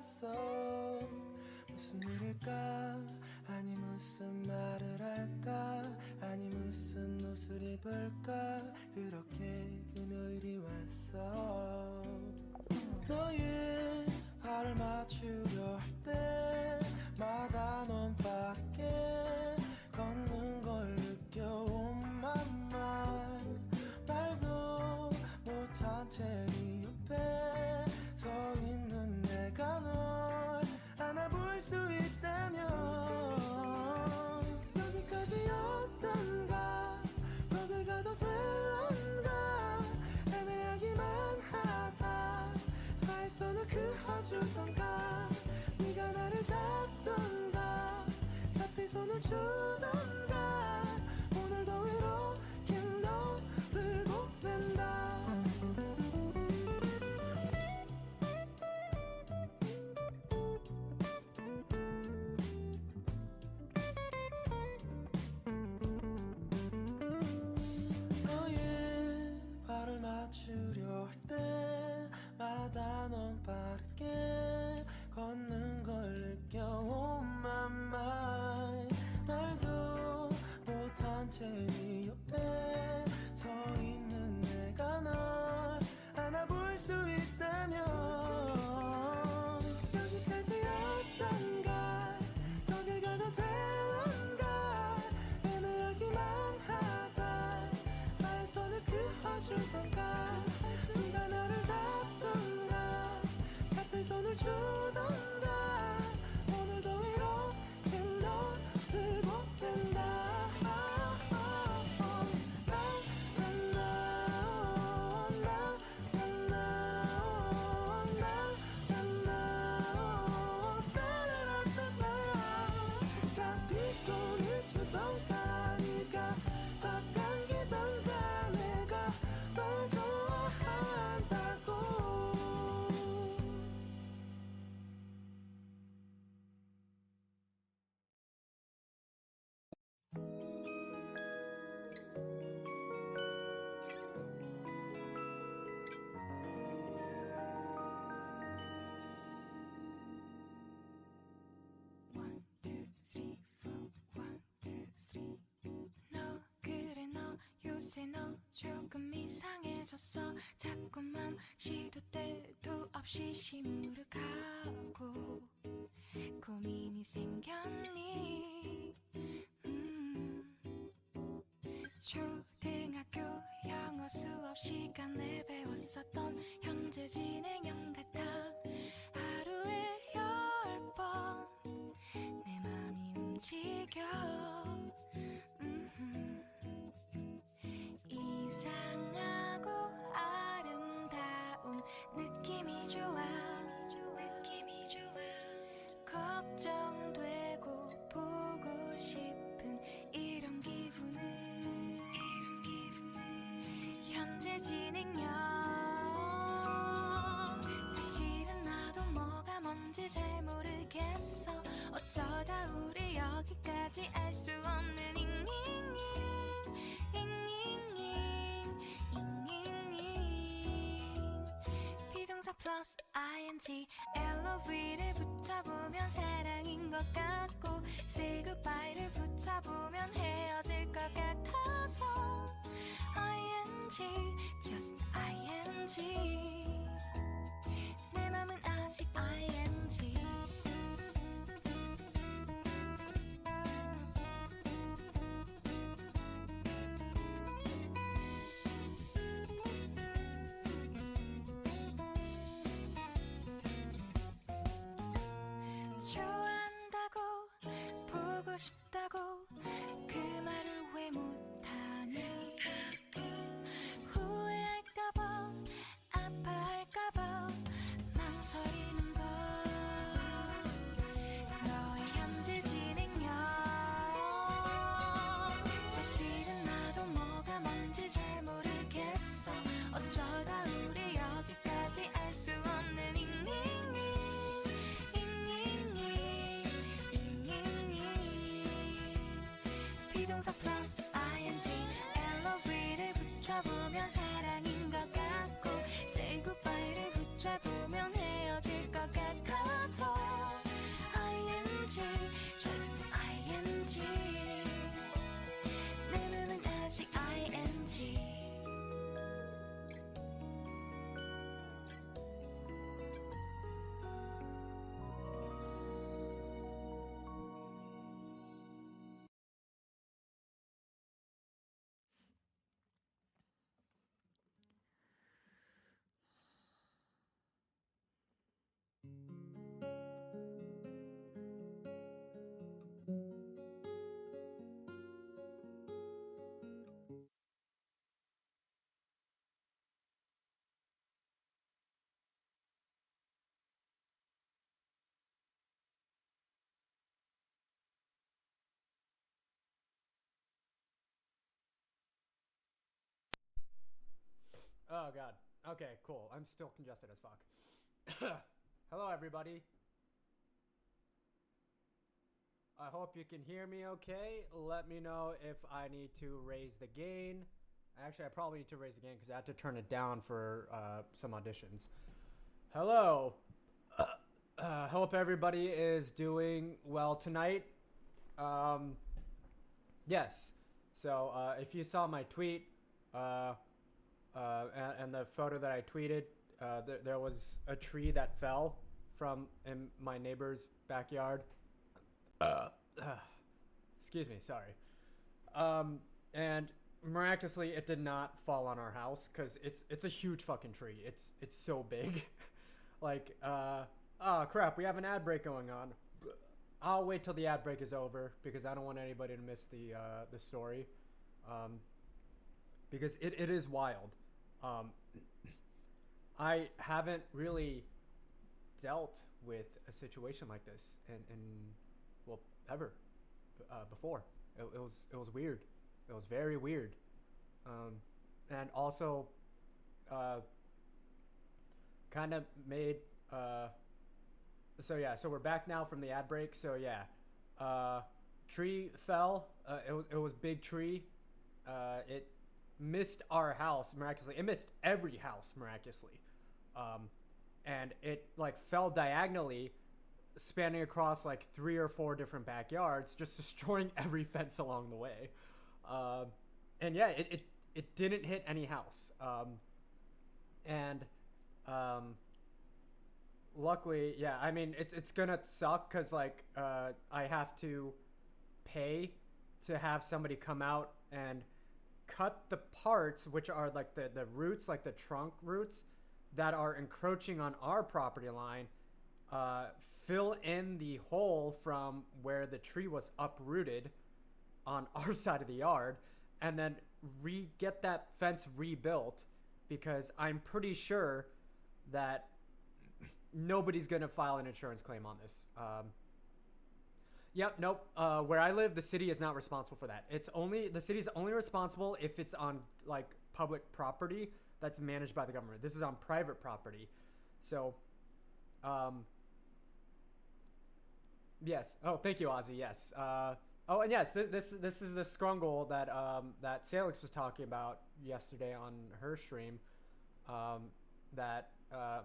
왔어. 무슨 일일까? 아니 무슨 말을 할까? 아니 무슨 옷을 입을까? 그렇게 금요일이 왔어. 너의 발을 맞추려 할 때마다 넌 빠르게 걷는 걸 느껴. Oh my mind. 말도 못한 채 네 옆에 서 있는 내가 널 안아볼 수 있다면 여기까지였던가 거길 가도 될런가 애매하기만 하다 나의 손을 그어주던가 네가 나를 잡던가 잡힌 손을 주던가 오늘도 이렇게 너를 보낸다. 너의 발을 맞추려 할 때마다 넌 빠르게 걷는 걸 느껴. Oh my mind. 말도 못한 채 네 옆에 서 있는 내가 널 안아볼 수 있다면 여기까지였던가 거길 가도 될런가 애매하기만 하다 나의 손을 그어주던가 네가 나를 잡던가 잡힌 손을 주던가 오늘도 이렇게 너를 보낸다. 잡힌 손을 주던가 네가 더 당기던가 내가 널 좋아한다고. 너 그래 너 요새 너 조금 이상해졌어. 자꾸만 시도 때도 없이 시무룩하고 고민이 생겼니? 초등학교 영어 수업 시간에 배웠었던 현재 진행형 같아. 하루에 10번 내 맘이 움직여. 이상하고 아름다운 느낌이 좋아. 걱정되고 보고 싶은 이런 기분은 현재 진행형. 사실은 나도 뭐가 뭔지 잘 모르겠어. 어쩌다 우리 여기까지 알 수 없는 비동사 플러스 ing LOV를 붙여보면 사랑인 것 같고 say goodbye를 붙여보면 헤어질 것 같아서 ing just ing 내 맘은 아직 ing. 좋아한다고 보고 싶다고 그 말을 왜 못하니? 후회할까봐 아파할까봐 망설이는 걸. 너의 현재 진행형. 사실은 나도 뭐가 뭔지 잘 모르겠어. 어쩌다 우리 여기까지 알 수 없는 비동사 플러스 ing LOV를 붙여보면 사랑인 것 같고 say goodbye를 붙여보면 헤어질 것 같아서 Oh god. Okay, cool. I'm still congested as fuck. Hello, everybody. I hope you can hear me okay. Let me know if I need to raise the gain. Actually, I probably need to raise the gain because I have to turn it down for some auditions. Hello. Hope everybody is doing well tonight. Yes. So if you saw my tweet and the photo that I tweeted, there was a tree that fell from in my neighbor's backyard. Excuse me, sorry. And miraculously, it did not fall on our house because it's a huge fucking tree. It's so big. Like, oh crap, we have an ad break going on. I'll wait till the ad break is over because I don't want anybody to miss the story. Because it is wild. I haven't really dealt with a situation like this in well ever before. It was weird. It was very weird. And also kind of made so we're back now from the ad break. So yeah, tree fell. It was big tree. It missed our house miraculously. It missed every house miraculously. And it like fell diagonally, spanning across like 3 or 4 different backyards, just destroying every fence along the way. And yeah, it didn't hit any house. And luckily, yeah, I mean it's gonna suck because like I have to pay to have somebody come out and cut the parts which are like the roots, like the trunk roots that are encroaching on our property line, fill in the hole from where the tree was uprooted on our side of the yard, and then get that fence rebuilt because I'm pretty sure that nobody's going to file an insurance claim on this. Yep, nope. Where I live, the city is not responsible for that. The city's only responsible if it's on like public property that's managed by the government. This is on private property. So, yes. Oh, thank you, Ozzy. Yes. And yes, this is the scrungle that that Salix was talking about yesterday on her stream. That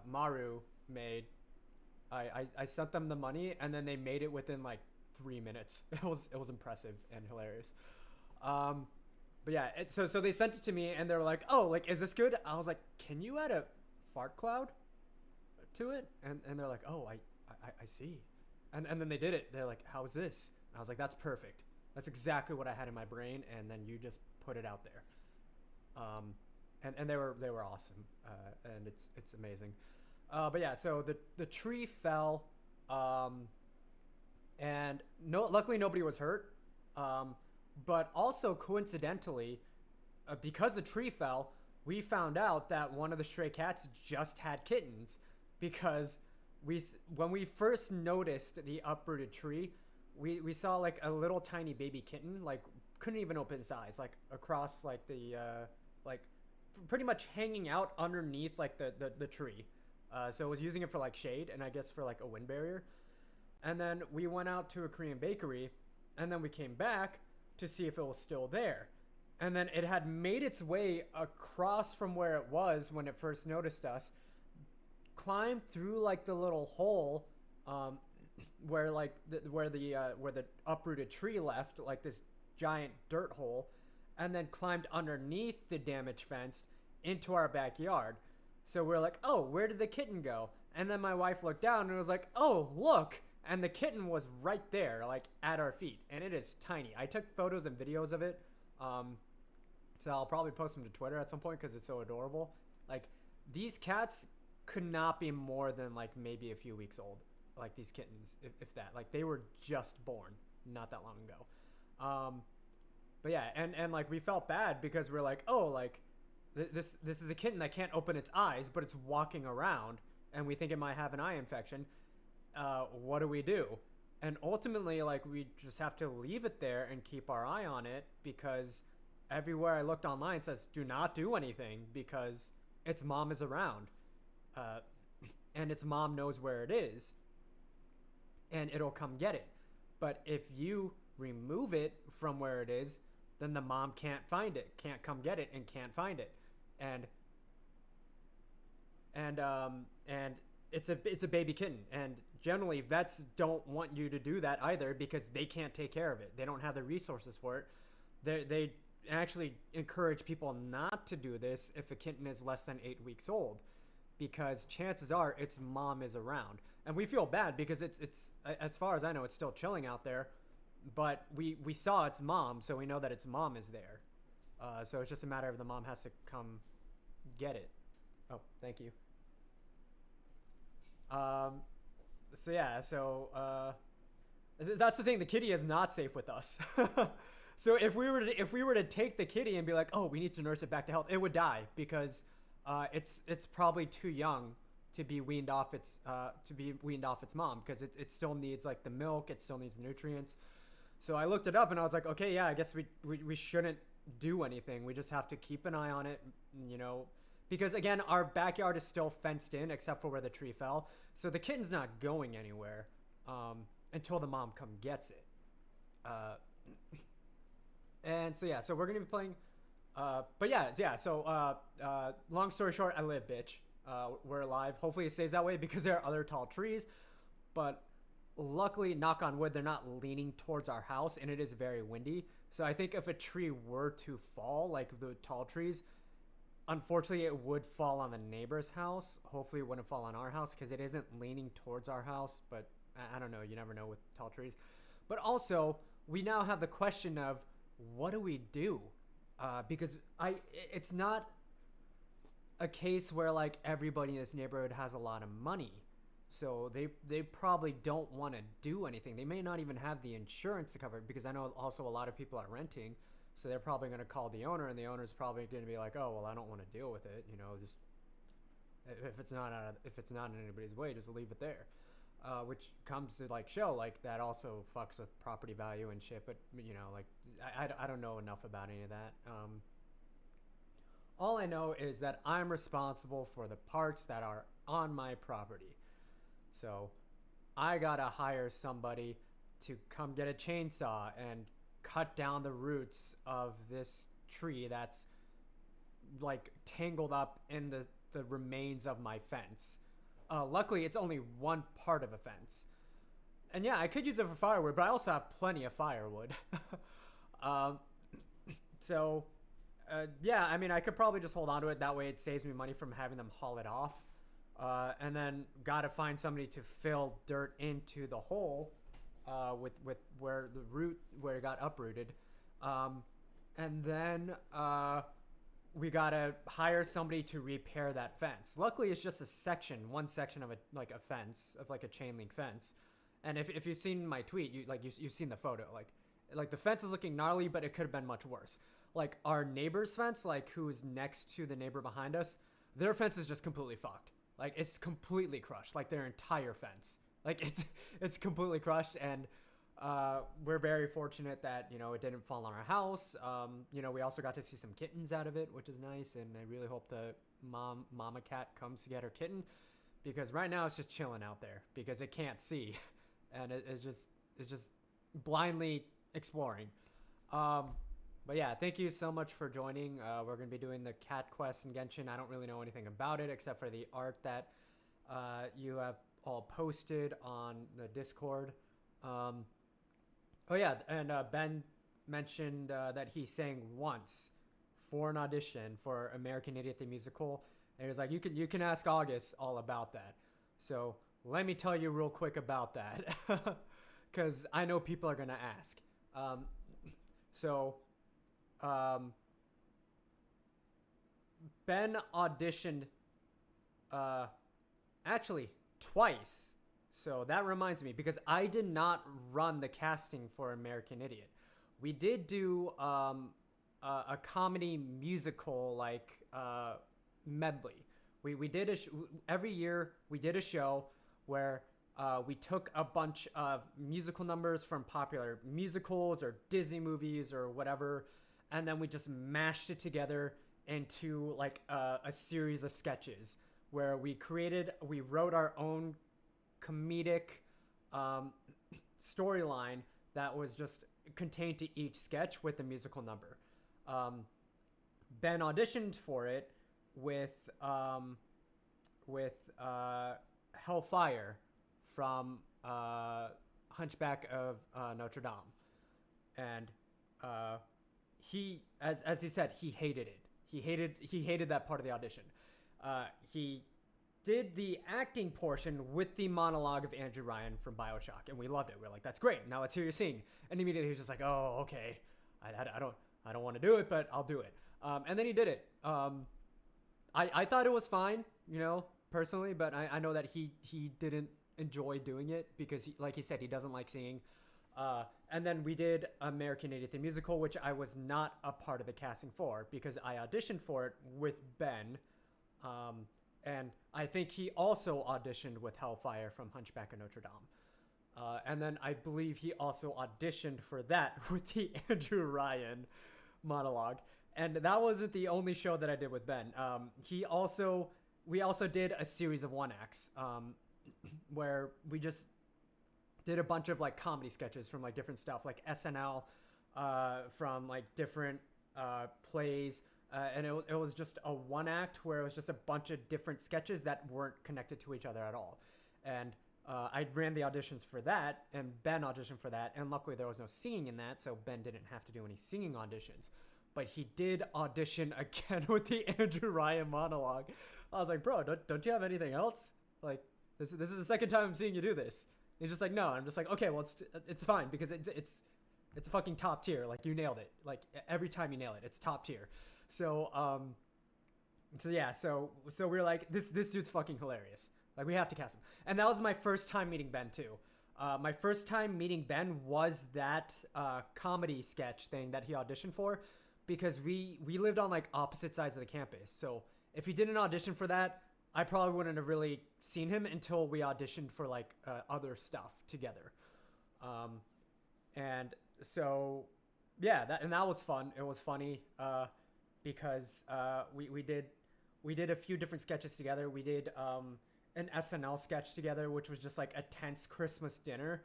Maru made. I sent them the money and then they made it within like 3 minutes. It was impressive and hilarious. But yeah, so they sent it to me and they were like, "Oh, like is this good?" I was like, "Can you add a fart cloud to it?" And they're like, "Oh, I see." And then they did it. They're like, "How's this?" And I was like, "That's perfect. That's exactly what I had in my brain." And then you just put it out there. And they were awesome. And it's amazing. But yeah, so the tree fell. And luckily nobody was hurt. But also coincidentally, because the tree fell, we found out that one of the stray cats just had kittens because when we first noticed the uprooted tree, we saw like a little tiny baby kitten, like couldn't even open its eyes, like across like the like pretty much hanging out underneath like the tree. So it was using it for like shade and I guess for like a wind barrier. And then we went out to a Korean bakery and then we came back to see if it was still there. And then it had made its way across from where it was when it first noticed us, climbed through like the little hole where like where the uprooted tree left, like this giant dirt hole, and then climbed underneath the damaged fence into our backyard. So we're like, "Oh, where did the kitten go?" And then my wife looked down and was like, "Oh, look." And the kitten was right there, like at our feet. And it is tiny. I took photos and videos of it. So I'll probably post them to Twitter at some point because it's so adorable. Like, these cats could not be more than like maybe a few weeks old. Like these kittens, if that. Like they were just born not that long ago. But yeah, and like we felt bad because we're like, "Oh, like this is a kitten that can't open its eyes, but it's walking around and we think it might have an eye infection. What do we do?" And ultimately, like, we just have to leave it there and keep our eye on it because everywhere I looked online says do not do anything because its mom is around, uh, and its mom knows where it is, and it'll come get it. But if you remove it from where it is, then the mom can't find it, can't come get it, and can't find it, and and it's a baby kitten, and generally vets don't want you to do that either because they can't take care of it. They don't have the resources for it. They actually encourage people not to do this if a kitten is less than 8 weeks old, because chances are its mom is around. And we feel bad because it's as far as I know, it's still chilling out there, but we saw its mom, so we know that its mom is there. So it's just a matter of the mom has to come get it. Oh, thank you. So yeah, that's the thing. The kitty is not safe with us. So if we were to take the kitty and be like, oh, we need to nurse it back to health, it would die because it's probably too young to be weaned off its mom, because it still needs like the milk, it still needs the nutrients. So I looked it up and I was like, okay, yeah, I guess we shouldn't do anything. We just have to keep an eye on it, you know, because again, our backyard is still fenced in except for where the tree fell. So the kitten's not going anywhere until the mom gets it. And so yeah, so we're gonna be playing. But yeah. So long story short, I live, bitch. We're alive. Hopefully it stays that way because there are other tall trees. But luckily, knock on wood, they're not leaning towards our house, and it is very windy. So I think if a tree were to fall, like the tall trees, unfortunately it would fall on the neighbor's house. Hopefully it wouldn't fall on our house because it isn't leaning towards our house. But I don't know. You never know with tall trees. But also, we now have the question of, what do we do? Because it's not a case where like everybody in this neighborhood has a lot of money, so they probably don't want to do anything. They may not even have the insurance to cover it, because I know also a lot of people are renting, so they're probably going to call the owner, and the owner's probably going to be like, oh, well, I don't want to deal with it, you know, just if it's not in anybody's way, just leave it there. Which comes to like show like that also fucks with property value and shit. But you know, like I don't know enough about any of that. All I know is that I'm responsible for the parts that are on my property. So I gotta hire somebody to come get a chainsaw and cut down the roots of this tree that's like tangled up in the remains of my fence. Luckily, it's only one part of a fence. And yeah, I could use it for firewood, but I also have plenty of firewood. So, yeah, I mean, I could probably just hold on to it. That way it saves me money from having them haul it off. And then gotta find somebody to fill dirt into the hole with where where it got uprooted. And then we gotta hire somebody to repair that fence. Luckily, it's just one section of a fence, of like a chain link fence. And if you've seen my tweet, you've seen the photo. Like the fence is looking gnarly, but it could have been much worse. Like our neighbor's fence, like who's next to the neighbor behind us, their fence is just completely fucked. Like it's completely crushed. Like their entire fence. Like it's completely crushed, and we're very fortunate that, you know, it didn't fall on our house. You know, we also got to see some kittens out of it, which is nice, and I really hope the mama cat comes to get her kitten, because right now it's just chilling out there because it can't see, and it's just blindly exploring. But yeah, thank you so much for joining. We're gonna be doing the cat quest in Genshin. I don't really know anything about it except for the art that you have all posted on the Discord. Oh yeah, and Ben mentioned that he sang once for an audition for American Idiot the Musical, and he was like, you can ask August all about that. So let me tell you real quick about that, because I know people are gonna ask. Ben auditioned actually twice. So that reminds me, because I did not run the casting for American Idiot. We did do a comedy musical medley. We did every year we did a show where we took a bunch of musical numbers from popular musicals or Disney movies or whatever, and then we just mashed it together into like a series of sketches where we wrote our own comedic um, storyline that was just contained to each sketch with the musical number. Um, Ben auditioned for it with um, with Hellfire from Hunchback of Notre Dame, and he, as he said, he hated it. He hated that part of the audition. He did the acting portion with the monologue of Andrew Ryan from BioShock, and we loved it. We are like, "That's great. Now let's hear you sing." And immediately he was just like, "Oh, okay. I don't want to do it, but I'll do it." And then he did it. I thought it was fine, personally, but I know that he didn't enjoy doing it because, like he said, he doesn't like singing. And then we did American Idiot the Musical, which I was not a part of the casting for because I auditioned for it with Ben. And I think he also auditioned with Hellfire from Hunchback of Notre Dame. And then I believe he also auditioned for that with the Andrew Ryan monologue. And that wasn't the only show that I did with Ben. We also did a series of one acts where we just did a bunch of like comedy sketches from like different stuff, like SNL, from like different plays. And it was just a one act where it was just a bunch of different sketches that weren't connected to each other at all. And I ran the auditions for that, and Ben auditioned for that. And luckily there was no singing in that, so Ben didn't have to do any singing auditions. But he did audition again with the Andrew Ryan monologue. I was like, "Bro, don't you have anything else? Like, this is the second time I'm seeing you do this." And he's just like, "No." I'm just like, "Okay, well, it's fine because it's a fucking top tier. Like, you nailed it. Like, every time you nail it, it's top tier." So we were like, this dude's fucking hilarious. Like, we have to cast him. And that was my first time meeting Ben too. My first time meeting Ben was that comedy sketch thing that he auditioned for, because we lived on like opposite sides of the campus. So if he didn't audition for that, I probably wouldn't have really seen him until we auditioned for like other stuff together. And so yeah, that was fun. It was funny because we did a few different sketches together. We did an SNL sketch together, which was just like a tense Christmas dinner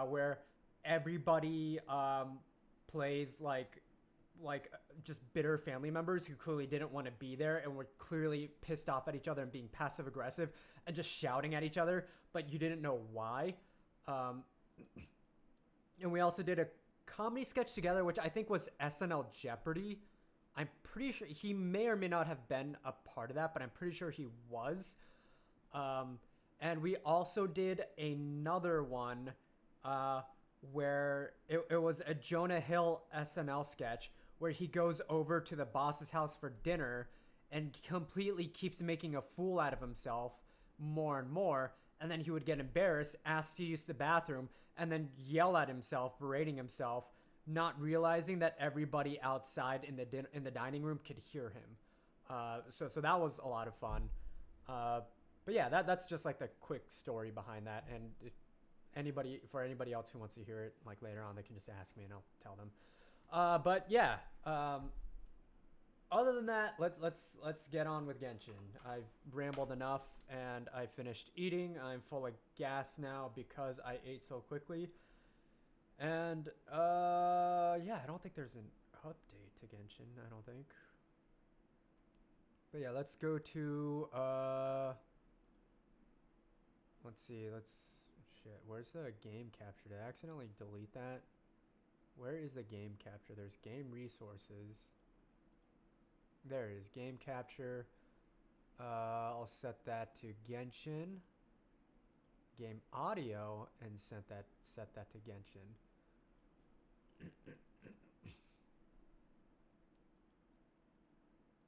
where everybody plays like just bitter family members who clearly didn't want to be there and were clearly pissed off at each other and being passive aggressive and just shouting at each other, but you didn't know why. And we also did a comedy sketch together, which I think was SNL Jeopardy. I'm pretty sure he may or may not have been a part of that, but I'm pretty sure he was. And we also did another one where it was a Jonah Hill SNL sketch where he goes over to the boss's house for dinner and completely keeps making a fool out of himself more and more. And then he would get embarrassed, ask to use the bathroom, and then yell at himself, berating himself, not realizing that everybody outside in the dining room could hear him. So that was a lot of fun. But yeah, that's just like the quick story behind that. And if anybody else who wants to hear it like later on, they can just ask me and I'll tell them. But yeah, other than that, let's get on with Genshin. I've rambled enough and I finished eating. I'm full of gas now because I ate so quickly. And yeah, I don't think there's an update to Genshin, I don't think. But yeah, let's go to shit, where's the game capture? Did I accidentally delete that? Where is the game capture? There's game resources. There it is, game capture. I'll set that to Genshin. Game audio and set that to Genshin.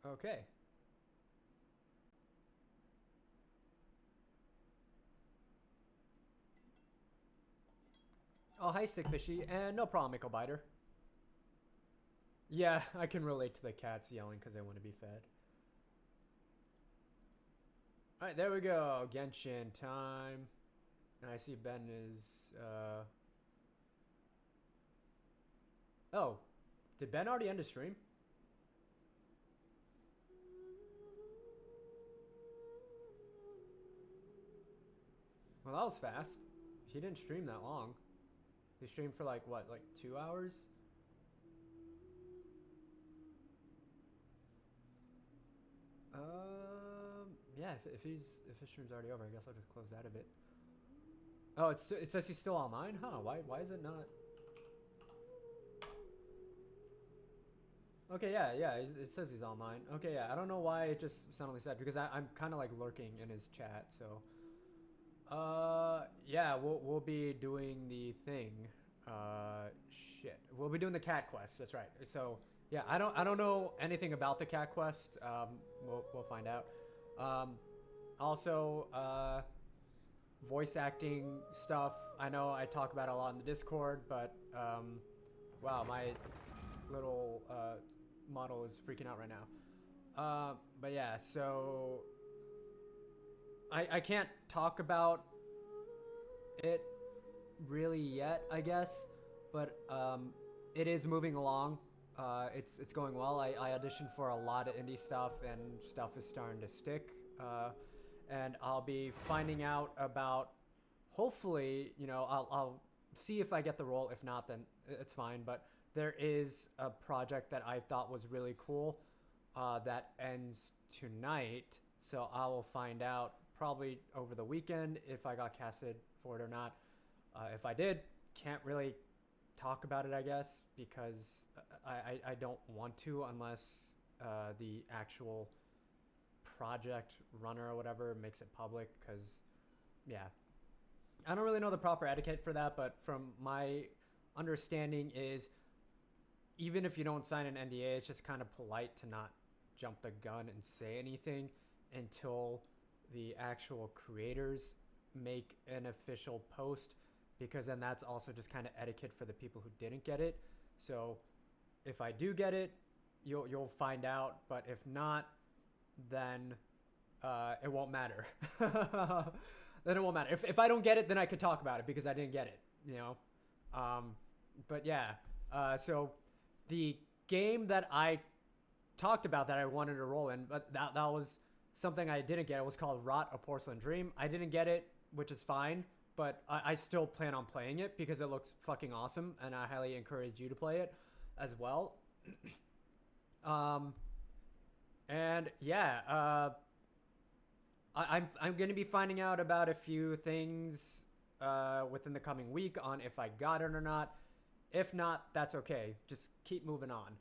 Okay. Oh, hi, Sick Fishy, and no problem, Mickle Biter. Yeah, I can relate to the cats yelling because they want to be fed. Alright, there we go. Genshin time. And I see Ben is, Oh, did Ben already end the stream? Well, that was fast. He didn't stream that long. He streamed for like what, like 2 hours? Yeah. If his stream's already over, I guess I'll just close that a bit. Oh, it says he's still online, huh? Why is it not? Okay, yeah. It says he's online. Okay, yeah. I don't know why it just suddenly said, because I'm kind of like lurking in his chat, so. Yeah, we'll be doing the thing. Shit. We'll be doing the cat quest. That's right. So yeah, I don't know anything about the cat quest. We'll find out. Also, voice acting stuff. I know I talk about it a lot in the Discord, but wow, my little model is freaking out right now. But yeah, so I can't talk about it really yet, I guess, but it is moving along. It's going well. I auditioned for a lot of indie stuff, and stuff is starting to stick. And I'll be finding out about, hopefully, you know, I'll see if I get the role. If not, then it's fine. But there is a project that I thought was really cool that ends tonight. So I will find out probably over the weekend if I got casted for it or not. If I did, can't really talk about it, I guess, because I don't want to unless the actual project runner or whatever makes it public, because yeah, I don't really know the proper etiquette for that, but from my understanding is even if you don't sign an NDA, it's just kind of polite to not jump the gun and say anything until the actual creators make an official post, because then that's also just kind of etiquette for the people who didn't get it. So if I do get it, you'll find out, but if not, then it won't matter. Then it won't matter. If I don't get it, then I could talk about it because I didn't get it, you know? But yeah, so the game that I talked about that I wanted to roll in, but that was something I didn't get. It was called Rot, A Porcelain Dream. I didn't get it, which is fine, but I still plan on playing it because it looks fucking awesome, and I highly encourage you to play it as well. And yeah, I'm going to be finding out about a few things within the coming week on if I got it or not. If not, that's okay. Just keep moving on.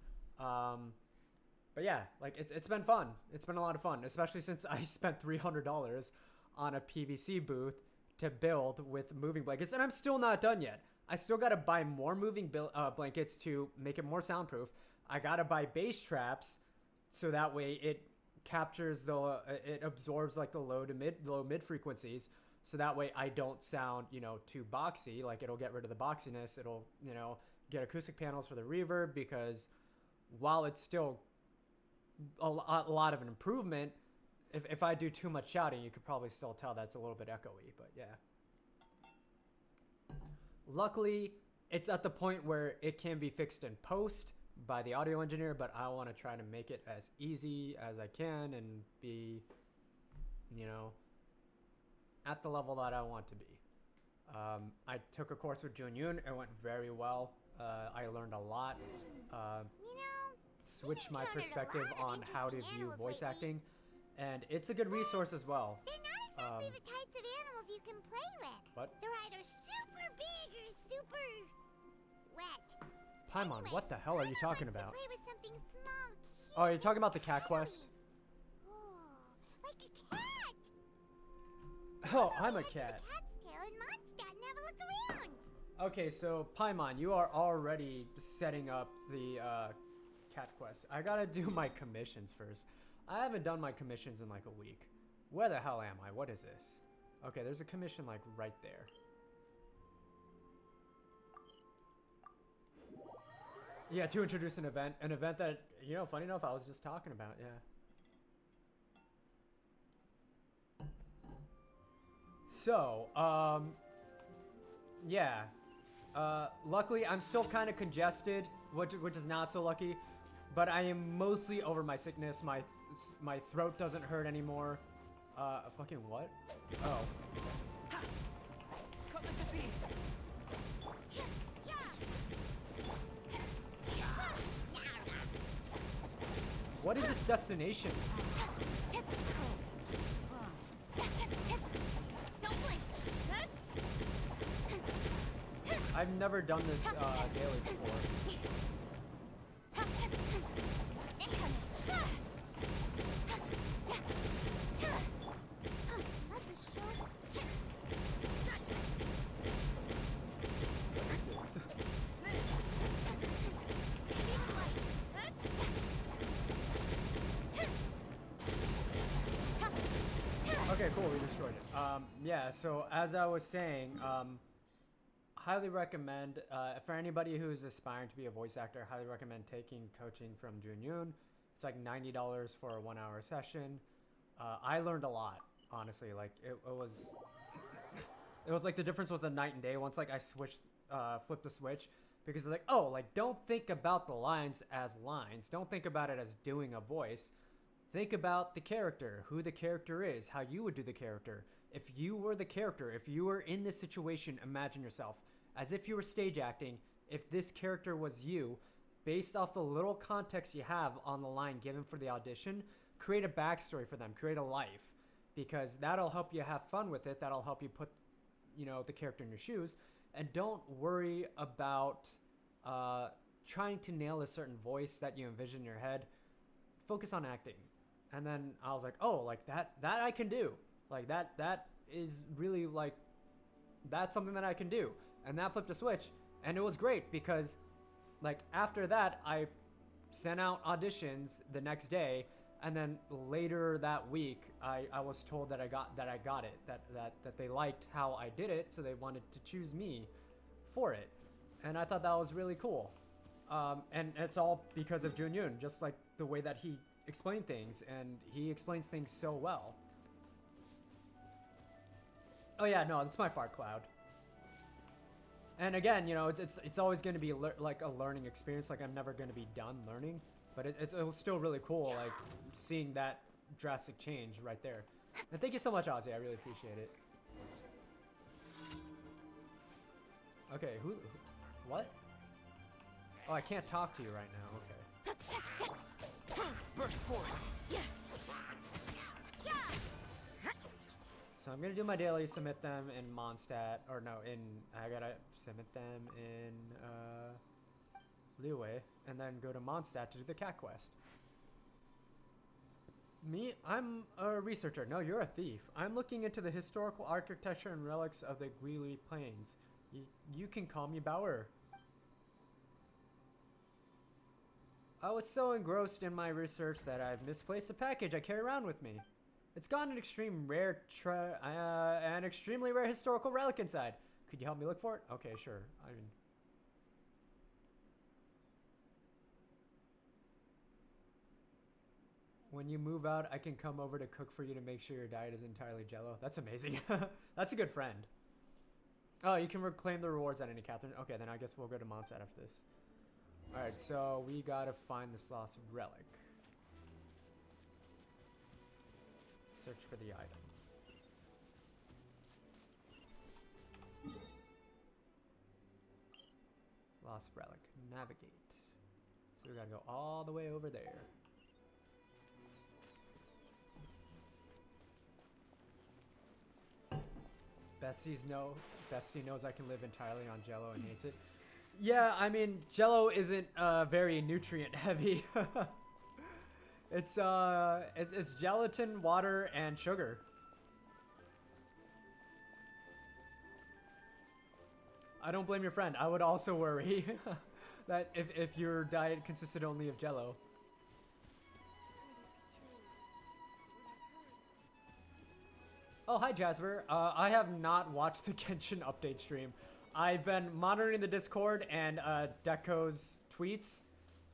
But yeah, like it's been fun. It's been a lot of fun, especially since I spent $300 on a PVC booth to build with moving blankets, and I'm still not done yet. I still got to buy more moving blankets to make it more soundproof. I got to buy bass traps so that way it captures it absorbs like the low mid frequencies, so that way I don't sound, you know, too boxy. Like, it'll get rid of the boxiness. It'll, you know, get acoustic panels for the reverb, because while it's still a lot of an improvement, if I do too much shouting, you could probably still tell that's a little bit echoey. But yeah, luckily it's at the point where it can be fixed in post by the audio engineer, but I want to try to make it as easy as I can and be, you know, at the level that I want to be. I took a course with Jun Yoon. It went very well. I learned a lot. Switched my perspective on how to view voice acting, and it's a good resource as well. They're not exactly the types of animals you can play with. What? They're either super big or super wet. Paimon, Anyway, what the hell are you Luna talking wants to about? play with something small, cute, Oh, you're talking about the cat and quest? Oh, like a cat. Oh, I'm a Head to the cat. cat's tail and Mondstadt and have a look around. Okay, so Paimon, you are already setting up the cat quest. I gotta do my commissions first. I haven't done my commissions in like a week. Where the hell am I? What is this? Okay, there's a commission like right there. Yeah, to introduce an event that, you know, funny enough, I was just talking about, yeah. So, yeah. Luckily, I'm still kind of congested, which is not so lucky, but I am mostly over my sickness. My throat doesn't hurt anymore. Fucking what? Oh. What is its destination? Don't blink. I've never done this daily before. Okay, cool, we destroyed it. Yeah, so as I was saying, highly recommend, for anybody who's aspiring to be a voice actor, highly recommend taking coaching from Junyun. It's like $90 for a 1 hour session. I learned a lot, honestly. Like, it was like the difference was a night and day once like I flipped the switch. Because like, oh, like don't think about the lines as lines. Don't think about it as doing a voice. Think about the character, who the character is, how you would do the character. If you were the character, if you were in this situation, imagine yourself as if you were stage acting. If this character was you, based off the little context you have on the line given for the audition, create a backstory for them, create a life, because that'll help you have fun with it. That'll help you put, the character in your shoes, and don't worry about trying to nail a certain voice that you envision in your head. Focus on acting. And then I was like, oh, like that I can do. Like that is really like, that's something that I can do. And that flipped a switch. And it was great because like after that, I sent out auditions the next day. And then later that week, I was told that I got it, that they liked how I did it. So they wanted to choose me for it. And I thought that was really cool. And it's all because of Junyun, just like the way that he explained things, and he explains things so well. Oh yeah, no, it's my fart cloud. And again, it's always going to be like a learning experience. Like I'm never going to be done learning, but it was still really cool, like seeing that drastic change right there. And thank you so much, Ozzy. I really appreciate it. Okay, what? Oh, I can't talk to you right now. Okay. Burst forth. So I'm gonna do my daily, submit them in Mondstadt, or no, I gotta submit them in Liyue, and then go to Mondstadt to do the cat quest. Me, I'm a researcher. No, you're a thief. I'm looking into the historical architecture and relics of the Guili Plains. You can call me Bauer. I was so engrossed in my research that I've misplaced a package I carry around with me. It's got an extremely rare historical relic inside. Could you help me look for it? Okay, sure. I mean, when you move out, I can come over to cook for you to make sure your diet is entirely Jello. That's amazing. That's a good friend. Oh, you can reclaim the rewards at any Catherine. Okay, then I guess we'll go to Mondstadt after this. Alright, so we gotta find this lost relic. Search for the item. Lost relic. Navigate. So we gotta go all the way over there. Bestie knows I can live entirely on Jello and hates it. Yeah, I mean, Jello isn't very nutrient heavy. It's gelatin, water, and sugar. I don't blame your friend. I would also worry that if your diet consisted only of Jello. Oh, hi, Jasper. I have not watched the Genshin update stream. I've been monitoring the Discord and Deco's tweets,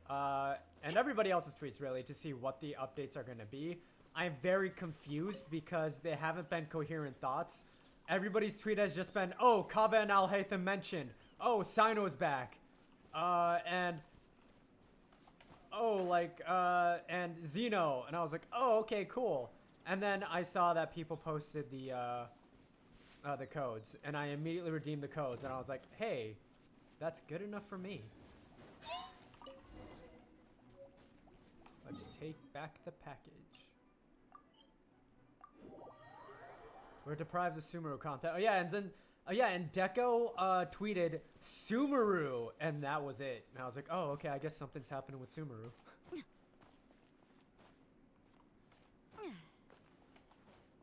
and everybody else's tweets, really, to see what the updates are going to be. I'm very confused because they haven't been coherent thoughts. Everybody's tweet has just been, oh, Kava and Al Haytham mentioned. Oh, Sino's back. And Xeno. And I was like, oh, okay, cool. And then I saw that people posted the codes, and I immediately redeemed the codes, and I was like, hey, that's good enough for me. Let's take back the package. We're deprived of Sumeru content. Oh yeah, and then and Deco tweeted Sumeru, and that was it. And I was like, oh okay, I guess something's happening with Sumeru.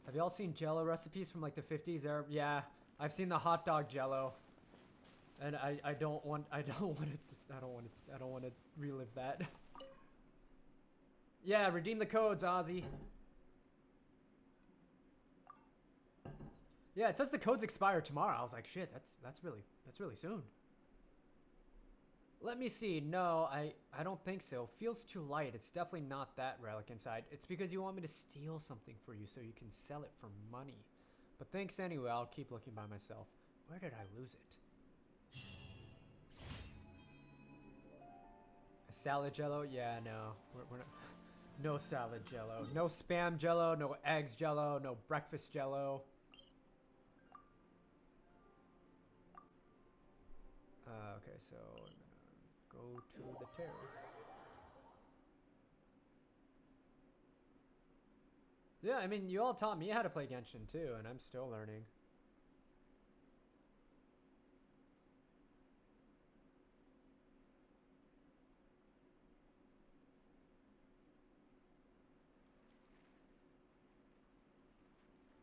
Have y'all seen Jello recipes from like the 50s? Yeah, I've seen the hot dog Jello, and I don't want to relive that. Yeah, redeem the codes, Ozzy. Yeah, it says the codes expire tomorrow. I was like, shit, that's really soon. Let me see. No, I don't think so. Feels too light. It's definitely not that relic inside. It's because you want me to steal something for you so you can sell it for money. But thanks anyway. I'll keep looking by myself. Where did I lose it? A salad Jello? Yeah, no. We're not. No salad Jello. No spam Jello. No eggs Jello. No breakfast Jello. Okay, so I'm gonna go to the terrace. Yeah, I mean, you all taught me how to play Genshin too, and I'm still learning.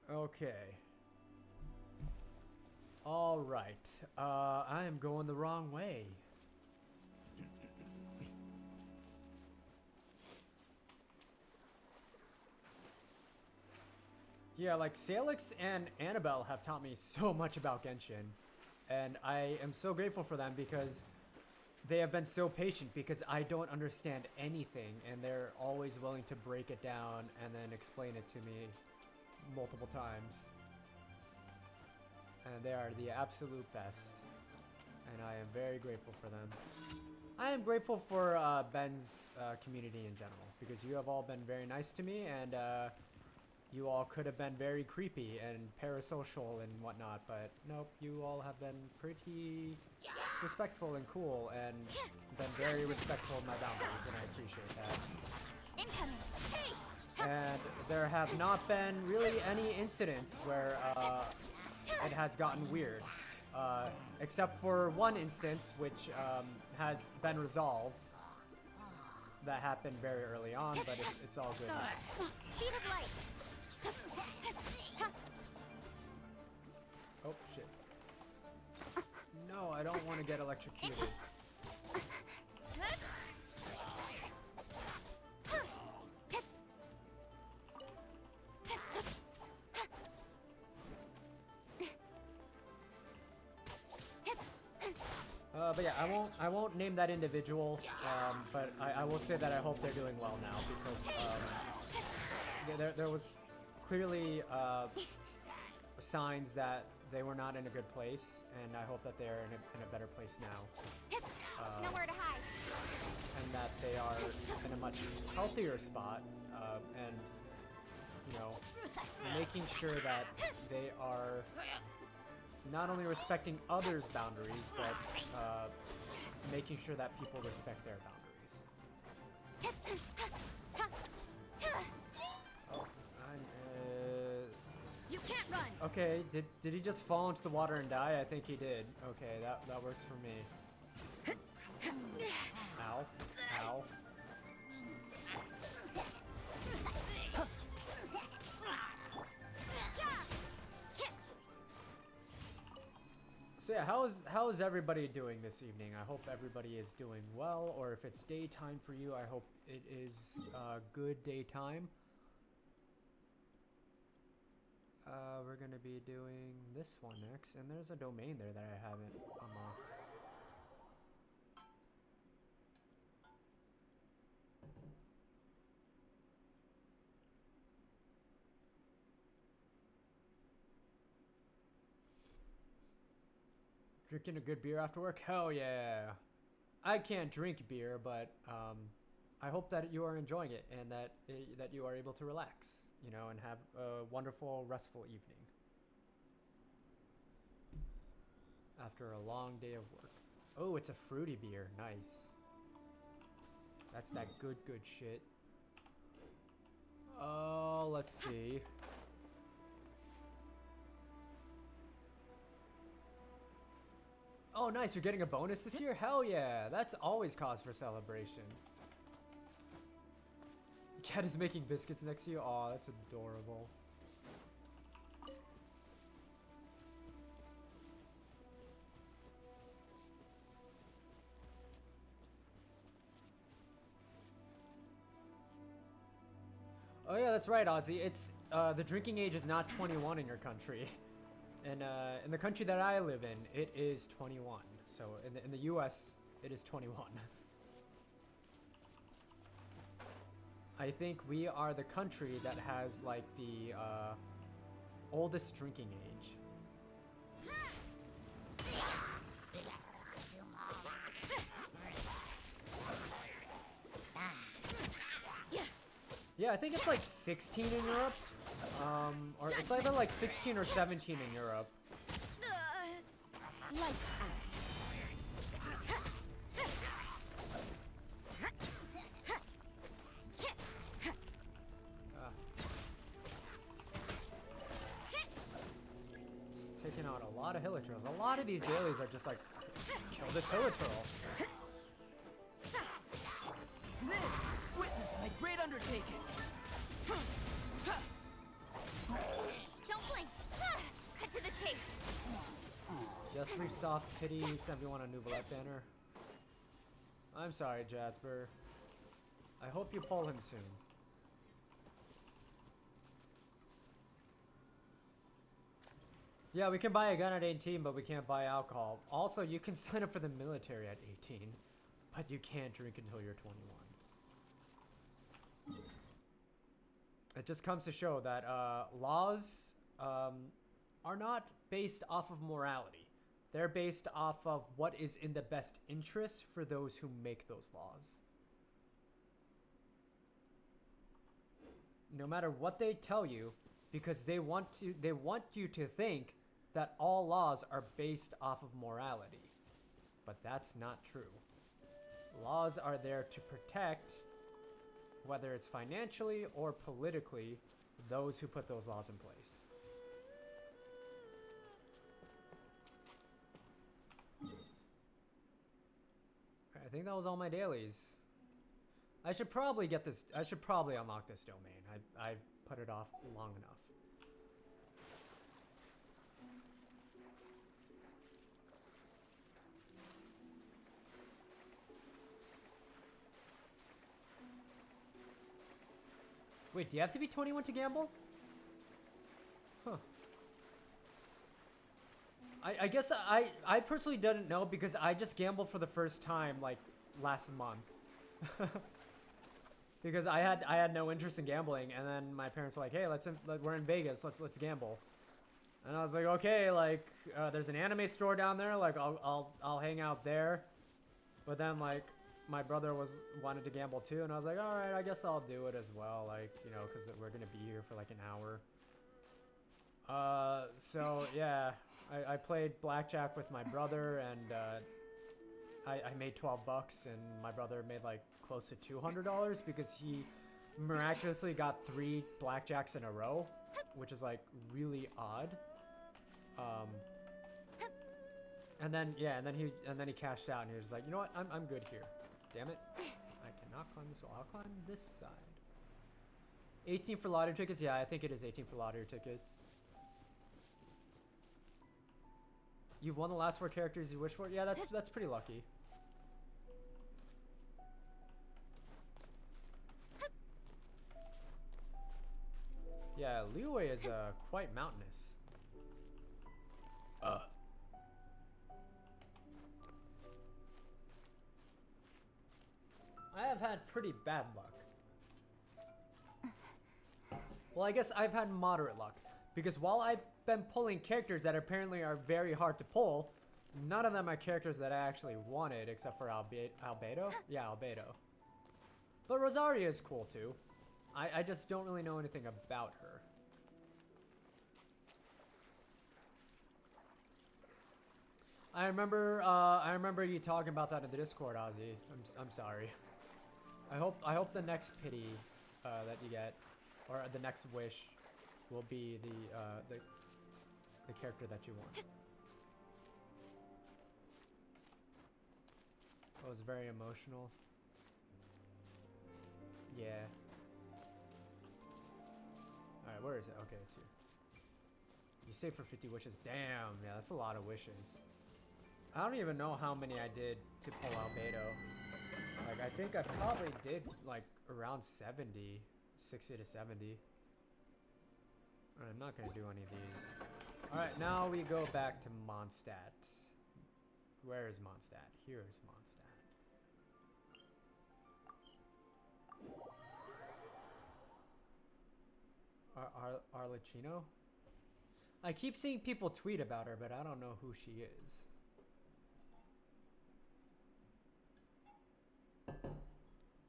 Okay. All right. I am going the wrong way. Yeah, like Salix and Annabelle have taught me so much about Genshin, and I am so grateful for them because they have been so patient because I don't understand anything, and they're always willing to break it down and then explain it to me multiple times. And they are the absolute best, and I am very grateful for them. I am grateful for Ben's community in general because you have all been very nice to me, and you all could have been very creepy and parasocial and whatnot, but nope, you all have been pretty respectful and cool and been very respectful of my boundaries, and I appreciate that. Incoming. Hey! And there have not been really any incidents where it has gotten weird, except for one instance which has been resolved. That happened very early on, but it's all good now. Speed of light. Oh shit. No, I don't want to get electrocuted. But yeah, I won't name that individual, but I will say that I hope they're doing well now because there was clearly signs that they were not in a good place, and I hope that they're in a better place now. Nowhere to hide. And that they are in a much healthier spot, and you know, making sure that they are not only respecting others' boundaries, but making sure that people respect their boundaries. Oh, You can't run. okay, did he just fall into the water and die? I think he did. Okay, that works for me. Ow. Ow. So yeah, how is everybody doing this evening? I hope everybody is doing well, or if it's daytime for you, I hope it is good daytime. We're gonna be doing this one next, and there's a domain there that I haven't unlocked. Drinking a good beer after work? Hell yeah. I can't drink beer, but I hope that you are enjoying it and that you are able to relax, you know, and have a wonderful, restful evening after a long day of work. Oh, it's a fruity beer. Nice. That's that good shit. Oh, let's see. Oh, nice. You're getting a bonus this year? Hell yeah. That's always cause for celebration. Cat is making biscuits next to you. Oh, that's adorable. Oh yeah, that's right, Ozzy. It's the drinking age is not 21 in your country. And in the country that I live in, it is 21. So in the U.S., it is 21. I think we are the country that has like the oldest drinking age. Yeah, I think it's like 16 in Europe. Or it's either like 16 or 17 in Europe. Lights out. Taking out a lot of Hilichurls. A lot of these dailies are just like, kill this Hilichurl. Live! Witness my great undertaking! Don't blink. Cut to the chase. Just reach soft pity 71 on Nouvelette banner. I'm sorry, Jasper. I hope you pull him soon. Yeah, we can buy a gun at 18, but we can't buy alcohol. Also, you can sign up for the military at 18, but you can't drink until you're 21. It just comes to show that laws are not based off of morality. They're based off of what is in the best interest for those who make those laws. No matter what they tell you, because they want you to think that all laws are based off of morality. But that's not true. Laws are there to protect, whether it's financially or politically, those who put those laws in place. I think that was all my dailies. I should probably get this. I should probably unlock this domain. I've put it off long enough. Wait, do you have to be 21 to gamble? Huh. I guess I personally didn't know because I just gambled for the first time like last month. Because I had no interest in gambling, and then my parents were like, "Hey, we're in Vegas. Let's gamble." And I was like, "Okay, like there's an anime store down there. Like I'll hang out there." But then like my brother wanted to gamble too, and I was like, "All right, I guess I'll do it as well. Like because we're gonna be here for like an hour." So yeah, I played blackjack with my brother, and I made 12 bucks, and my brother made like close to $200 because he miraculously got 3 blackjacks in a row, which is like really odd. And then he cashed out, and he was like, "You know what? I'm good here. Damn it, I cannot climb this wall. I'll climb this side." 18 for lottery tickets. Yeah, I think it is 18 for lottery tickets. You've won the last 4 characters you wish for. Yeah, that's pretty lucky. Yeah, Liyue is quite mountainous. I have had pretty bad luck. Well, I guess I've had moderate luck. Because while I've been pulling characters that apparently are very hard to pull, none of them are characters that I actually wanted, except for Albedo? Yeah, Albedo. But Rosaria is cool too. I just don't really know anything about her. I remember you talking about that in the Discord, Ozzy. I'm sorry. I hope the next pity that you get or the next wish will be the character that you want. It was very emotional. Yeah. Alright, where is it? Okay, it's here. You saved for 50 wishes. Damn, yeah, that's a lot of wishes. I don't even know how many I did to pull out Beto. Like, I think I probably did, like, around 70. 60 to 70. Alright, I'm not gonna do any of these. Alright, now we go back to Mondstadt. Where is Mondstadt? Here is Mondstadt. Arlecchino? I keep seeing people tweet about her, but I don't know who she is.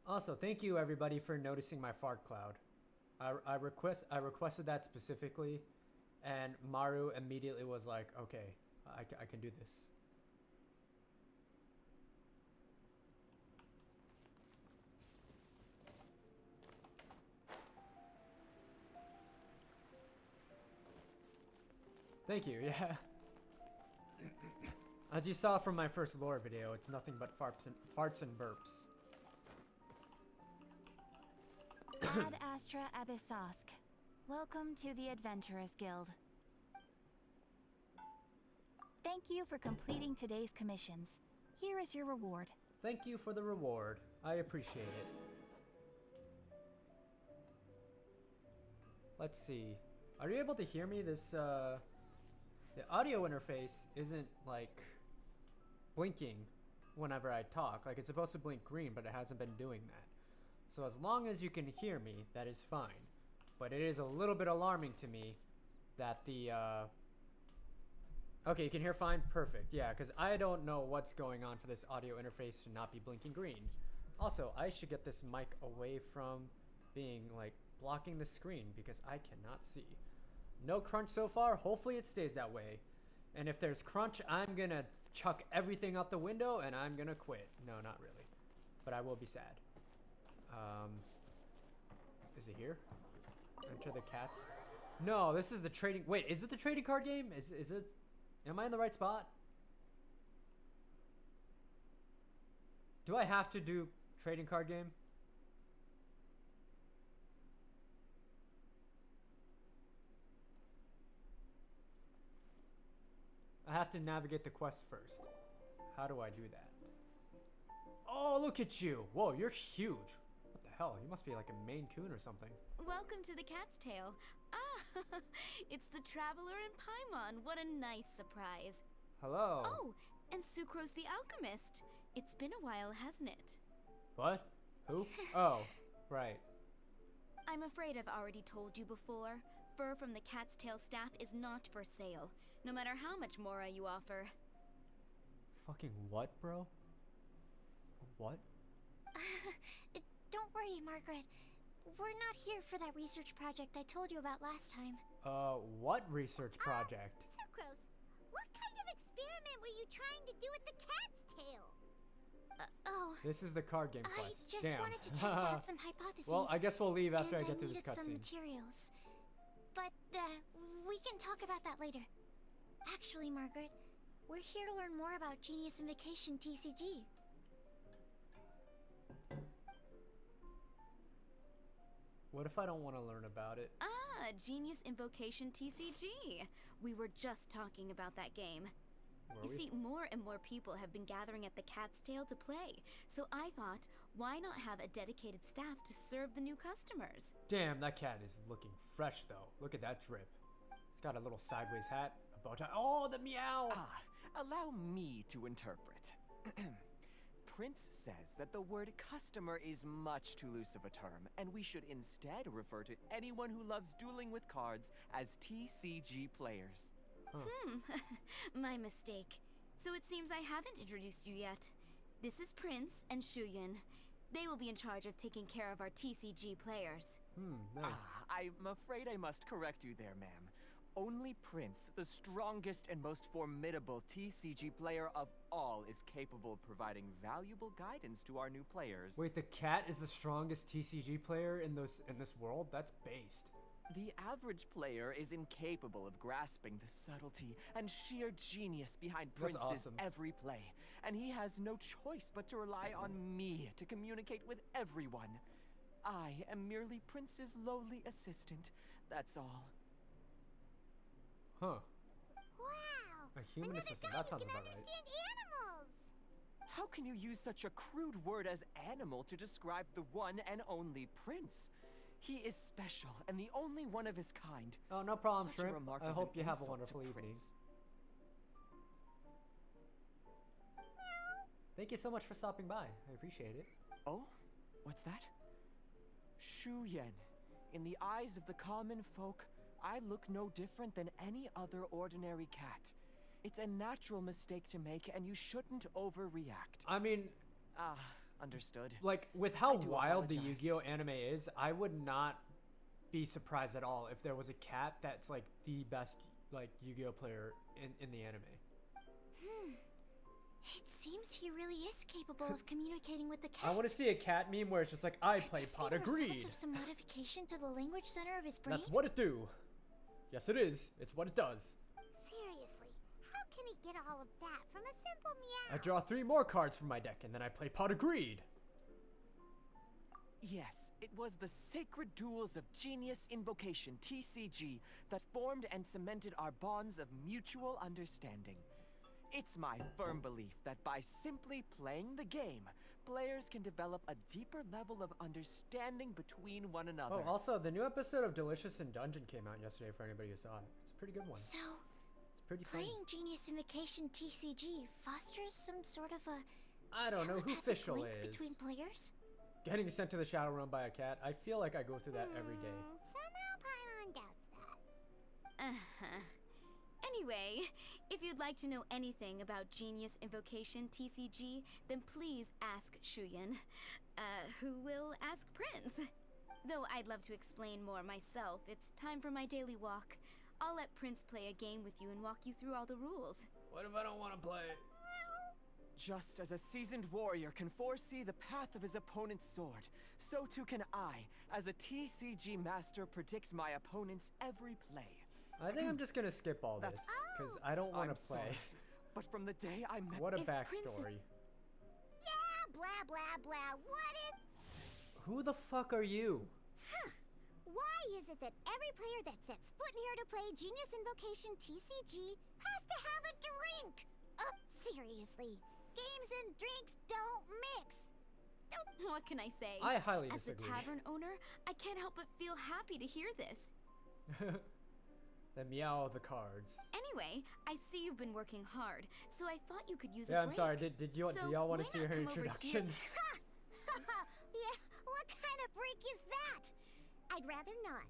Also, thank you everybody for noticing my fart cloud. I requested that specifically, and Maru immediately was like, "Okay, I can do this." Thank you. Yeah. As you saw from my first lore video, it's nothing but farts and burps. Ad Astra Abyssosk. Welcome to the Adventurers Guild. Thank you for completing today's commissions. Here is your reward. Thank you for the reward. I appreciate it. Let's see. Are you able to hear me? The audio interface isn't like blinking whenever I talk. Like, it's supposed to blink green, but it hasn't been doing that. So as long as you can hear me, that is fine. But it is a little bit alarming to me that the okay, you can hear fine? Perfect. Yeah, because I don't know what's going on for this audio interface to not be blinking green. Also, I should get this mic away from being, like, blocking the screen because I cannot see. No crunch so far. Hopefully it stays that way. And if there's crunch, I'm going to chuck everything out the window and I'm going to quit. No, not really. But I will be sad. Is it here? Enter the cats. No, this is the trading. Wait, is it the trading card game? Is it? Am I in the right spot? Do I have to do trading card game? I have to navigate the quest first. How do I do that? Oh, look at you. Whoa, you're huge. What the hell? You must be like a Maine Coon or something. Welcome to the Cat's Tail. Ah, it's the Traveler and Paimon. What a nice surprise. Hello. Oh, and Sucrose the Alchemist. It's been a while, hasn't it? What? Who? Oh, right. I'm afraid I've already told you before. Fur from the Cat's Tail staff is not for sale, no matter how much Mora you offer. Fucking what, bro? What? Don't worry, Margaret. We're not here for that research project I told you about last time. What research project? Sucrose, what kind of experiment were you trying to do with the cat's tail? Oh. This is the card game I quest. just Damn. wanted to test out some hypotheses. Well, I guess we'll leave after I and get through this needed some cutscene. materials. But, we can talk about that later. Actually, Margaret, we're here to learn more about Genius Invocation TCG. What if I don't want to learn about it? Ah, Genius Invocation TCG. We were just talking about that game. Were You we? see, more and more people have been gathering at the Cat's Tail to play. So I thought, why not have a dedicated staff to serve the new customers? Damn, that cat is looking fresh though. Look at that drip. It's got a little sideways hat, a bow tie. Oh, the meow! Allow me to interpret. Prince says that the word customer is much too loose of a term, and we should instead refer to anyone who loves dueling with cards as TCG players. My mistake. So it seems I haven't introduced you yet. This is Prince and Shuyan. They will be in charge of taking care of our TCG players. Nice. I'm afraid I must correct you there, ma'am. only Prince, the strongest and most formidable TCG player of all, is capable of providing valuable guidance to our new players. Wait, the cat is the strongest TCG player in this world? That's based. The average player is incapable of grasping the subtlety and sheer genius behind That's Prince's awesome. every play, and he has no choice but to rely on me to communicate with everyone. I am merely Prince's lowly assistant, that's all. Huh. Wow! A human Another assistant. guy That who sounds can about right. understand animals! How can you use such a crude word as animal to describe the one and only Prince? He is special and the only one of his kind. Oh, no problem, Such a Shrimp. remark I is hope an you have a insult to wonderful evening. Prince. Thank you so much for stopping by. I appreciate it. Oh? What's that? Shu Yen. In the eyes of the common folk, I look no different than any other ordinary cat. It's a natural mistake to make, and you shouldn't overreact. I mean, Understood. like, with how I do wild the apologize. Yu-Gi-Oh anime is, I would not be surprised at all if there was a cat that's, like, the best, like, Yu-Gi-Oh player in the anime. It seems he really is capable of communicating with the cat. I want to see a cat meme where it's just like, I Could play this be pot the of result greed. of some modification to the language center of his brain? That's what it do. Yes, it is. It's what it does. Seriously, how can he get all of that from a simple meow? I draw 3 more cards from my deck, and then I play pot of greed. Yes, it was the Sacred Duels of Genius Invocation, TCG, that formed and cemented our bonds of mutual understanding. It's my firm belief that by simply playing the game, players can develop a deeper level of understanding between one another. Oh, also, the new episode of Delicious in Dungeon came out yesterday for anybody who saw it. It's a pretty good one. So, It's pretty funny. playing Genius Invocation TCG fosters some sort of a I don't know who telepathic Fischl link is. between players? Getting sent to the Shadow Realm by a cat. I feel like I go through that every day. Somehow Paimon doubts that. Uh-huh. Anyway, if you'd like to know anything about Genius Invocation TCG, then please ask Shuyan, who will ask Prince. Though I'd love to explain more myself, it's time for my daily walk. I'll let Prince play a game with you and walk you through all the rules. What if I don't want to play? Just as a seasoned warrior can foresee the path of his opponent's sword, so too can I, as a TCG master, predict my opponent's every play. I think I'm just gonna skip all this That's- because I don't want I'm to play. sorry, but from the day I met What a If Prince is- backstory. Yeah, blah blah blah. What is? Who the fuck are you? Why is it that every player that sets foot in here to play Genius Invocation TCG has to have a drink? Seriously, games and drinks don't mix. What can I say? I highly As the disagree. tavern owner, I can't help but feel happy to hear this. The meow of the cards. Anyway, I see you've been working hard, so I thought you could use a Yeah, break. I'm sorry. Did do y'all want why to see not her come over introduction? Yeah, what kind of break is that? I'd rather not.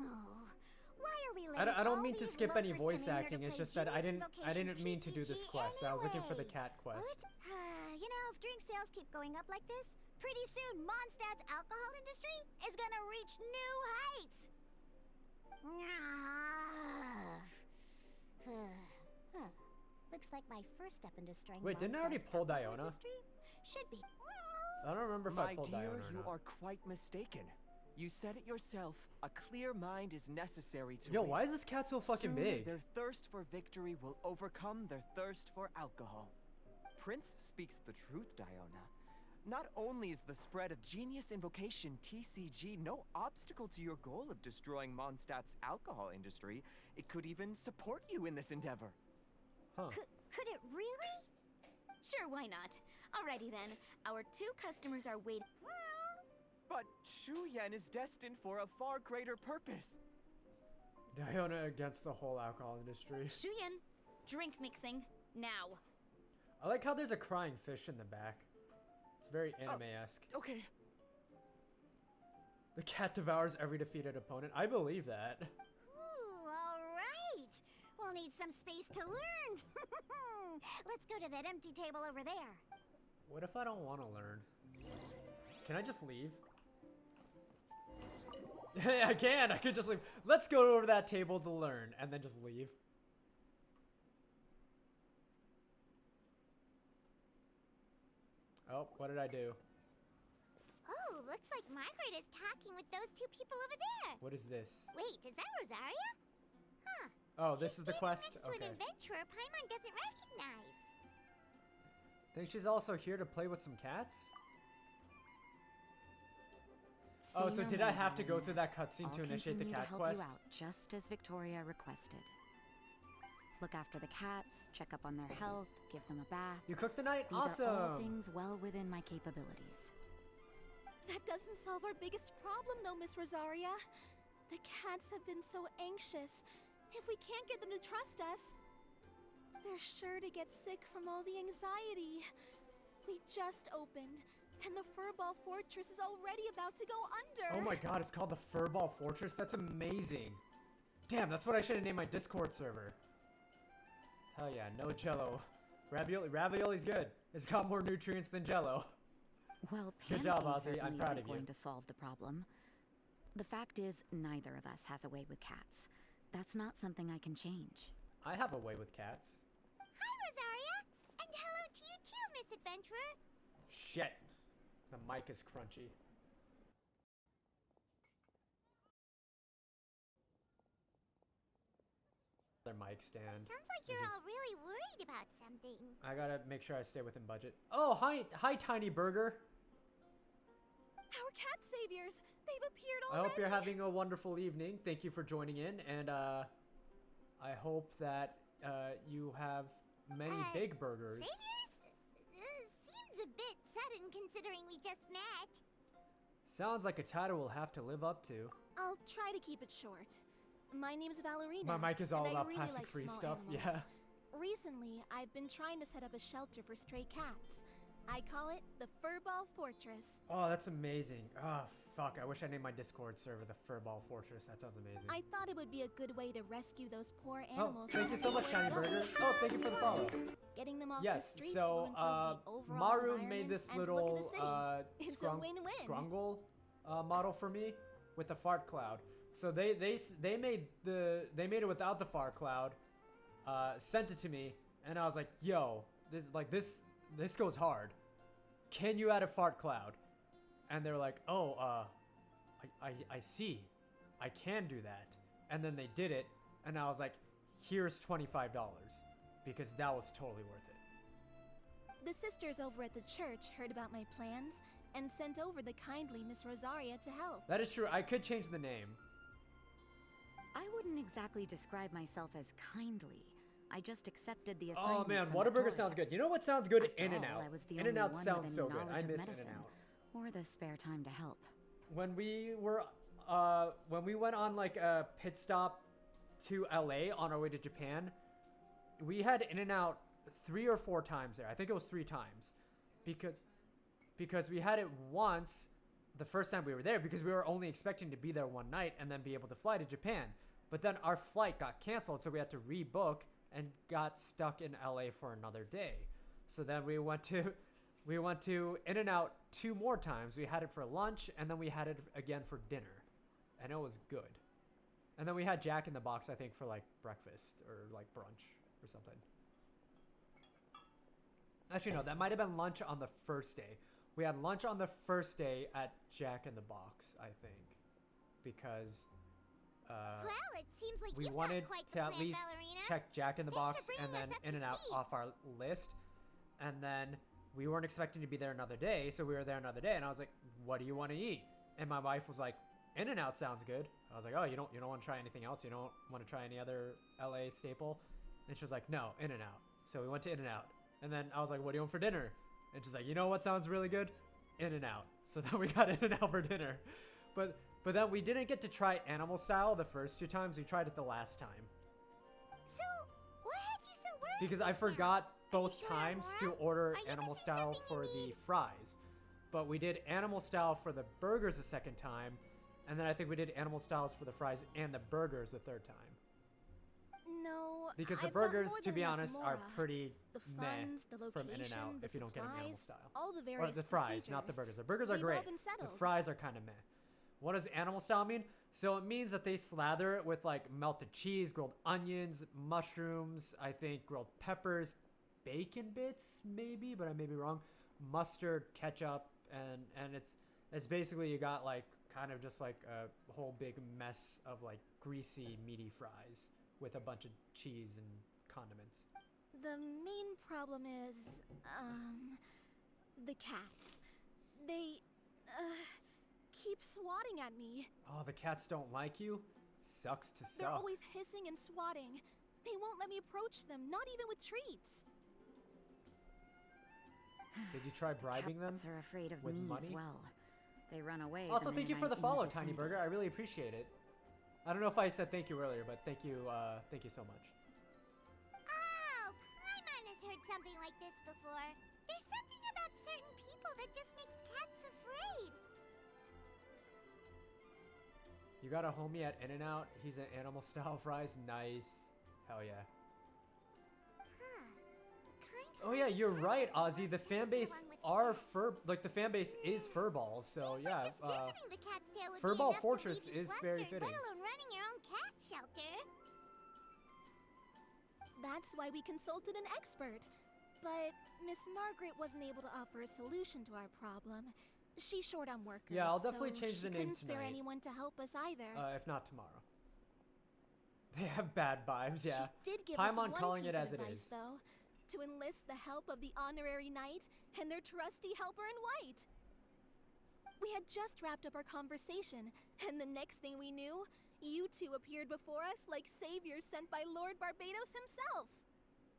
Oh, why are we letting I don't all mean to these skip any loafers voice come in here acting. to It's play just that I Genius didn't mean to do Invocation this quest. I was looking for the anyway? cat quest. You know, if drink sales keep going up like this, pretty soon Mondstadt's alcohol industry is gonna reach new heights. Looks like my first step into destroying Wait, didn't I already Mondstadt's pull alcohol Diona? industry should be. I don't remember if I My pulled dear, Diana or you not. are quite mistaken. You said it yourself, a clear mind is necessary to Yo, win. why is this cat so fucking Soon, big? Their thirst for victory will overcome their thirst for alcohol. Prince speaks the truth, Diona. Not only is the spread of Genius Invocation TCG no obstacle to your goal of destroying Mondstadt's alcohol industry, it could even support you in this endeavor. Huh. Could it really? Sure, why not? Alrighty then. Our 2 customers are waiting. But Shu Yan is destined for a far greater purpose. Diona against the whole alcohol industry. Shuyan, drink mixing, now. I like how there's a crying fish in the back. It's very anime-esque. Okay, The cat devours every defeated opponent. I believe that. Ooh, all right. We'll need some space to learn. Let's go to that empty table over there. What if I don't want to learn? Can I just leave? I can. I could just leave. Let's go over to that table to learn, and then just leave. Oh, what did I do? Oh, looks like Margaret is talking with those two people over there. What is this? Wait, is that Rosaria? Huh. Oh, this She's is the standing quest? next to Okay. an adventurer Paimon doesn't recognize. Think she's also here to play with some cats? Oh, so did I have to go through that cutscene to initiate the cat help quest? you out, just as Victoria requested. Look after the cats, check up on their health, give them a bath. You cooked tonight? These Awesome! are all things well within my capabilities. That doesn't solve our biggest problem, though, Miss Rosaria. The cats have been so anxious. If we can't get them to trust us, they're sure to get sick from all the anxiety. We just opened, and the Furball Fortress is already about to go under. Oh my god, it's called the Furball Fortress? That's amazing. Damn, that's what I should have named my Discord server. Hell yeah, no Jello. Ravioli's good. It's got more nutrients than Jello. Well, Good job, panicking Ozzy. certainly I'm proud isn't of you. going to solve the problem. The fact is, neither of us has a way with cats. That's not something I can change. I have a way with cats. Hi, Rosaria! And hello to you too, Miss Adventurer! Shit. The mic is crunchy. Their mic stand. Sounds like you're all really worried about something. I gotta make sure I stay within budget. Oh, hi, Tiny Burger. Our cat saviors! They've appeared I already! hope you're having a wonderful evening. Thank you for joining in, and I hope that you have many big burgers. Saviors? Seems a bit sudden considering we just met. Sounds like a title we'll have to live up to. I'll try to keep it short. My name's Valerina. My mic is all and I about really plastic-free like stuff. small Yeah. animals. Recently, I've been trying to set up a shelter for stray cats. I call it the Furball Fortress. Oh, that's amazing. Oh, fuck. I wish I named my Discord server the Furball Fortress. That sounds amazing. I thought it would be a good way to rescue those poor Oh, animals. thank you so much, Shiny Burgers. Oh, thank you for the follow. Getting them off Yes, the streets so will improve the overall Maru made environment this and look little of the city. It's a win-win. scrungle model for me with the fart cloud. So they made it without the fart cloud, sent it to me, and I was like, yo, this goes hard. Can you add a fart cloud? And they were like, oh, I see, I can do that. And then they did it, and I was like, here's $25 because that was totally worth it. The sisters over at the church heard about my plans and sent over the kindly Miss Rosaria to help. That is true. I could change the name. I wouldn't exactly describe myself as kindly. I just accepted the assignment. Oh man, from Whataburger Victoria. sounds good. You know what sounds good? After In-N-Out. all, I was the In-N-Out only one sounds with so good. knowledge I of miss medicine, In-N-Out. or the spare time to help. When we went on like a pit stop to LA on our way to Japan, we had In-N-Out 3 or 4 times there. I think it was 3 times, because we had it once the first time we were there because we were only expecting to be there one night and then be able to fly to Japan. But then our flight got canceled, so we had to rebook and got stuck in LA for another day. So then we went to In-N-Out 2 more times. We had it for lunch, and then we had it again for dinner, and it was good. And then we had Jack in the Box, I think, for like breakfast or like brunch or something. Actually, no, that might have been lunch on the first day. We had lunch on the first day at Jack in the Box, I think, because Well, it seems like we you've wanted got quite to the at plan, least Ballerina. check Jack in the Thanks Box for and bringing then us up to In-N-Out speed. off our list. And then we weren't expecting to be there another day, so we were there another day, and I was like, what do you want to eat? And my wife was like, In-N-Out sounds good. I was like, oh, you don't want to try anything else? You don't want to try any other LA staple? And she was like, no, In-N-Out. So we went to In-N-Out. And then I was like, what do you want for dinner? And she's like, you know what sounds really good? In-N-Out. So then we got In-N-Out for dinner. But then we didn't get to try animal style the first 2 times. We tried it the last time. So, what had you so worried? Because I just now? forgot Are you both sure, times to Amora? order Are you animal missing style something for you the need? fries. But we did animal style for the burgers the second time. And then I think we did animal styles for the fries and the burgers the third time. No, Because the I've got burgers, more to than be enough honest, are Mora. pretty The meh funds, the from location, In-N-Out the if you don't get an animal supplies, style. all the Or various the fries, not the procedures. burgers. The burgers are They've all great. been The settled. fries are kind of meh. What does animal style mean? So it means that they slather it with like melted cheese, grilled onions, mushrooms, I think grilled peppers, bacon bits maybe, but I may be wrong, mustard, ketchup, and it's basically you got like kind of just like a whole big mess of like greasy meaty fries with a bunch of cheese and condiments. The main problem is, the cats. They, keep swatting at me. Oh, the cats don't like you? Sucks to They're suck. always hissing and swatting. They won't let me approach them, not even with treats. Did you try bribing them? Cats are afraid of with me money? as well. They run away. Also, the thank you minute for the I'm in follow, vicinity. Tiny Burger. I really appreciate it. I don't know if I said thank you earlier, but thank you so much. Oh, Paimon has heard something like this before. There's something about certain people that just makes cats afraid. You got a homie at In-N-Out. He's an animal style fries. Nice. Hell yeah. Huh. Kind of Oh yeah, you're right, surprised Ozzy. The there's fan base one with are cats. the fan base is furballs. So Seems yeah, like just visiting the cat's tail would be Furball enough to Fortress leave you is very flustered, fitting. Let alone running your own cat shelter. That's why we consulted an expert. But Miss Margaret wasn't able to offer a solution to our problem. She's short on workers. Yeah, I'll definitely so change the she name couldn't spare tonight. anyone to help us either. if not tomorrow. They have bad vibes. Yeah. She did give Paimon us one calling piece it of as it advice, is. though, to enlist the help of the honorary knight and their trusty helper in white. We had just wrapped up our conversation, and the next thing we knew, you two appeared before us like saviors sent by Lord Barbados himself.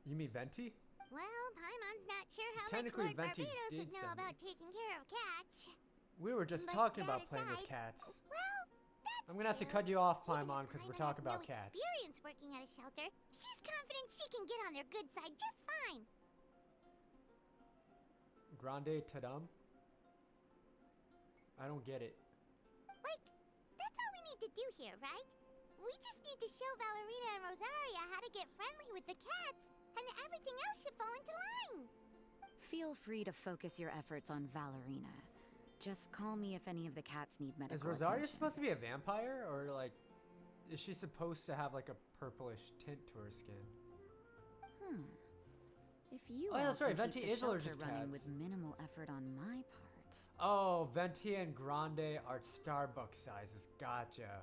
You mean Venti? Well, Paimon's not sure how much Technically, Lord Venti Barbados did would know send me. about taking care of cats. We were just But talking that about playing with aside- cats. Well, that's I'm gonna have to fair. cut you off, Even if Paimon, because we're Paimon talking has about no cats. experience working at a shelter, she's confident she can get on their good side just fine. Grande Tadam? I don't get it. Like, that's all we need to do here, right? We just need to show Valerina and Rosaria how to get friendly with the cats, and everything else should fall into line. Feel free to focus your efforts on Valerina. Just call me if any of the cats need medical Is Rosaria attention. supposed to be a vampire, or like, is she supposed to have like a purplish tint to her skin? If you Oh, yeah, all that's right, can keep Venti the is allergic shelter to running cats. with minimal effort on my part. Oh, Venti and Grande are Starbucks sizes. Gotcha.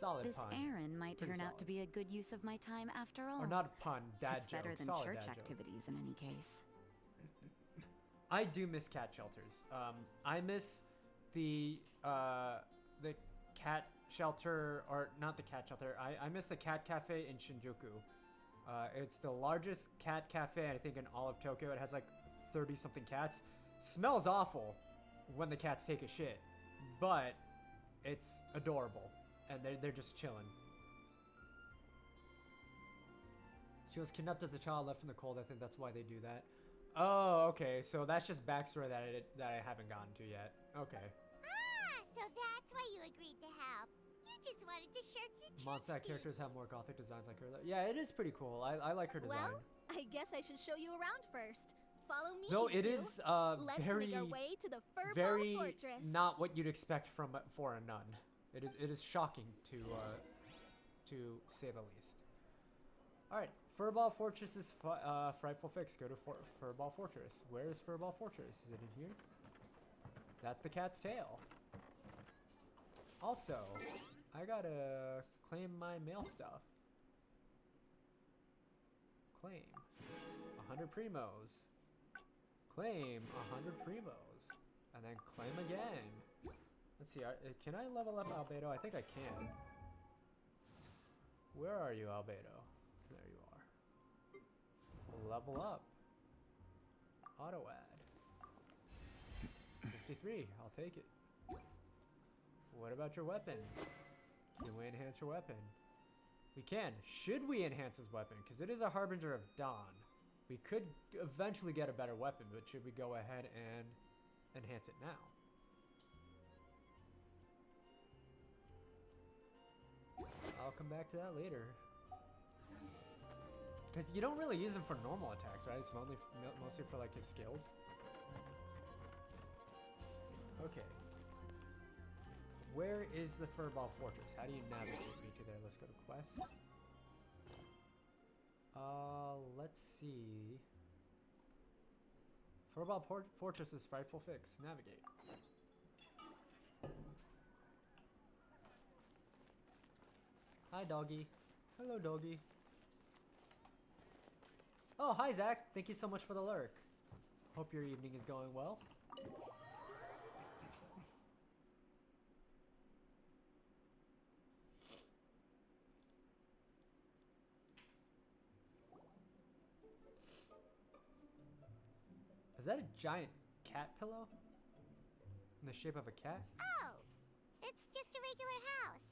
Solid This pun. errand might Pretty turn out solid. to be a good use of my time after all. Or not a pun, dad it's joke. better than Solid church dad joke. activities in any case. I do miss cat shelters. I miss the cat shelter, or not the cat shelter. I miss the cat cafe in Shinjuku. It's the largest cat cafe, I think, in all of Tokyo. It has like 30 something cats. Smells awful when the cats take a shit, but it's adorable, and they're just chilling. She was kidnapped as a child, left in the cold. I think that's why they do that. Oh, okay. So that's just backstory that I haven't gotten to yet. Okay. Ah, so that's why you agreed to help. You just wanted to shirk your Mondstadt church characters have more gothic designs like her. Yeah, it is pretty cool. I like her design. Well, I guess I should show you around first. Follow me, Though you it two. is Let's very, make our way to the Furball very Fortress. not what you'd expect for a nun. It is shocking to say the least. All right, Furball Fortress is frightful fix. Go to Furball Fortress. Where is Furball Fortress? Is it in here? That's the cat's tail. Also, I gotta claim my mail stuff. Claim 100 primos. Claim 100 primos. And then claim again. Let's see, can I level up Albedo? I think I can. Where are you, Albedo? There you are. Level up. Auto add. 53, I'll take it. What about your weapon? Can we enhance your weapon? We can. Should we enhance his weapon? Because it is a harbinger of dawn. We could eventually get a better weapon, but should we go ahead and enhance it now? I'll come back to that later. Because you don't really use him for normal attacks, right? It's mostly for like his skills. Okay. Where is the Furball Fortress? How do you navigate me to there? Let's go to quest. Let's see. Furball Fortress's frightful fix. Navigate. Hi, doggy. Hello, doggy. Oh, hi, Zach. Thank you so much for the lurk. Hope your evening is going well. Is that a giant cat pillow? In the shape of a cat? Oh, it's just a regular house.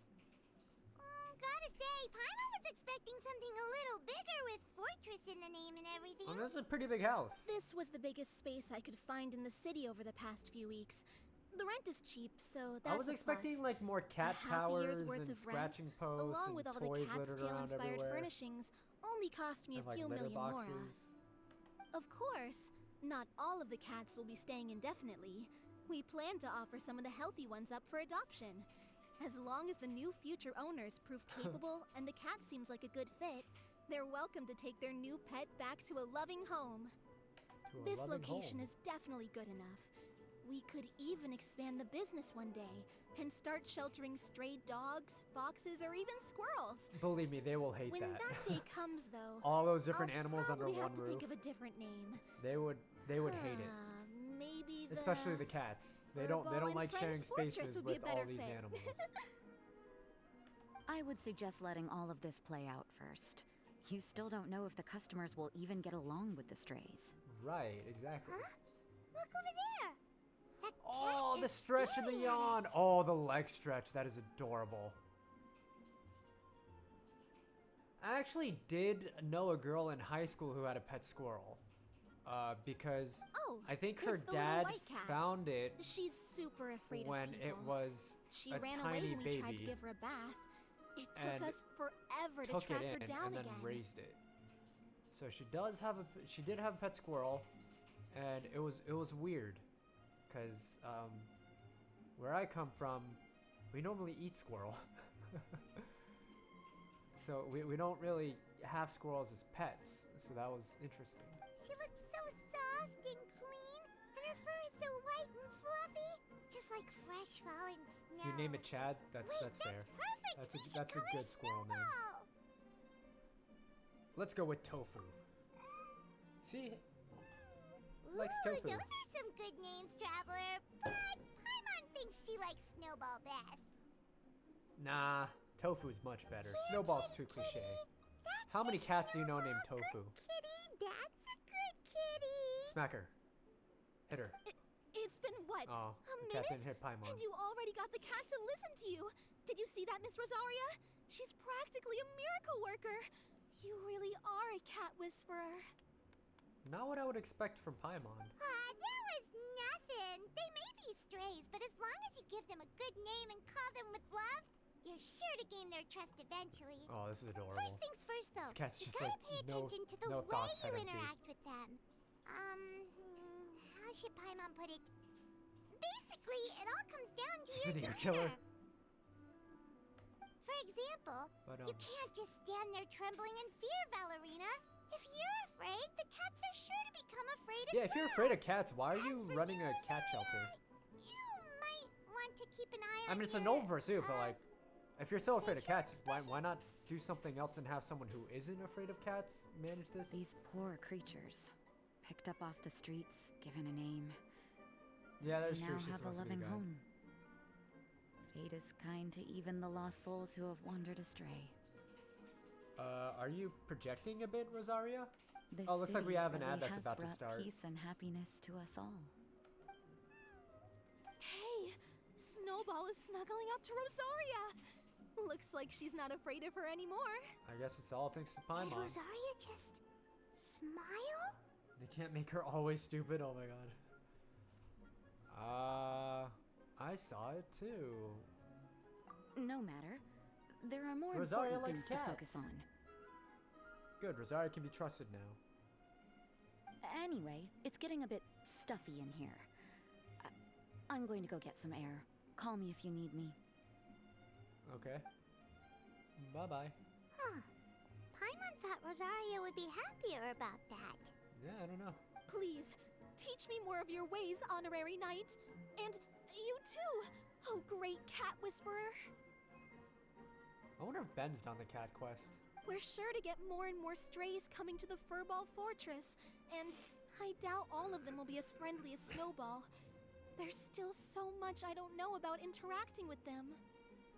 Gotta say, Paimon was expecting something a little bigger with fortress in the name and everything. Oh, that's a pretty big house. This was the biggest space I could find in the city over the past few weeks. The rent is cheap, so that's I was a expecting plus. like more cat Half a year's towers worth and of scratching rent, posts along and with all the toys cat's littered tail around inspired everywhere. furnishings, only cost me And, a like, few litter million more. boxes. Of course, not all of the cats will be staying indefinitely. We plan to offer some of the healthy ones up for adoption. As long as the new future owners prove capable and the cat seems like a good fit, they're welcome to take their new pet back to a loving home. To a This loving location home. is definitely good enough. We could even expand the business one day and start sheltering stray dogs, foxes, or even squirrels. Believe me, they will hate When that. that day comes, though, All those different I'll animals under probably one have to roof. think of a different name. They would hate it. Maybe Especially the cats. They don't Furball and like sharing Friends Fortress spaces would be a with all better these fit. animals. I would suggest letting all of this play out first. You still don't know if the customers will even get along with the strays. Right, exactly. Look over there. That Oh, cat the is stretch and the staring at yawn. us. Oh, the leg stretch. That is adorable. I actually did know a girl in high school who had a pet squirrel. Because Oh, I think her it's the little dad white cat. found it She's super afraid when of people. it was She a ran away tiny when we tried to baby give her a bath. It and took us forever to took track it her in down and then again. raised it. So she did have a pet squirrel, and it was weird, cause where I come from, we normally eat squirrel, so we don't really have squirrels as pets. So that was interesting. She looks so soft and clean, and her fur is so white and fluffy, just like fresh fallen snow. You name it Chad. That's Wait, fair. Perfect. That's We should a call her good squirrel name. Snowball. Let's go with Tofu. See, Ooh, likes tofu. those are some good names, Traveler. But Paimon thinks she likes Snowball best. Nah, Tofu's much better. Snowball's too cliche. That's How many a cats do you know named Snowball. Tofu? Good kitty. That's a good kitty. Smack her. Hit her. It's been what? Oh, a the cat minute? didn't hit Paimon. And you already got the cat to listen to you. Did you see that, Miss Rosaria? She's practically a miracle worker. You really are a cat whisperer. Not what I would expect from Paimon. That was nothing. They may be strays, but as long as you give them a good name and call them with love, you're sure to gain their trust eventually. Oh, this is adorable. First things first, though. This cat's You just gotta like, pay no- attention to the no way thoughts, you head empty. interact with them. How should Paimon put it? Basically, it all comes down to She's your an ear demeanor. killer. For example, But, you can't just stand there trembling in fear, Valerina. If you're afraid, the cats are sure to become afraid as Yeah, if you're well. afraid of cats, why are As you for running a you, cat Rosaria, shelter? You might want to keep an eye I on mean, it's a your, noble pursuit, but like, if you're so afraid of facial cats, why not do something else and have someone who isn't afraid of cats manage this? These poor creatures, picked up off the streets, given a name. Yeah, that's They true. now She's have a supposed to be loving good. home. Fate is kind to even the lost souls who have wandered astray. Are you projecting a bit, Rosaria? This Oh, looks like we city have an really ad that's has about to brought start. Peace and happiness to us all. Hey, Snowball is snuggling up to Rosaria. Looks like she's not afraid of her anymore. I guess it's all thanks to Did Paimon. Rosaria just smile? They can't make her always stupid. Oh my god. I saw it too. No matter. There are more Rosaria important likes things to focus cats. on. Good, Rosaria can be trusted now. Anyway, it's getting a bit stuffy in here. I'm going to go get some air. Call me if you need me. Okay. Bye-bye. Huh. Paimon thought Rosaria would be happier about that. Yeah, I don't know. Please, teach me more of your ways, Honorary Knight. And you too, oh great cat whisperer. I wonder if Ben's done the cat quest. We're sure to get more and more strays coming to the Furball Fortress, and I doubt all of them will be as friendly as Snowball. There's still so much I don't know about interacting with them.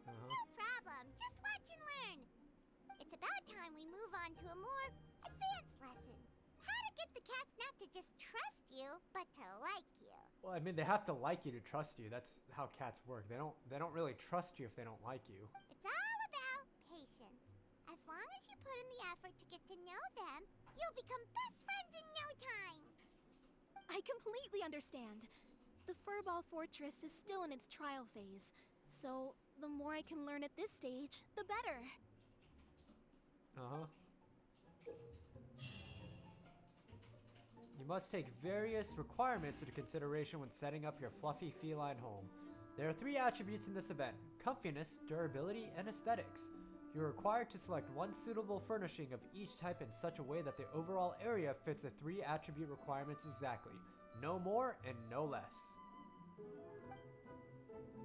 No problem. Just watch and learn. It's about time we move on to a more advanced lesson. How to get the cats not to just trust you, but to like you. Well, I mean, they have to like you to trust you. That's how cats work. They don't really trust you if they don't like you. It's all about patience. As long as you put in the effort to get to know them, you'll become best friends in no time. I completely understand. The Furball Fortress is still in its trial phase, so the more I can learn at this stage, the better. You must take various requirements into consideration when setting up your fluffy feline home. There are 3 attributes in this event: comfiness, durability, and aesthetics. You're required to select one suitable furnishing of each type in such a way that the overall area fits the 3 attribute requirements exactly. No more and no less.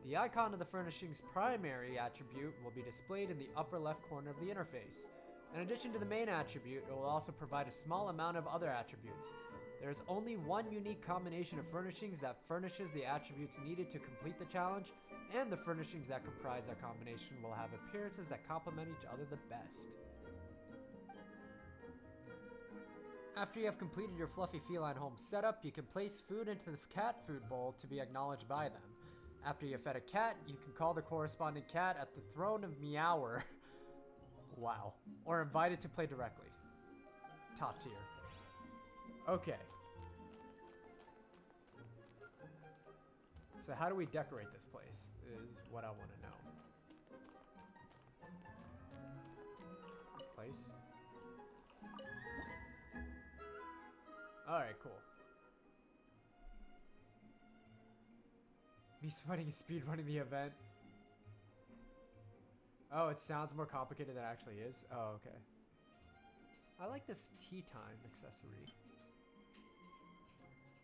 The icon of the furnishing's primary attribute will be displayed in the upper left corner of the interface. In addition to the main attribute, it will also provide a small amount of other attributes. There is only one unique combination of furnishings that furnishes the attributes needed to complete the challenge, and the furnishings that comprise that combination will have appearances that complement each other the best. After you have completed your fluffy feline home setup, you can place food into the cat food bowl to be acknowledged by them. After you have fed a cat, you can call the corresponding cat at the throne of Meower. Wow. Or invite it to play directly. Top tier. Okay. So how do we decorate this place is what I want to know. Place. Alright, cool. Me sweating and speedrunning the event. Oh, it sounds more complicated than it actually is? Oh, okay. I like this tea time accessory.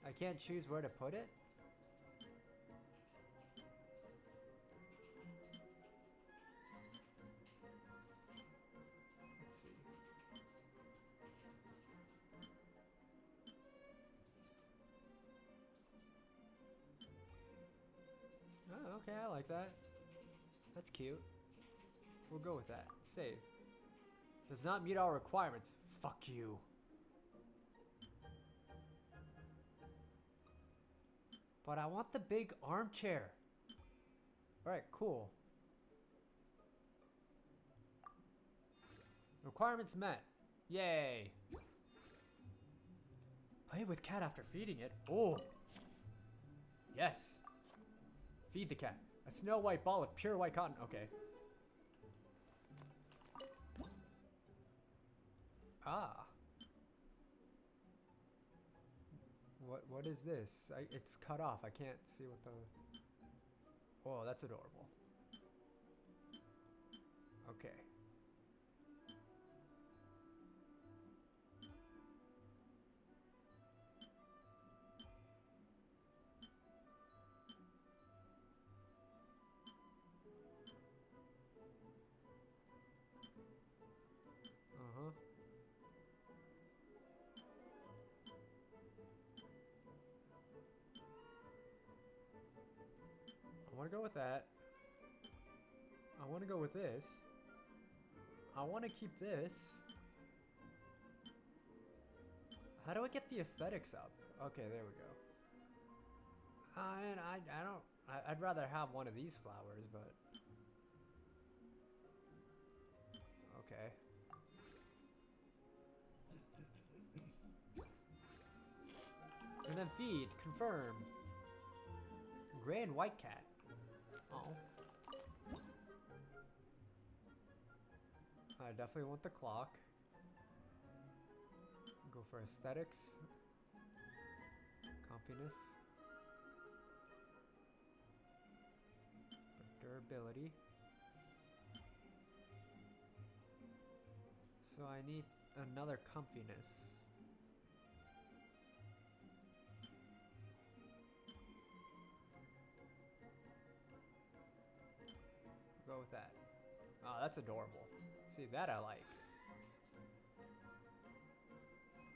I can't choose where to put it? Let's see. Oh, okay, I like that. That's cute. We'll go with that. Save. Does not meet our requirements. Fuck you. But I want the big armchair. Alright, cool. Requirements met. Yay. Play with cat after feeding it. Oh. Yes. Feed the cat. A snow white ball of pure white cotton. Okay. Ah. What is this? It's cut off. I can't see what the... Oh, that's adorable. Okay. Uh-huh. I want to go with that. I want to go with this. I want to keep this. How do I get the aesthetics up? Okay, there we go. And I don't... I'd rather have one of these flowers, but... Okay. And then feed. Confirm. Gray and white cat. Oh. I definitely want the clock. Go for aesthetics. Comfiness. For durability. So I need another comfiness. Go with that. Oh, that's adorable. See, that I like.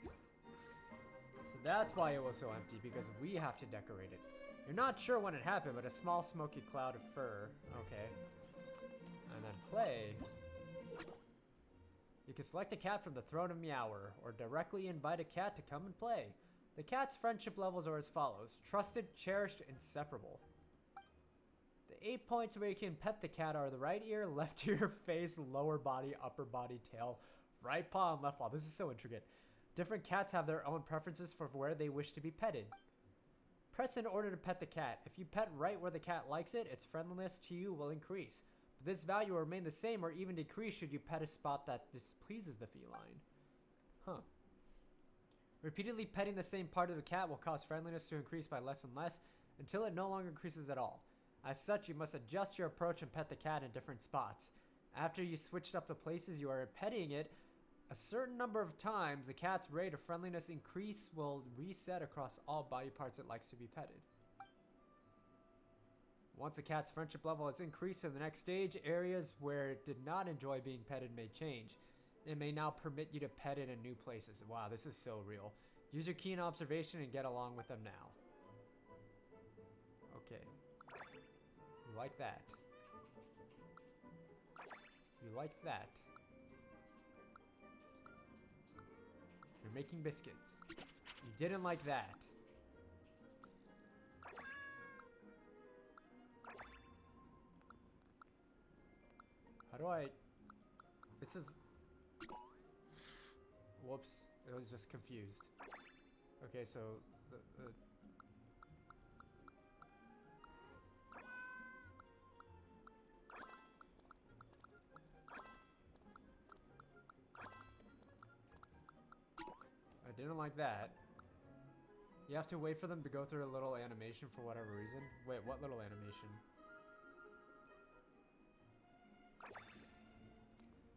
So that's why it was so empty, because we have to decorate it. You're not sure when it happened, but a small smoky cloud of fur. Okay. And then play. You can select a cat from the Throne of Meower, or directly invite a cat to come and play. The cat's friendship levels are as follows. Trusted, cherished, inseparable. The 8 points where you can pet the cat are the right ear, left ear, face, lower body, upper body, tail, right paw, and left paw. This is so intricate. Different cats have their own preferences for where they wish to be petted. Press in order to pet the cat. If you pet right where the cat likes it, its friendliness to you will increase. But this value will remain the same or even decrease should you pet a spot that displeases the feline. Huh. Repeatedly petting the same part of the cat will cause friendliness to increase by less and less until it no longer increases at all. As such, you must adjust your approach and pet the cat in different spots. After you switched up the places you are petting it, a certain number of times, the cat's rate of friendliness increase will reset across all body parts it likes to be petted. Once a cat's friendship level has increased to the next stage, areas where it did not enjoy being petted may change. It may now permit you to pet it in new places. Wow, this is so real. Use your keen observation and get along with them now. Okay. You like that. You like that. You're making biscuits. You didn't like that. How do I... This is... Whoops. It was just confused. Okay, so... I didn't like that. You have to wait for them to go through a little animation for whatever reason. Wait, what little animation?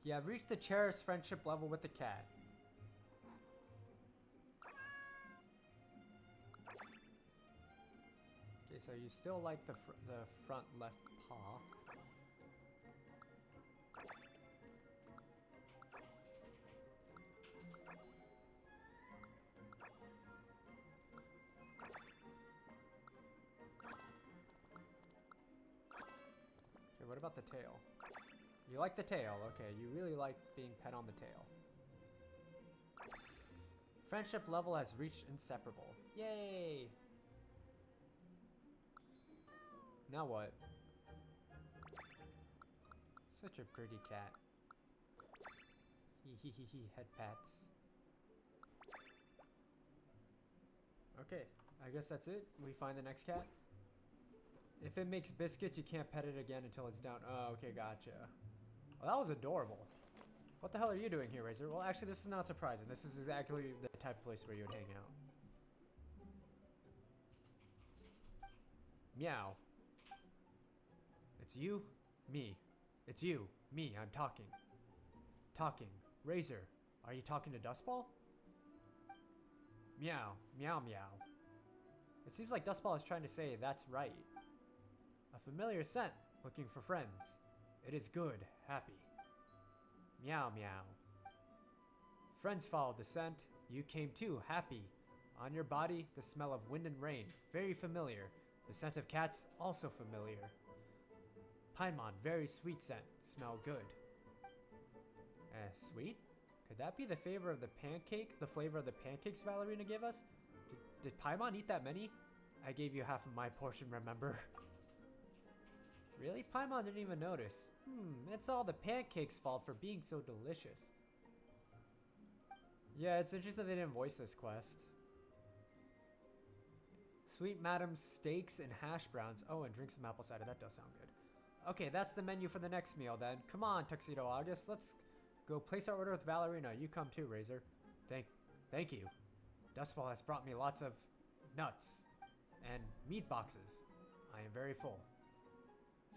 You have reached the cherished friendship level with the cat. Okay, so you still like the front left paw. Okay, what about the tail? You like the tail, okay. You really like being pet on the tail. Friendship level has reached inseparable. Yay! Now what? Such a pretty cat. Hee head pats. Okay, I guess that's it. We find the next cat. If it makes biscuits, you can't pet it again until it's down. Oh, okay, gotcha. Well, that was adorable. What the hell are you doing here, Razor? Well, actually, this is not surprising. This is exactly the type of place where you would hang out. Meow. It's you, me. It's you, me. I'm talking. Talking. Razor, are you talking to Dustball? Meow, meow, meow. It seems like Dustball is trying to say, that's right. A familiar scent, looking for friends. It is good, happy. Meow, meow. Friends followed the scent. You came too, happy. On your body, the smell of wind and rain, very familiar. The scent of cats, also familiar. Paimon, very sweet scent, smell good. Sweet? Could that be the flavor of the pancakes Valerina gave us? Did Paimon eat that many? I gave you half of my portion, remember? Really? Paimon didn't even notice. It's all the pancakes' fault for being so delicious. Yeah, it's interesting they didn't voice this quest. Sweet Madam's steaks and hash browns. Oh, and drink some apple cider. That does sound good. Okay, that's the menu for the next meal then. Come on, Tuxedo August. Let's go place our order with Valerina. You come too, Razor. Thank you. Dustball has brought me lots of nuts and meat boxes. I am very full.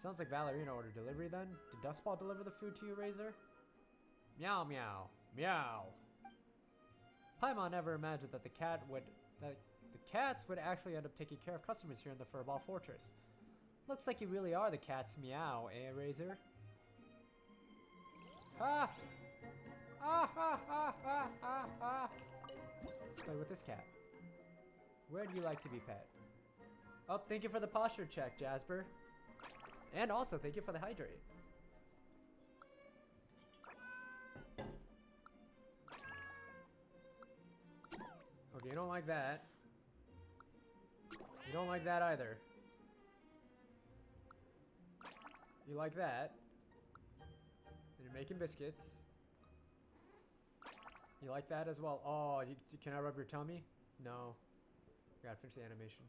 Sounds like Valerina ordered delivery then. Did Dustball deliver the food to you, Razor? Meow meow. Meow. Paimon never imagined that the cats would actually end up taking care of customers here in the Furball Fortress. Looks like you really are the cat's meow, eh, Razor? Ha! Ah ha ha ha ha ha! Let's play with this cat. Where do you like to be pet? Oh, thank you for the posture check, Jasper. And also, thank you for the hydrate. Okay, you don't like that. You don't like that either. You like that. And you're making biscuits. You like that as well. Oh, can I rub your tummy? No. Gotta finish the animation.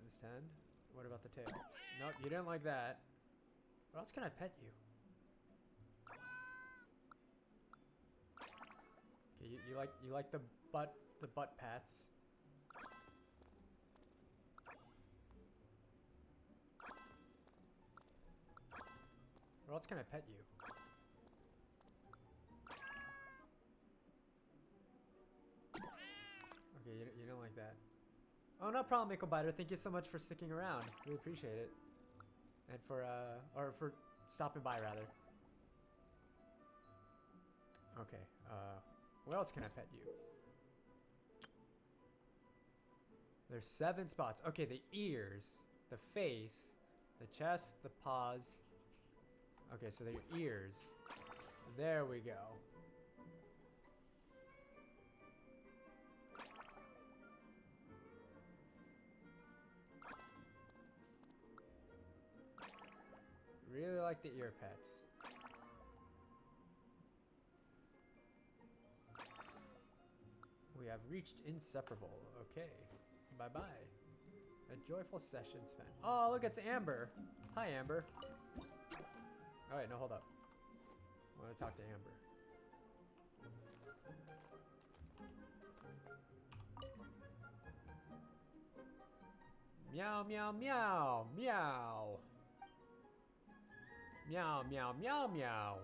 This 10. What about the tail? Nope, you didn't like that. What else can I pet you? Okay, you like the butt pats. What else can I pet you? Okay, you don't like that. Oh, no problem, Mickle Biter. Thank you so much for sticking around. We appreciate it. And for stopping by, rather. Okay, what else can I pet you? There's 7 spots. Okay, the ears, the face, the chest, the paws. Okay, so they're your ears. There we go. Really like the ear pets. We have reached inseparable. Okay. Bye-bye. A joyful session spent. Oh, look, it's Amber. Hi, Amber. Oh, wait, no, hold up. I want to talk to Amber. Meow, meow, meow, meow. Meow, meow, meow, meow.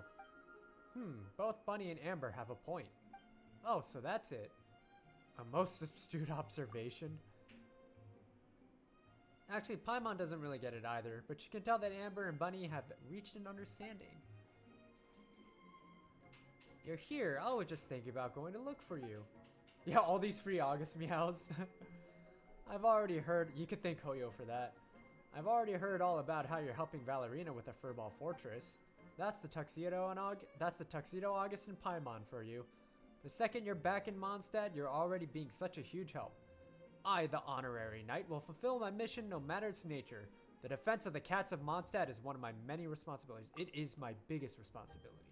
Both Bunny and Amber have a point. Oh, so that's it. A most astute observation. Actually, Paimon doesn't really get it either, but you can tell that Amber and Bunny have reached an understanding. You're here. I was just thinking about going to look for you. Yeah, all these free August meows. I've already heard. You could thank Hoyo for that. I've already heard all about how you're helping Valerina with the Furball Fortress. That's the tuxedo August and Paimon for you. The second you're back in Mondstadt, you're already being such a huge help. I, the honorary knight, will fulfill my mission no matter its nature. The defense of the cats of Mondstadt is one of my many responsibilities. It is my biggest responsibility.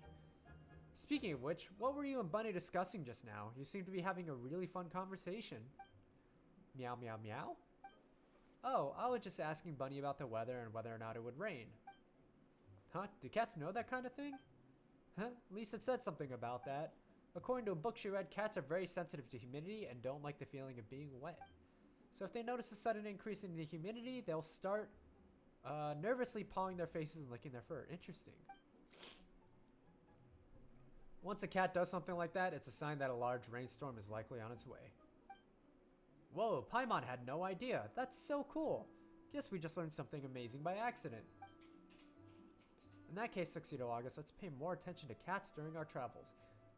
Speaking of which, what were you and Bunny discussing just now? You seem to be having a really fun conversation. Meow, meow, meow? Oh, I was just asking Bunny about the weather and whether or not it would rain. Huh? Do cats know that kind of thing? Huh? Lisa said something about that. According to a book she read, cats are very sensitive to humidity and don't like the feeling of being wet. So if they notice a sudden increase in the humidity, they'll start nervously pawing their faces and licking their fur. Interesting. Once a cat does something like that, it's a sign that a large rainstorm is likely on its way. Whoa, Paimon had no idea. That's so cool. Guess we just learned something amazing by accident. In that case, Tuxedo August, let's pay more attention to cats during our travels.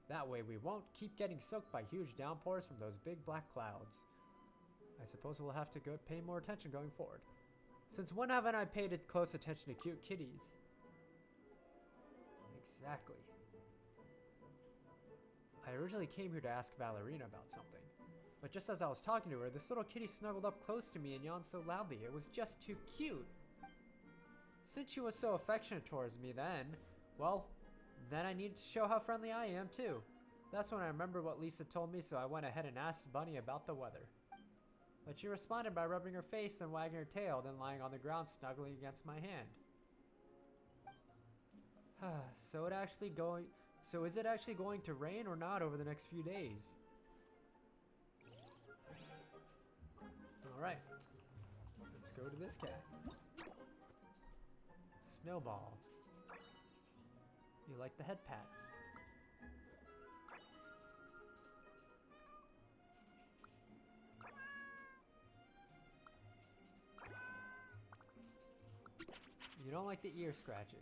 That way we won't keep getting soaked by huge downpours from those big black clouds. I suppose we'll have to pay more attention going forward. Since when haven't I paid close attention to cute kitties? Exactly. I originally came here to ask Valerina about something. But just as I was talking to her, this little kitty snuggled up close to me and yawned so loudly. It was just too cute. Since she was so affectionate towards me then, well, then I needed to show how friendly I am too. That's when I remembered what Lisa told me, so I went ahead and asked Bunny about the weather. But she responded by rubbing her face, then wagging her tail, then lying on the ground snuggling against my hand. So is it actually going to rain or not over the next few days? Alright. Let's go to this cat. Snowball. You like the head pats. You don't like the ear scratches.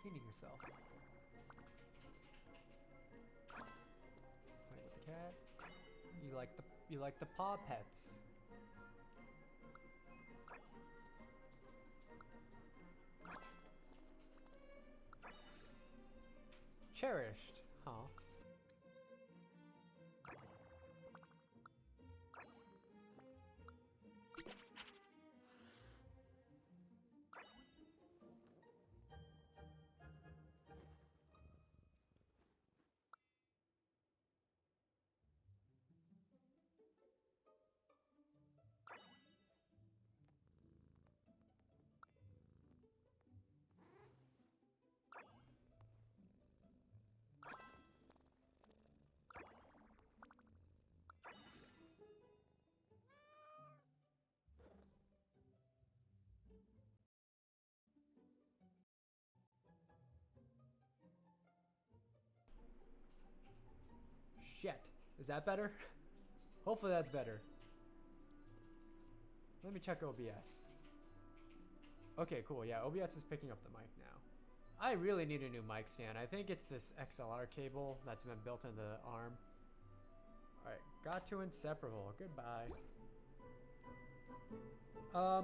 Cleaning yourself. Play with the cat. You like the paw pets. Cherished, huh? Shit. Is that better? Hopefully that's better. Let me check OBS. Okay, cool. Yeah, OBS is picking up the mic now. I really need a new mic stand. I think it's this XLR cable that's been built into the arm. Alright, got to inseparable. Goodbye. I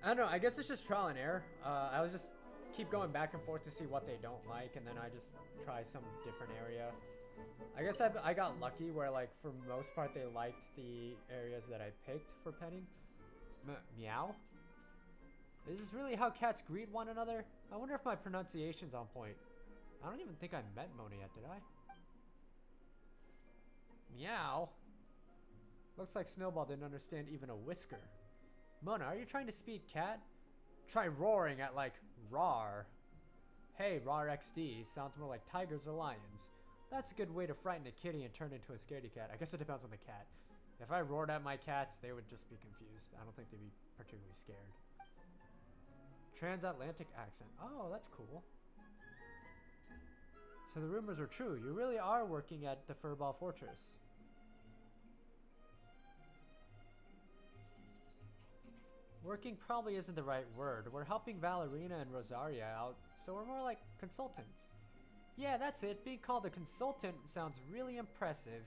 don't know. I guess it's just trial and error. I was just keep going back and forth to see what they don't like, and then I just try some different area. I guess I got lucky where, like, for most part, they liked the areas that I picked for petting. Meow? Is this really how cats greet one another? I wonder if my pronunciation's on point. I don't even think I met Mona yet, did I? Meow? Looks like Snowball didn't understand even a whisker. Mona, are you trying to speak cat? Try roaring at, like, roar. Hey, roar XD sounds more like tigers or lions. That's a good way to frighten a kitty and turn into a scaredy cat. I guess it depends on the cat. If I roared at my cats, they would just be confused. I don't think they'd be particularly scared. Transatlantic accent. Oh, that's cool. So the rumors were true. You really are working at the Furball Fortress. Working probably isn't the right word. We're helping Valerina and Rosaria out, so we're more like consultants. Yeah, that's it. Being called a consultant sounds really impressive.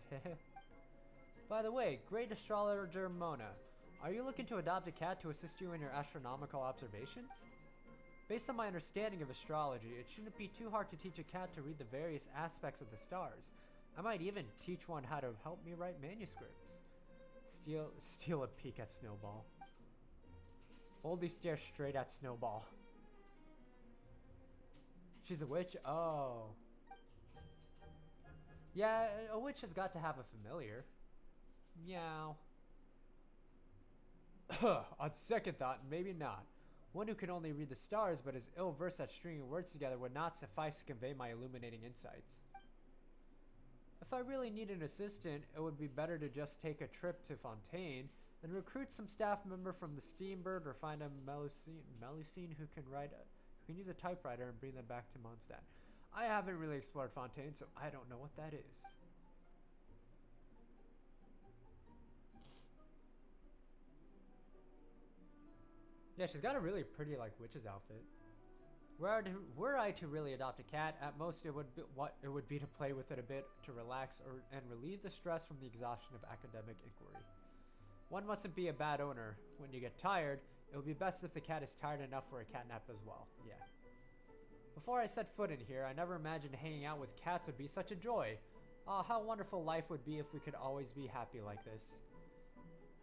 By the way, great astrologer Mona, are you looking to adopt a cat to assist you in your astronomical observations? Based on my understanding of astrology, it shouldn't be too hard to teach a cat to read the various aspects of the stars. I might even teach one how to help me write manuscripts. Steal a peek at Snowball. Oldie stares straight at Snowball. She's a witch? Oh. Yeah, a witch has got to have a familiar. Meow. On second thought, maybe not. One who can only read the stars but is ill-versed at stringing words together would not suffice to convey my illuminating insights. If I really need an assistant, it would be better to just take a trip to Fontaine, then recruit some staff member from the Steambird or find a Melusine who can use a typewriter and bring them back to Mondstadt. I haven't really explored Fontaine, so I don't know what that is. Yeah, she's got a really pretty, like, witch's outfit. Were I to really adopt a cat, at most it would be to play with it a bit, to relax and relieve the stress from the exhaustion of academic inquiry. One mustn't be a bad owner. When you get tired, it would be best if the cat is tired enough for a cat nap as well. Yeah. Before I set foot in here, I never imagined hanging out with cats would be such a joy. Ah, how wonderful life would be if we could always be happy like this.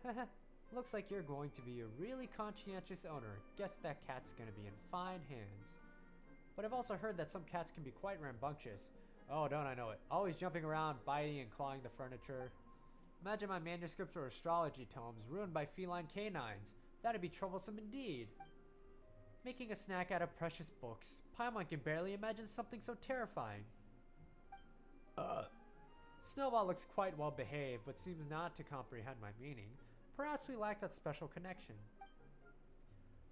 Haha. Looks like you're going to be a really conscientious owner. Guess that cat's gonna be in fine hands. But I've also heard that some cats can be quite rambunctious. Oh, don't I know it. Always jumping around, biting and clawing the furniture. Imagine my manuscripts or astrology tomes ruined by feline canines. That'd be troublesome indeed. Making a snack out of precious books. Paimon can barely imagine something so terrifying. Snowball looks quite well behaved, but seems not to comprehend my meaning. Perhaps we lack that special connection.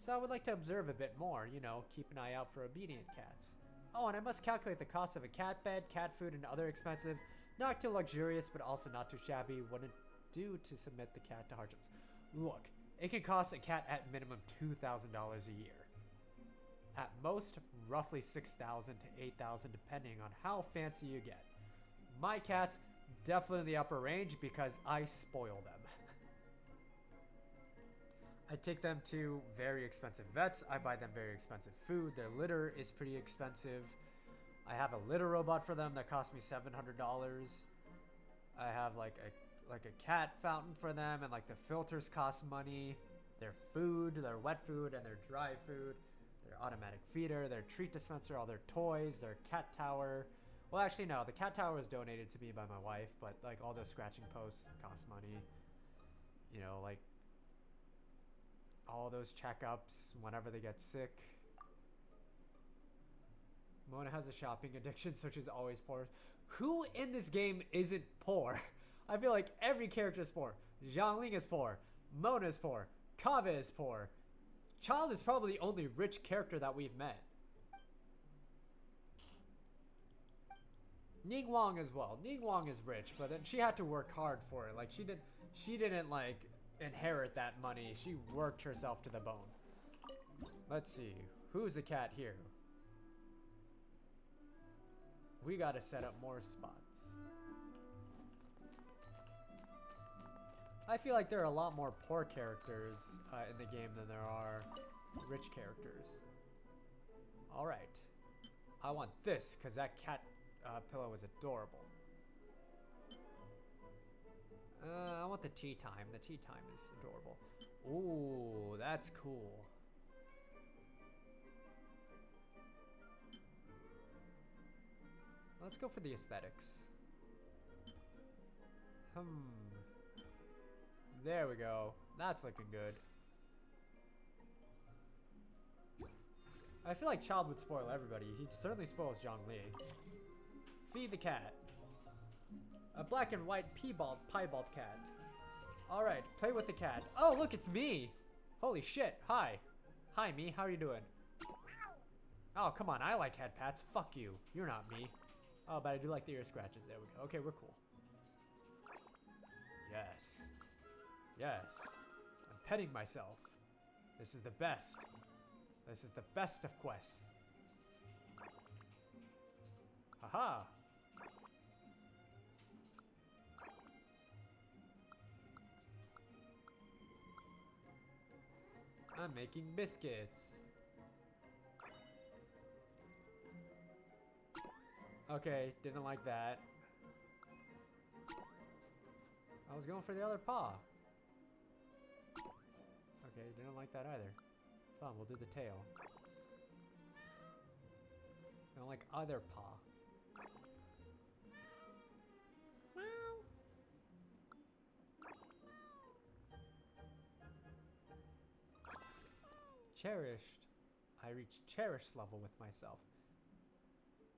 So I would like to observe a bit more, you know, keep an eye out for obedient cats. Oh, and I must calculate the cost of a cat bed, cat food, and other expensive, not too luxurious, but also not too shabby, wouldn't do to submit the cat to hardships. Look, it can cost a cat at minimum $2,000 a year. At most, roughly $6,000 to $8,000, depending on how fancy you get. My cats, definitely in the upper range because I spoil them. I take them to very expensive vets. I buy them very expensive food. Their litter is pretty expensive. I have a litter robot for them that cost me $700. I have like a cat fountain for them, and like the filters cost money. Their food, their wet food, and their dry food. Their automatic feeder, their treat dispenser, all their toys, their cat tower. Well, actually, no. The cat tower was donated to me by my wife, but like all those scratching posts cost money. You know, like all those checkups whenever they get sick. Mona has a shopping addiction, so she's always poor. Who in this game isn't poor? I feel like every character is poor. Zhangling is poor. Mona is poor. Kaveh is poor. Child is probably the only rich character that we've met. Ningguang as well. Ningguang is rich, but then she had to work hard for it. Like she didn't like inherit that money. She worked herself to the bone. Let's see. Who's the cat here? We gotta set up more spots. I feel like there are a lot more poor characters in the game than there are rich characters. Alright. I want this, because that cat pillow is adorable. I want the tea time. The tea time is adorable. Ooh, that's cool. Let's go for the aesthetics. There we go. That's looking good. I feel like Child would spoil everybody. He certainly spoils Zhongli. Feed the cat. A black and white piebald cat. Alright, play with the cat. Oh, look, it's me! Holy shit, hi. Hi, me, how are you doing? Oh, come on, I like head pats. Fuck you. You're not me. Oh, but I do like the ear scratches. There we go. Okay, we're cool. Yes. Yes. I'm petting myself. This is the best. This is the best of quests. Haha. I'm making biscuits. Okay, didn't like that. I was going for the other paw. Okay, didn't like that either. Fine, we'll do the tail. Don't like other paw. Cherished. I reached cherished level with myself.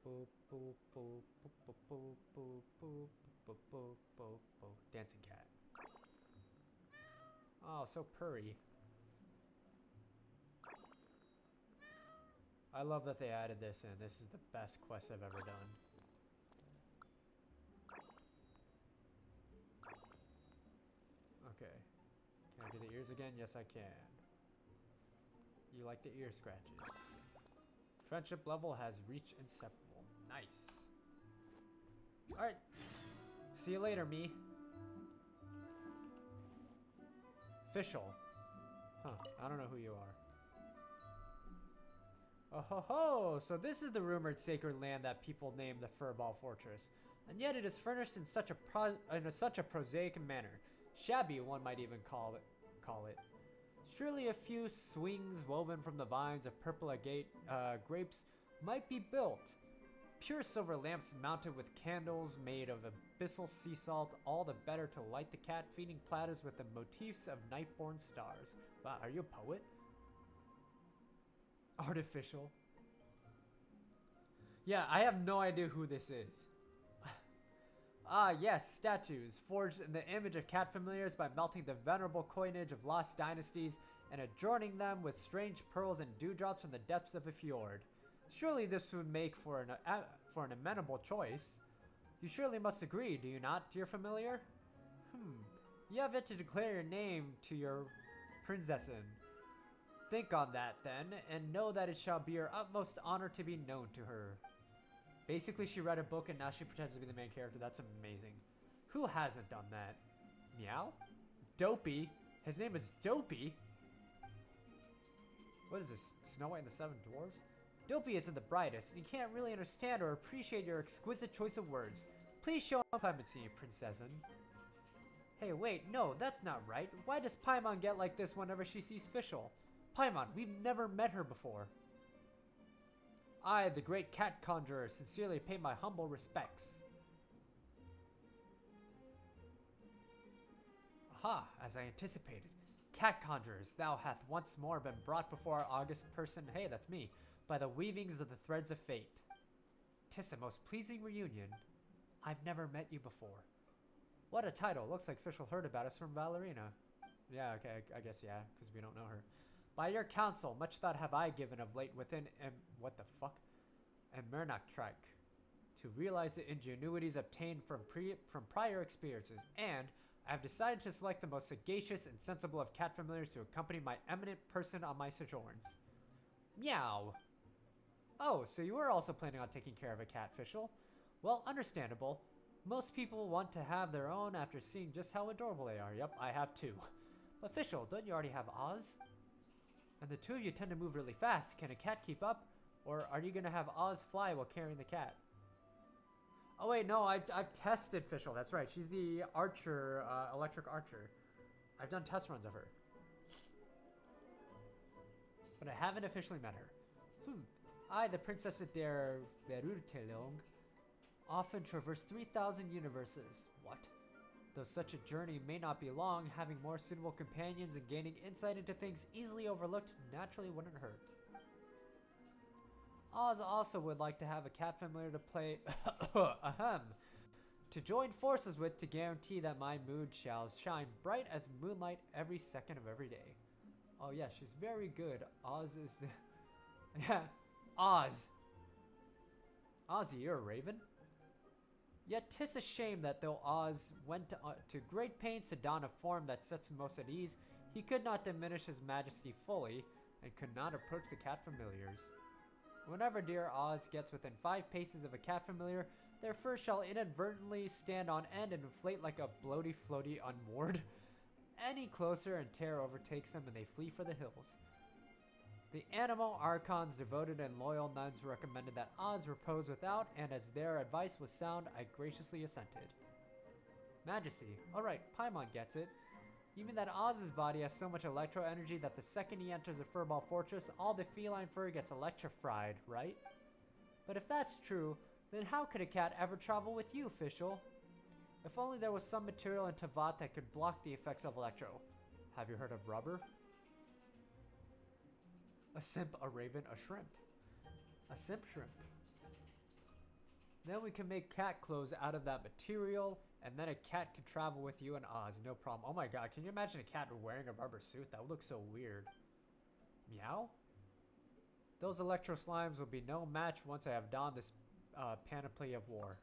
Boop, boop, boop, boop, boop, boop, boop, boop, boop, boop, boop. Dancing cat. Oh, so purry. I love that they added this in. This is the best quest I've ever done. Okay. Can I do the ears again? Yes, I can. You like the ear scratches. Friendship level has reached inseparable. Nice. Alright. See you later, me. Official. Huh. I don't know who you are. Oh ho ho! So this is the rumored sacred land that people name the Furball Fortress. And yet it is furnished in such a prosaic manner. Shabby, one might even call it. Surely a few swings woven from the vines of purple agate grapes might be built. Pure silver lamps mounted with candles made of abyssal sea salt, all the better to light the cat feeding platters with the motifs of nightborn stars. Wow, are you a poet? Artificial. Yeah, I have no idea who this is. Ah, yes, statues, forged in the image of cat familiars by melting the venerable coinage of lost dynasties and adorning them with strange pearls and dewdrops from the depths of a fjord. Surely this would make for an amenable choice. You surely must agree, do you not, dear familiar? You have yet to declare your name to your prinzessin. Think on that, then, and know that it shall be your utmost honor to be known to her. Basically, she read a book and now she pretends to be the main character. That's amazing. Who hasn't done that? Meow? Dopey? His name is Dopey? What is this? Snow White and the Seven Dwarfs? Dopey isn't the brightest, and he can't really understand or appreciate your exquisite choice of words. Please show him clemency, Princessen. Hey, wait, no, that's not right. Why does Paimon get like this whenever she sees Fischl? Paimon, we've never met her before. I, the great cat conjurer, sincerely pay my humble respects. Aha, as I anticipated. Cat conjurers, thou hath once more been brought before our august person, hey, that's me, by the weavings of the threads of fate. 'Tis a most pleasing reunion. I've never met you before. What a title. Looks like Fischl heard about us from Valerina. Yeah, okay, I guess yeah, because we don't know her. By your counsel, much thought have I given of late within what the fuck? Emernachtrike, to realize the ingenuities obtained from prior experiences, and I have decided to select the most sagacious and sensible of cat familiars to accompany my eminent person on my sojourns. Meow. Oh, so you were also planning on taking care of a cat, Fischl? Well, understandable. Most people want to have their own after seeing just how adorable they are. Yep, I have too. But Fischl, don't you already have Oz? And the two of you tend to move really fast. Can a cat keep up? Or are you going to have Oz fly while carrying the cat? Oh wait, no, I've tested Fischl. That's right. She's the archer, electric archer. I've done test runs of her. But I haven't officially met her. I, the Princess der Berurtelung, often traverse 3,000 universes. What? Though such a journey may not be long, having more suitable companions and gaining insight into things easily overlooked naturally wouldn't hurt. Oz also would like to have a cat familiar to play to join forces with to guarantee that my mood shall shine bright as moonlight every second of every day. Oh yeah, she's very good. Oz is the... yeah, Oz. Ozzy, you're a raven? Yet 'tis a shame that though Oz went to great pains to don a form that sets him most at ease, he could not diminish his majesty fully, and could not approach the cat familiars. Whenever dear Oz gets within 5 paces of a cat familiar, their fur shall inadvertently stand on end and inflate like a bloaty floaty unmoored. Any closer and terror overtakes them and they flee for the hills. The animal archons, devoted and loyal nuns, recommended that Oz repose without, and as their advice was sound, I graciously assented. Majesty, alright, Paimon gets it. You mean that Oz's body has so much electro energy that the second he enters a furball fortress, all the feline fur gets electrified, right? But if that's true, then how could a cat ever travel with you, Fischl? If only there was some material in Tavat that could block the effects of electro. Have you heard of rubber? A simp, a raven, a shrimp. A simp shrimp. Then we can make cat clothes out of that material, and then a cat can travel with you and Oz, no problem. Oh my god, can you imagine a cat wearing a rubber suit? That would look so weird. Meow? Those electro slimes will be no match once I have donned this panoply of war.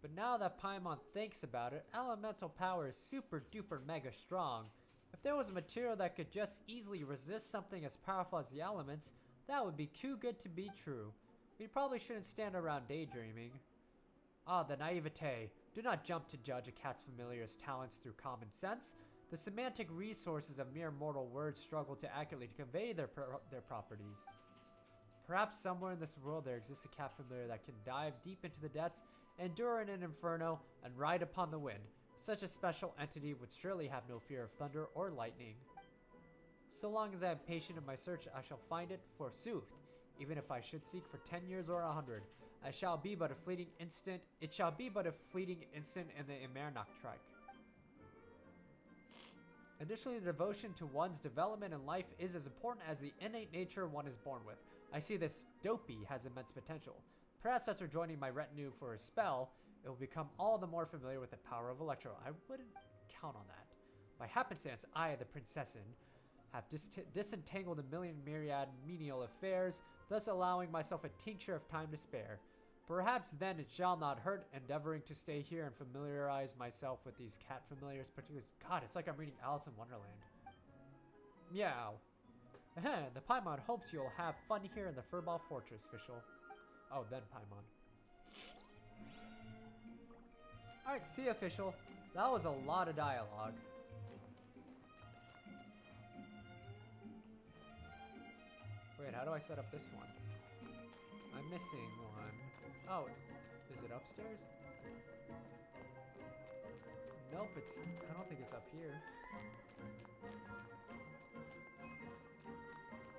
But now that Paimon thinks about it, elemental power is super duper mega strong. If there was a material that could just easily resist something as powerful as the elements, that would be too good to be true. We probably shouldn't stand around daydreaming. Ah, the naivete. Do not jump to judge a cat's familiar's talents through common sense. The semantic resources of mere mortal words struggle to accurately convey their properties. Perhaps somewhere in this world there exists a cat familiar that can dive deep into the depths, endure in an inferno, and ride upon the wind. Such a special entity would surely have no fear of thunder or lightning. So long as I am patient in my search, I shall find it forsooth. Even if I should seek for 10 years or 100, it shall be but a fleeting instant in the Emernachtrike. Additionally, the devotion to one's development in life is as important as the innate nature one is born with. I see this Dopey has immense potential. Perhaps after joining my retinue for a spell, it will become all the more familiar with the power of electro. I wouldn't count on that. By happenstance, I, the princessin, have disentangled a million myriad menial affairs, thus allowing myself a tincture of time to spare. Perhaps then it shall not hurt endeavoring to stay here and familiarize myself with these cat familiars, particularly. God, it's like I'm reading Alice in Wonderland. Meow. The Paimon hopes you'll have fun here in the Furball Fortress, official. Oh, then Paimon. Alright, see you, official. That was a lot of dialogue. Wait, how do I set up this one? I'm missing one. Oh, is it upstairs? Nope, I don't think it's up here.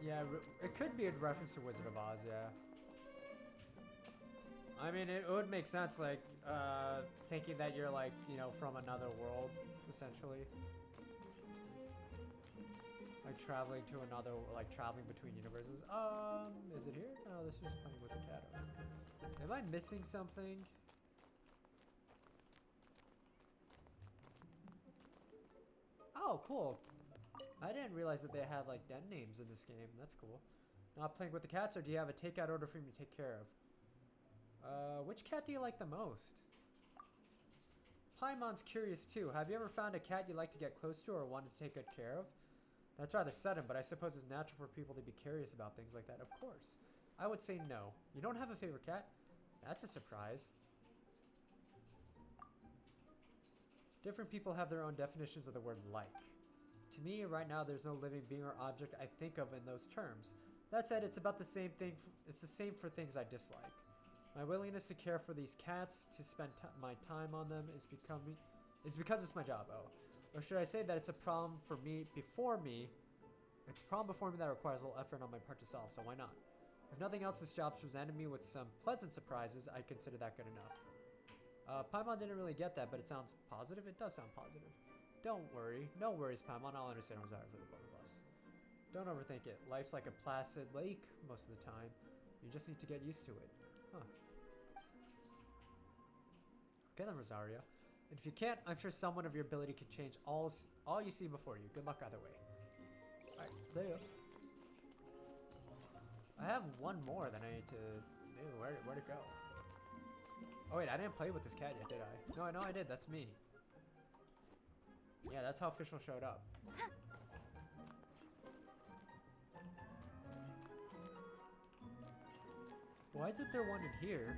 Yeah, it could be a reference to Wizard of Oz, yeah. I mean, it would make sense, like, thinking that you're, like, you know, from another world, essentially. Like, traveling to another, like, traveling between universes. Is it here? No, this is just playing with the cat. Am I missing something? Oh, cool. I didn't realize that they had, like, den names in this game. That's cool. Not playing with the cats, or do you have a takeout order for me to take care of? Which cat do you like the most? Paimon's curious too. Have you ever found a cat you like to get close to or want to take good care of? That's rather sudden, but I suppose it's natural for people to be curious about things like that. Of course. I would say no. You don't have a favorite cat? That's a surprise. Different people have their own definitions of the word like. To me, right now, there's no living being or object I think of in those terms. That said, it's about the same thing. It's the same for things I dislike. My willingness to care for these cats, to spend my time on them, is because it's my job. Oh, or should I say that it's a problem for me before me? It's a problem before me that requires a little effort on my part to solve. So why not? If nothing else, this job's presented me with some pleasant surprises. I'd consider that good enough. Paimon didn't really get that, but it sounds positive. It does sound positive. Don't worry. No worries, Paimon. I'll understand Rosario for the both of us. Don't overthink it. Life's like a placid lake most of the time. You just need to get used to it. Huh. Okay then, Rosario. And if you can't, I'm sure someone of your ability can change all you see before you. Good luck either way. Alright, see ya. I have one more that I need to do. Where'd it go? Oh wait, I didn't play with this cat yet, did I? No, I know I did. That's me. Yeah, that's how official showed up. Why isn't there one in here?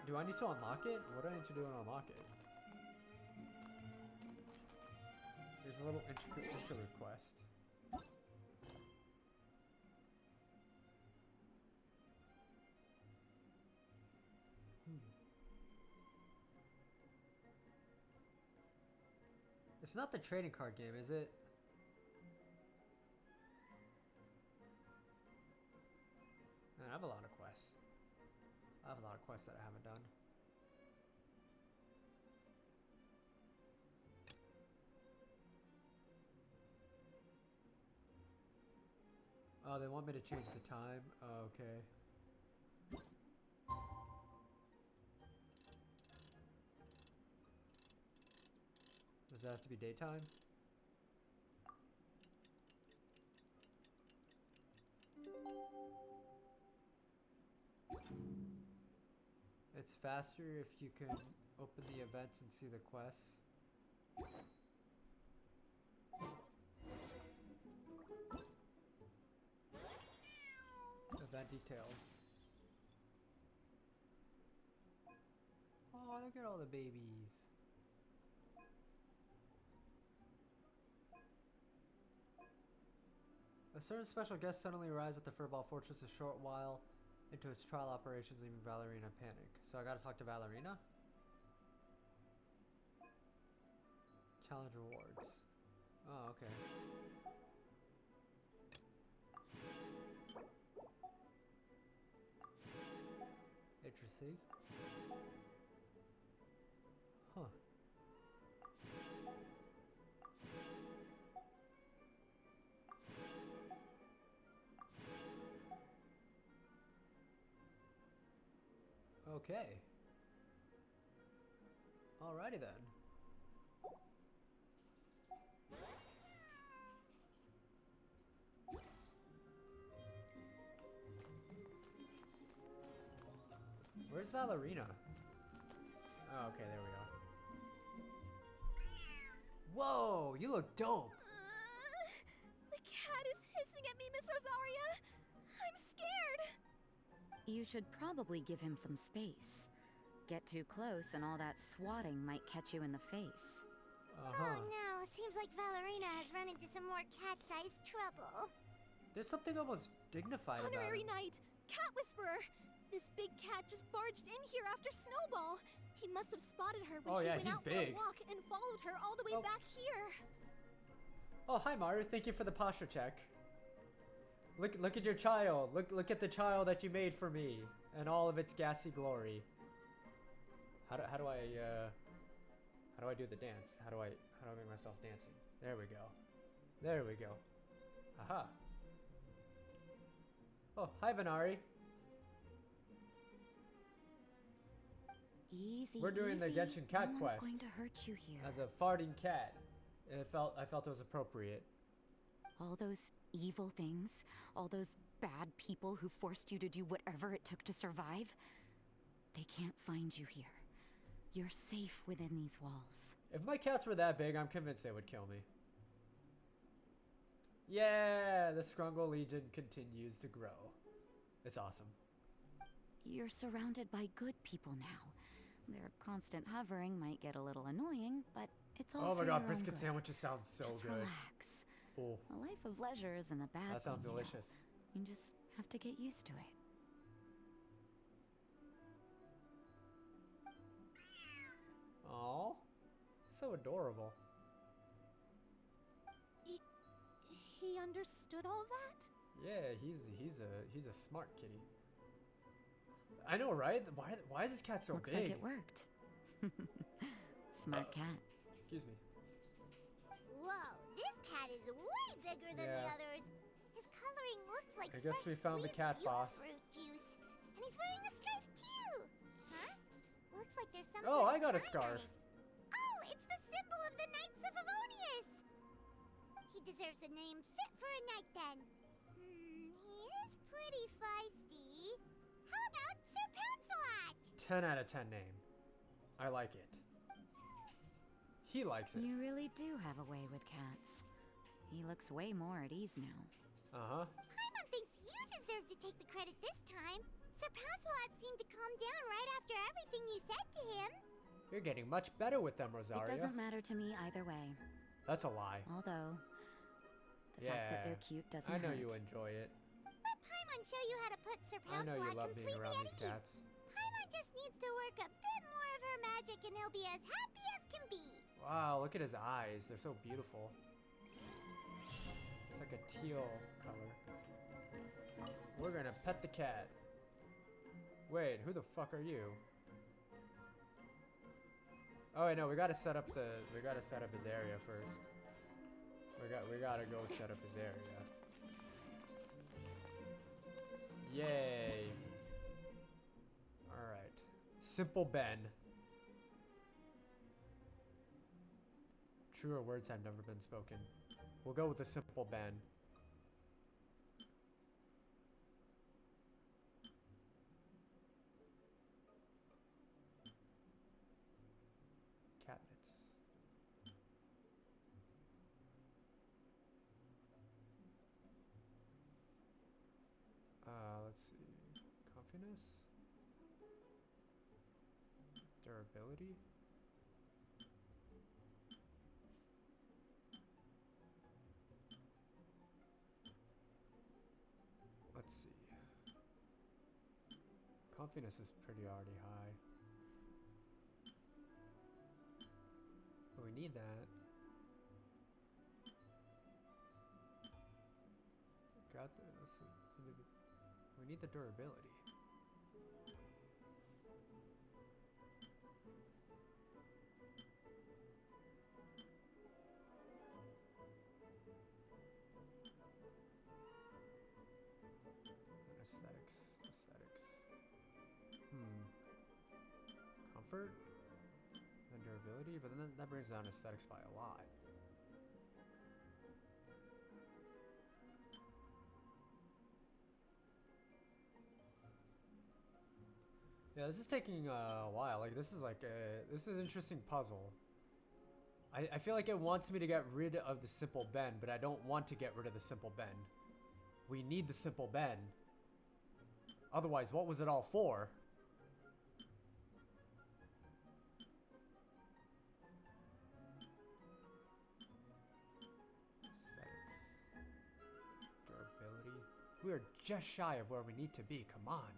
Do I need to unlock it? What do I need to do to unlock it? There's a little interlude quest. It's not the trading card game, is it? Man, I have a lot of quests. I have a lot of quests that I haven't done. Oh, they want me to change the time? Oh, okay. Does that have to be daytime? It's faster if you can open the events and see the quests. Event details. Oh, look at all the babies. A certain special guest suddenly arrives at the Furball Fortress a short while into its trial operations, leaving Valerina in panic. So I gotta talk to Valerina? Challenge rewards. Oh, okay. Interesting. Huh. Okay. Alrighty then. Where's Valerina? Oh, okay, there we go. Whoa, you look dope. The cat is hissing at me, Miss Rosaria. I'm scared. You should probably give him some space. Get too close and all that swatting might catch you in the face. Oh no, seems like Valerina has run into some more cat-sized trouble. There's something almost dignified about Honorary him. Knight, Cat Whisperer. This big cat just barged in here after Snowball. He must have spotted her when Oh, she yeah, went he's out big. for a walk and followed her all the way Oh. back here. Oh, hi, Mario. Thank you for the posture check. Look at your child. Look at the child that you made for me and all of its gassy glory. How do I do the dance? How do I make myself dancing? There we go. There we go. Haha. Oh, hi, Venari. Easy, We're doing the easy. Genshin cat no quest. one's going to hurt you here. As a farting cat. I felt it was appropriate. All those evil things, all those bad people who forced you to do whatever it took to survive, they can't find you here. You're safe within these walls. If my cats were that big, I'm convinced they would kill me. Yeah, the Scrungle Legion continues to grow. It's awesome. You're surrounded by good people now. Their constant hovering might get a little annoying, but it's all Oh my for god, your brisket own good. sandwiches sound so Just good. relax. Oh, A life of leisure isn't a bad that sounds thing, you know. delicious. You just have to get used to it. Aw, so adorable. He understood all that? Yeah, he's a smart kitty. I know, right? Why is this cat so Looks big? like it worked. Smart cat. Excuse me. Whoa, this cat is way bigger than the Yeah. others. His coloring looks like I guess fresh we found the squeezed cat youth boss. fruit juice. And he's wearing a scarf too. Huh? Looks like there's some Oh, sort I of got a sign on scarf. it. Oh, it's the symbol of the Knights of Avonius. He deserves a name fit for a knight then. He is pretty feisty. How about Sir Pansalot? 10 out of 10 name. I like it. He likes it. You really do have a way with cats. He looks way more at ease now. Uh-huh. Paimon thinks you deserve to take the credit this time. Sir Pansalot seemed to calm down right after everything you said to him. You're getting much better with them, Rosaria. It doesn't matter to me either way. That's a lie. Although, the fact that they're cute doesn't I know hurt. you enjoy it. Let Paimon show you how to put Sir I know you Pansalot love being completely around at these ease. cats. Paimon just needs to work a bit more of her magic and he'll be as happy as can be. Wow, look at his eyes. They're so beautiful. It's like a teal color. We're gonna pet the cat. Wait, who the fuck are you? Oh wait, no, we gotta set up his area first. We gotta go set up his area. Yay. Alright. Simple Ben. Truer words have never been spoken. We'll go with a simple Ben. Cabinets. Let's see. Comfiness? Durability? Let's see. Confidence is pretty already high. But we need that. Got this. We need the durability. Aesthetics. Comfort and durability, but then that brings down aesthetics by a lot. Yeah, this is taking a while. Like, this is this is an interesting puzzle. I feel like it wants me to get rid of the simple Ben, but I don't want to get rid of the simple Ben. We need the simple Ben. Otherwise, what was it all for? Aesthetics. Durability. We are just shy of where we need to be. Come on.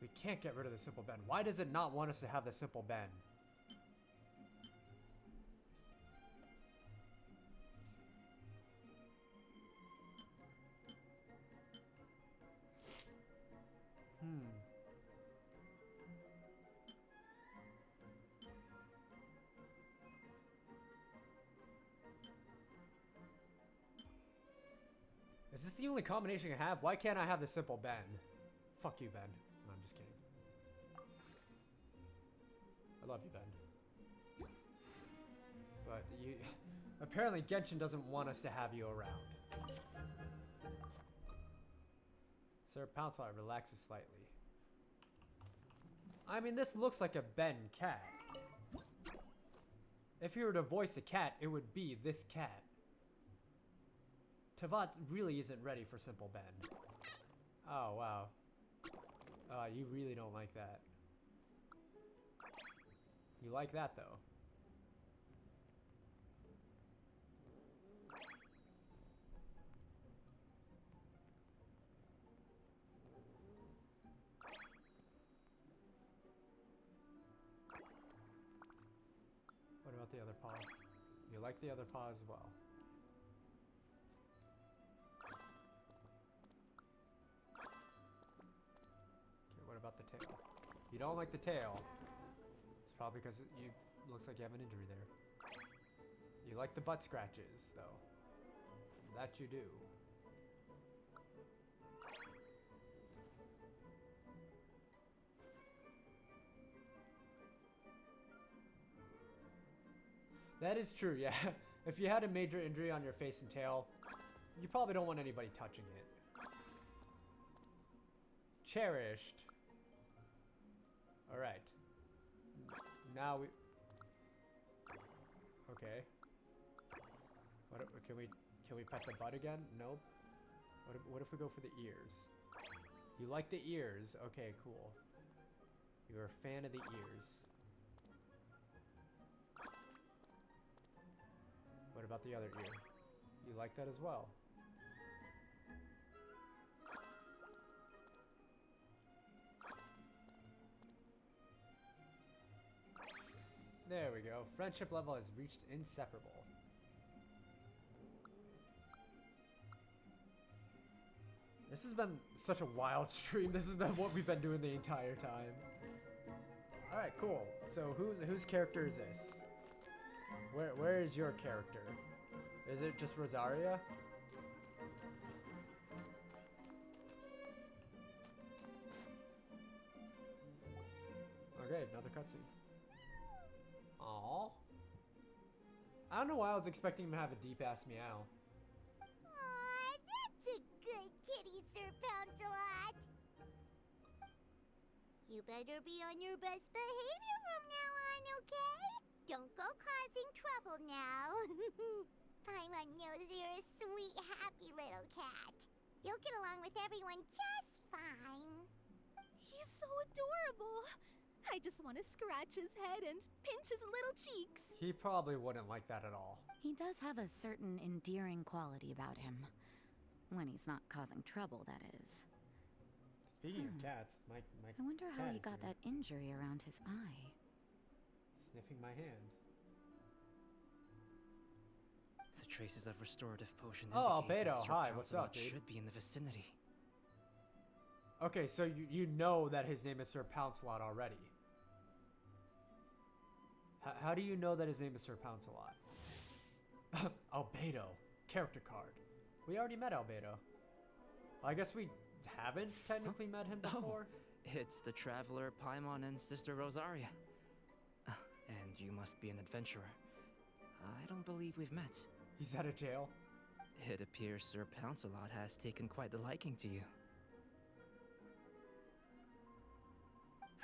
We can't get rid of the simple Ben. Why does it not want us to have the simple Ben? Is this the only combination I have? Why can't I have the simple Ben? Fuck you, Ben. No, I'm just kidding. I love you, Ben. But you... Apparently Genshin doesn't want us to have you around. Sir Pouncelot relaxes slightly. I mean, this looks like a Ben cat. If you were to voice a cat, it would be this cat. Tavat really isn't ready for simple Ben. Oh, wow. You really don't like that. You like that, though. What about the other paw? You like the other paw as well. Okay, what about the tail? You don't like the tail. It's probably because you looks like you have an injury there. You like the butt scratches, though. That you do. That is true, yeah. If you had a major injury on your face and tail, you probably don't want anybody touching it. Cherished. Alright. Now we... Okay. Can we pet the butt again? Nope. What if we go for the ears? You like the ears? Okay, cool. You're a fan of the ears. What about the other ear? You like that as well. There we go. Friendship level has reached inseparable. This has been such a wild stream. This has been what we've been doing the entire time. Alright, cool. So whose character is this? Where is your character? Is it just Rosaria? Okay, another cutscene. Aww. I don't know why I was expecting him to have a deep-ass meow. Aw, that's a good kitty, Sir Pouncelot. You better be on your best behavior from now on, okay? Don't go causing trouble now. Paimon knows you're a sweet, happy little cat. You'll get along with everyone just fine. He's so adorable. I just want to scratch his head and pinch his little cheeks. He probably wouldn't like that at all. He does have a certain endearing quality about him. When he's not causing trouble, that is. Speaking of cats, my I wonder how cat he is got here, that injury around his eye. sniffing my hand. The traces of restorative potion Oh, indicate that Albedo, Sir hi, what's up, Pouncelot dude? should be in the vicinity. Okay, so you know that his name is Sir Pouncelot already. How do you know that his name is Sir Pouncelot? Albedo. Character card. We already met Albedo. I guess we haven't technically met him before. It's the traveler Paimon and Sister Rosaria. And you must be an adventurer. I don't believe we've met. He's out of jail. It appears Sir Pouncelot has taken quite the liking to you.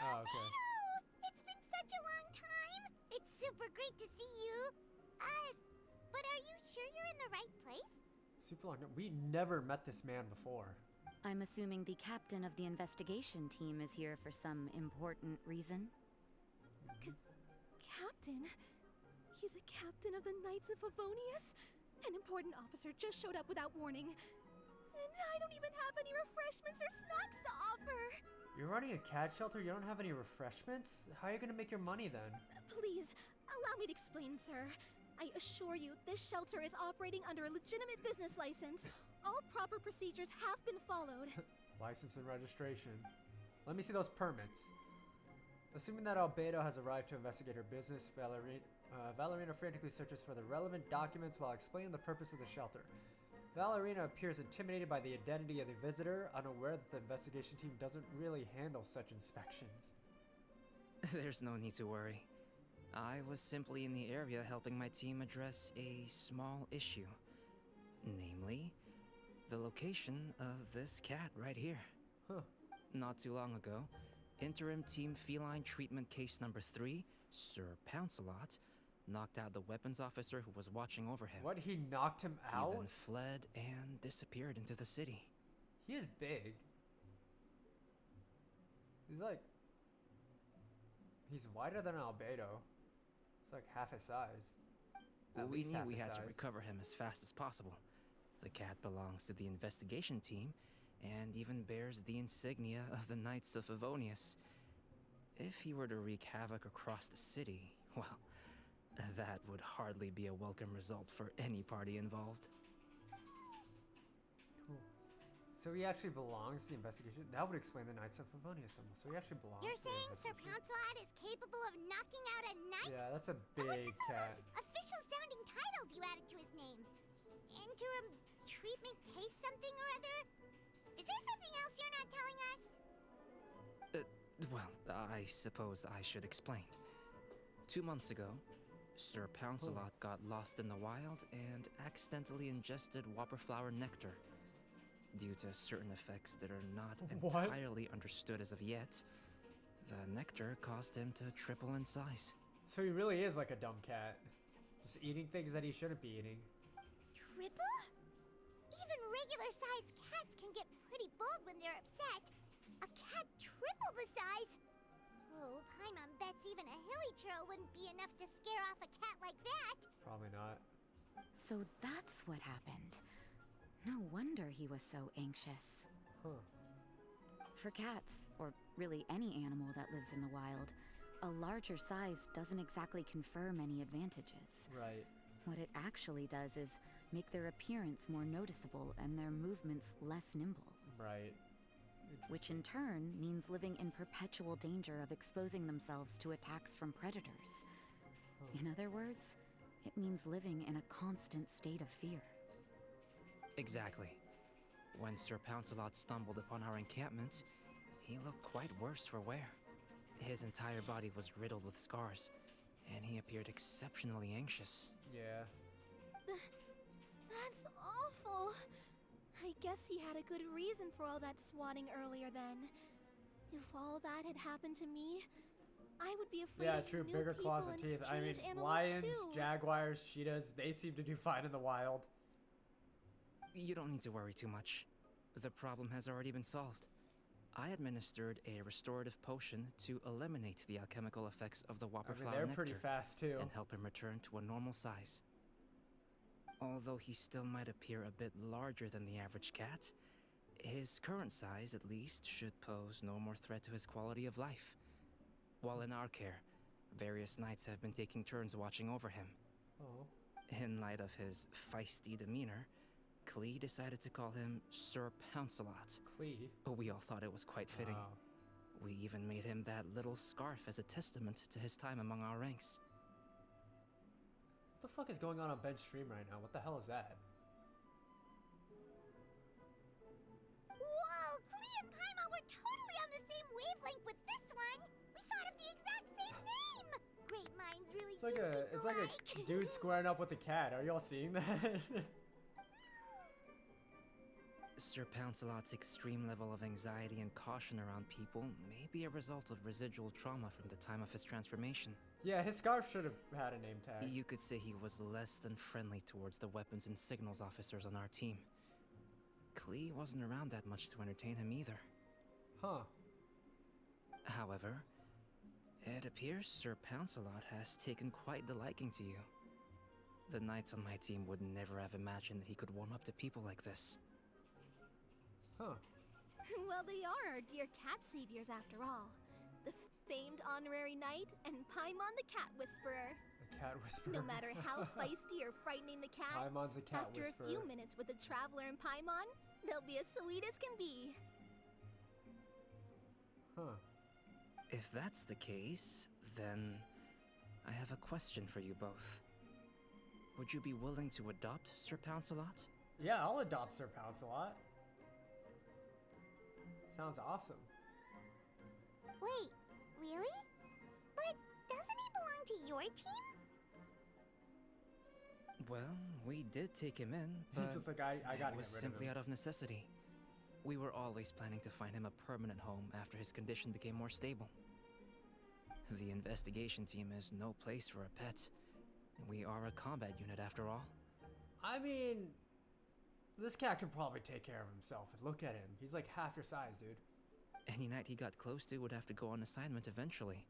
Oh, okay. It's been such a long time! It's super great to see you! But are you sure you're in the right place? Super long. We never met this man before. I'm assuming the captain of the investigation team is here for some important reason. Captain? He's a captain of the Knights of Favonius? An important officer just showed up without warning. And I don't even have any refreshments or snacks to offer. You're running a cat shelter? You don't have any refreshments? How are you gonna make your money then? Please, allow me to explain, sir. I assure you, this shelter is operating under a legitimate business license. All proper procedures have been followed. License and registration. Let me see those permits. Assuming that Albedo has arrived to investigate her business, Valerina frantically searches for the relevant documents while explaining the purpose of the shelter. Valerina appears intimidated by the identity of the visitor, unaware that the investigation team doesn't really handle such inspections. There's no need to worry. I was simply in the area helping my team address a small issue. Namely, the location of this cat right here. Huh. Not too long ago, Interim Team Feline Treatment Case Number 3, Sir Pouncelot, knocked out the weapons officer who was watching over him. What? He knocked him He out? then fled and disappeared into the city. He is big. He's wider than Albedo. It's like half his size. At We least knew half we his had to size. recover him as fast as possible. The cat belongs to the investigation team, and even bears the insignia of the Knights of Favonius. If he were to wreak havoc across the city, well, that would hardly be a welcome result for any party involved. Cool. So he actually belongs to the investigation? That would explain the Knights of Favonius symbol. So he actually belongs You're to the saying Sir investigation. Pouncelot is capable of knocking out a knight? Yeah, that's a And what's big with all cat. those official sounding titles you added to his name? Interim treatment case something or other? Is there something else you're not telling us? Well, I suppose I should explain. 2 months ago, Sir Pouncelot got lost in the wild and accidentally ingested whopperflower nectar. Due to certain effects that are not What? entirely understood as of yet, the nectar caused him to triple in size. So he really is like a dumb cat. Just eating things that he shouldn't be eating. Triple? Even regular sized cats can get pretty bold when they're upset. A cat triple the size? Oh, Paimon bets even a hilly churl wouldn't be enough to scare off a cat like that. Probably not. So that's what happened. No wonder he was so anxious. Huh. For cats, or really any animal that lives in the wild, a larger size doesn't exactly confer many advantages. Right. What it actually does is make their appearance more noticeable and their movements less nimble. Right. Which in turn means living in perpetual danger of exposing themselves to attacks from predators. In other words, it means living in a constant state of fear. Exactly. When Sir Pouncelot stumbled upon our encampment, he looked quite worse for wear. His entire body was riddled with scars, and he appeared exceptionally anxious. Yeah. That's awful. I guess he had a good reason for all that swatting earlier then. If all that had happened to me, I would be afraid Yeah, of true. new Bigger people claws and and teeth. I mean, strange animals lions, too. jaguars, cheetahs, they seem to do fine in the wild. You don't need to worry too much. The problem has already been solved. I administered a restorative potion to eliminate the alchemical effects of the I whopperflower mean, they're nectar pretty fast too. and help him return to a normal size. Although he still might appear a bit larger than the average cat, his current size at least should pose no more threat to his quality of life. While in our care, various knights have been taking turns watching over him. Oh. In light of his feisty demeanor, Klee decided to call him Sir Pouncelot. Klee. We all thought it was quite fitting. Wow. We even made him that little scarf as a testament to his time among our ranks. What the fuck is going on Ben's stream right now? What the hell is that? Whoa, Klee and Paimon were totally on the same wavelength with this one. We thought of the exact same name. Great minds really It's like do a, think it's like a alike. dude squaring up with a cat. Are y'all seeing that? Sir Pouncelot's extreme level of anxiety and caution around people may be a result of residual trauma from the time of his transformation. Yeah, his scarf should have had a name tag. You could say he was less than friendly towards the weapons and signals officers on our team. Klee wasn't around that much to entertain him either. Huh. However, it appears Sir Pouncelot has taken quite the liking to you. The knights on my team would never have imagined that he could warm up to people like this. Huh. Well, they are our dear cat saviors after all. The famed honorary knight and Paimon the cat whisperer. A cat whisperer. No matter how feisty or frightening the cat, Paimon's a cat after whisperer. a few minutes with the traveler and Paimon, they'll be as sweet as can be. Huh. If that's the case, then I have a question for you both. Would you be willing to adopt Sir Pouncelot? Yeah, I'll adopt Sir Pouncelot. Sounds awesome. Wait, really? But doesn't he belong to your team? Well, we did take him in, but Just like, I gotta it was get rid simply of him. out of necessity. We were always planning to find him a permanent home after his condition became more stable. The investigation team is no place for a pet. We are a combat unit after all. I mean, this cat can probably take care of himself. Look at him. He's like half your size, dude. Any knight he got close to would have to go on assignment eventually.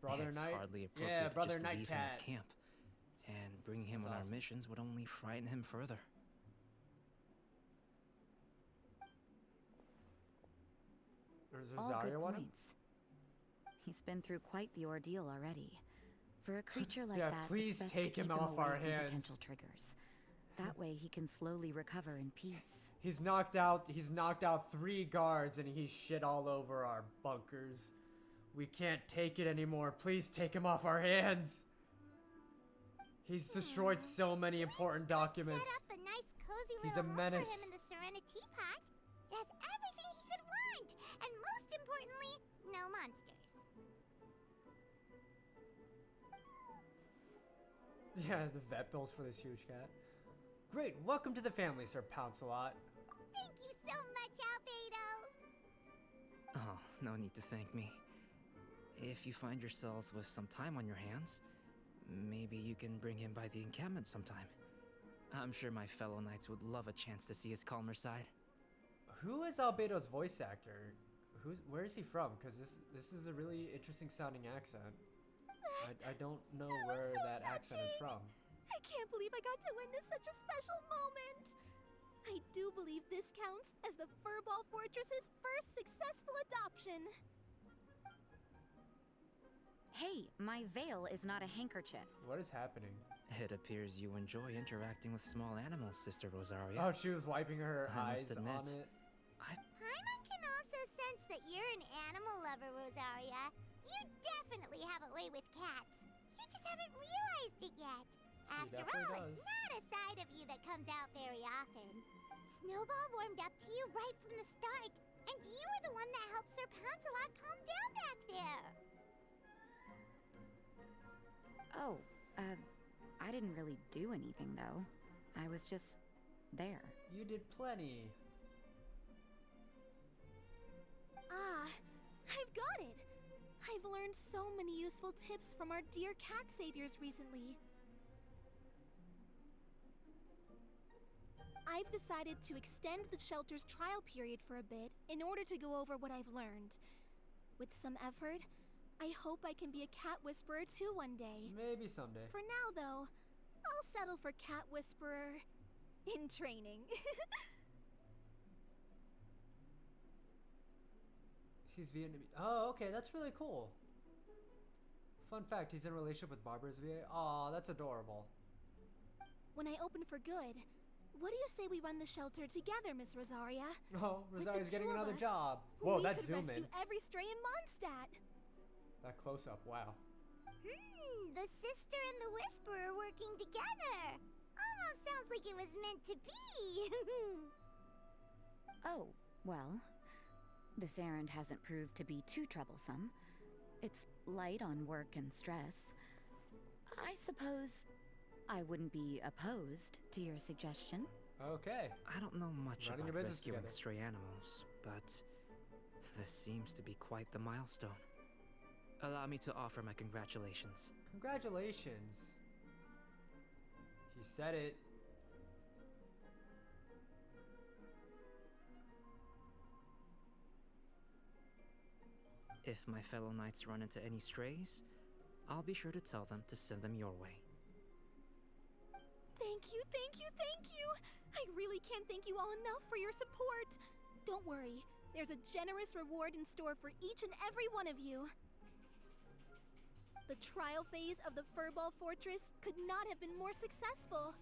Brother it's Knight. hardly appropriate Yeah, to Brother just Knight leave him cat. at camp. And bringing him That's on awesome. our missions would only frighten him further. Does All Rosaria good want him? points. He's been through quite the ordeal already. For a creature like Yeah, that, please it's best take to him keep off away our from hands. potential triggers. That way he can slowly recover in peace. He's knocked out 3 guards and he's shit all over our bunkers. We can't take it anymore. Please take him off our hands. He's destroyed so many important documents. Set up a nice cozy He's little a home for menace. him in the Serenity Pot. It has everything he could want, and most importantly, no monsters. Yeah, the vet bills for this huge cat. Great, welcome to the family, Sir Pouncelot. Thank you so much, Albedo. Oh, no need to thank me. If you find yourselves with some time on your hands, maybe you can bring him by the encampment sometime. I'm sure my fellow knights would love a chance to see his calmer side. Who is Albedo's voice actor? Where is he from? Because this is a really interesting sounding accent. I don't know where so that accent is touching. from. I can't believe I got to witness such a special moment. I do believe this counts as the Furball Fortress's first successful adoption. Hey, my veil is not a handkerchief. What is happening? It appears you enjoy interacting with small animals, Sister Rosaria. Oh, she was wiping her I eyes must admit, on it. Paimon can also sense that you're an animal lover, Rosaria. You definitely have a way with cats. You just haven't realized it yet. After definitely all, does. it's not a side of you that comes out very often. Snowball warmed up to you right from the start, and you were the one that helped Sir Pouncelot calm down back there. Oh, I didn't really do anything though. I was just there. You did plenty. Ah, I've got it. I've learned so many useful tips from our dear cat saviors recently. I've decided to extend the shelter's trial period for a bit in order to go over what I've learned. With some effort, I hope I can be a cat whisperer too one day. Maybe someday. For now, though, I'll settle for cat whisperer in training. She's Vietnamese. Oh, okay, that's really cool. Fun fact, he's in a relationship with Barbara's VA. Aw, that's adorable. When I open for good, what do you say we run the shelter together, Miss Rosaria? Oh, With the Rosaria's getting two of another us, job. Whoa, we that's could zoom rescue in. every stray in Mondstadt. That close up, wow. The sister and the whisperer working together. Almost sounds like it was meant to be. Oh, well, this errand hasn't proved to be too troublesome. It's light on work and stress. I suppose I wouldn't be opposed to your suggestion. Okay. I don't know much Running your about business rescuing together. stray animals, but this seems to be quite the milestone. Allow me to offer my congratulations. Congratulations. He said it. If my fellow knights run into any strays, I'll be sure to tell them to send them your way. Thank you, thank you, thank you! I really can't thank you all enough for your support. Don't worry, there's a generous reward in store for each and every one of you. The trial phase of the Furball Fortress could not have been more successful.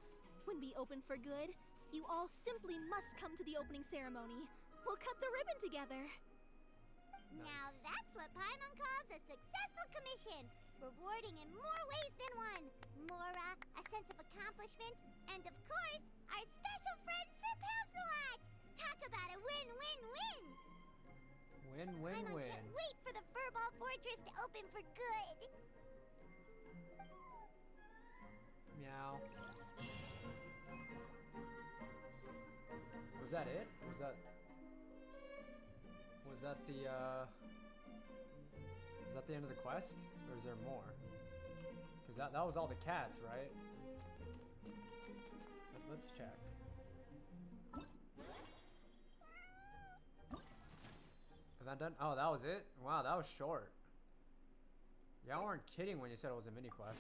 When we open for good, you all simply must come to the opening ceremony. We'll cut the ribbon together. Now that's what Paimon calls a successful commission. Rewarding in more ways than one. Mora, a sense of accomplishment, and of course, our special friend Sir Pouncelot. Talk about a win-win-win. Paimon Win-win-win. can't wait for the Furball Fortress to open for good. Meow. Was that it? Was that the end of the quest? Or is there more? Because that was all the cats, right? Let's check. Is that done? Oh, that was it? Wow, that was short. Y'all weren't kidding when you said it was a mini quest.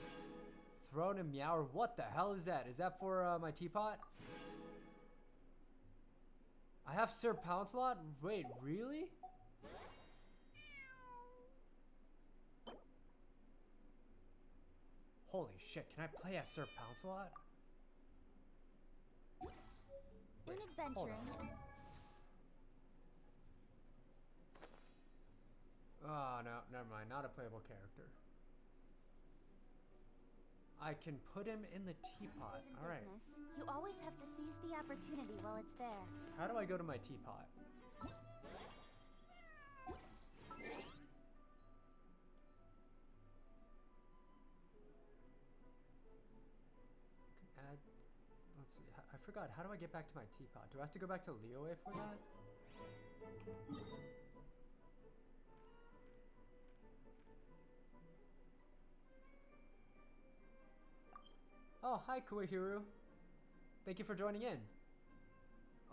Throne and Meower. What the hell is that? Is that for my teapot? I have Sir Pouncelot? Wait, really? Holy shit, can I play as Sir Pouncelot? In hold adventuring, Oh, no, never mind. Not a playable character. I can put him in the teapot. in Alright. business, you always have to seize the opportunity while it's there. How do I go to my teapot? Add. Let's see. I forgot. How do I get back to my teapot? Do I have to go back to Liyue for that? Oh, hi, Kuahiru. Thank you for joining in.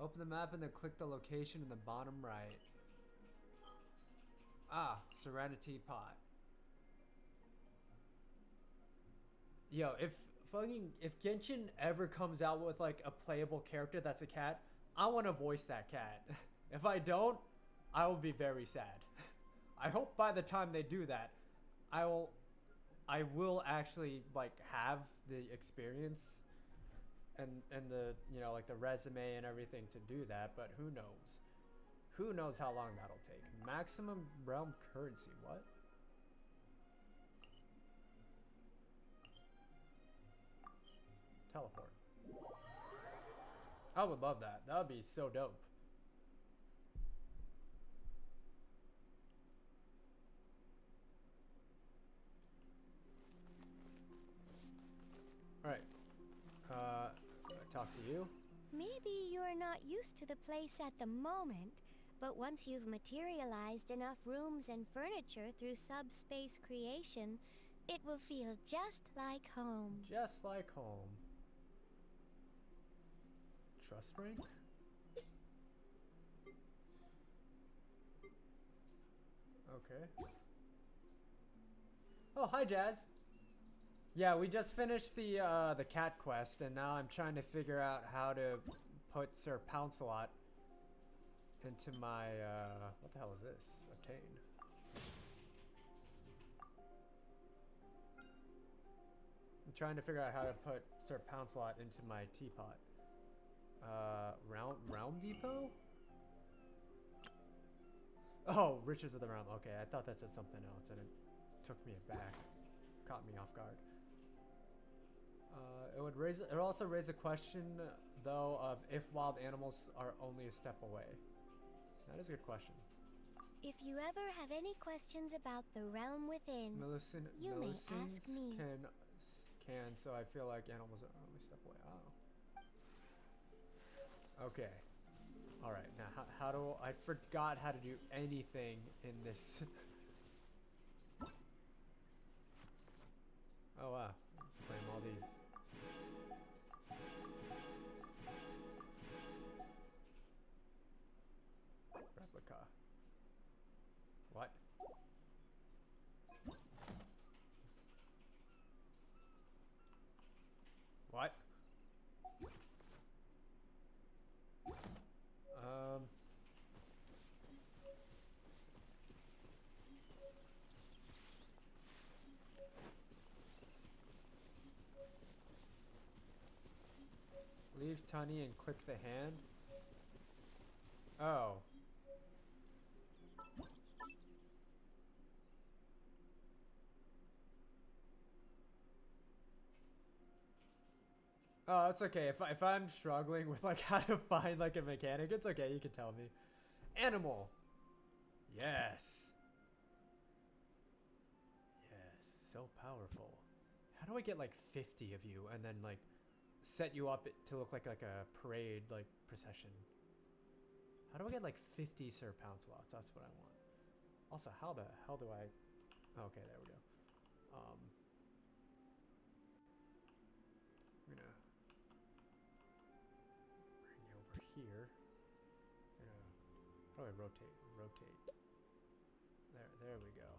Open the map and then click the location in the bottom right. Ah, Serenity Pot. Yo, if Genshin ever comes out with like a playable character that's a cat, I want to voice that cat. If I don't, I will be very sad. I hope by the time they do that, I will actually like have the experience and the, you know, like the resume and everything to do that, but who knows? Who knows how long that'll take? Maximum realm currency, what? Teleport. I would love that. That would be so dope. Alright. Talk to you. Maybe you're not used to the place at the moment, but once you've materialized enough rooms and furniture through subspace creation, it will feel just like home. Just like home. Trust rank? Okay. Oh, hi, Jazz. Yeah, we just finished the cat quest, and now I'm trying to figure out how to put Sir Pouncelot into my, what the hell is this? Obtain. I'm trying to figure out how to put Sir Pouncelot into my teapot. Realm Depot? Oh, Riches of the Realm. Okay, I thought that said something else, and it took me aback. Caught me off guard. It also raise a question, though, of if wild animals are only a step away. That is a good question. If you ever have any questions about the realm within, you may ask me. Can, so I feel like animals are only a step away. Oh. Okay. All right. Now, how do I forgot how to do anything in this? Oh wow. Claim all these. Replica. What? What? Um. Leave Tunny and click the hand. Oh. Oh, it's okay. If I'm struggling with like how to find like a mechanic, it's okay. You can tell me. Animal. Yes. Yes. So powerful. How do I get like 50 of you and then like set you up to look like a parade like procession? How do I get like 50 Sir Pouncelots? That's what I want. Also, how the hell do I? Okay, there we go. I'm gonna bring you over here. How do I rotate? Rotate. There we go.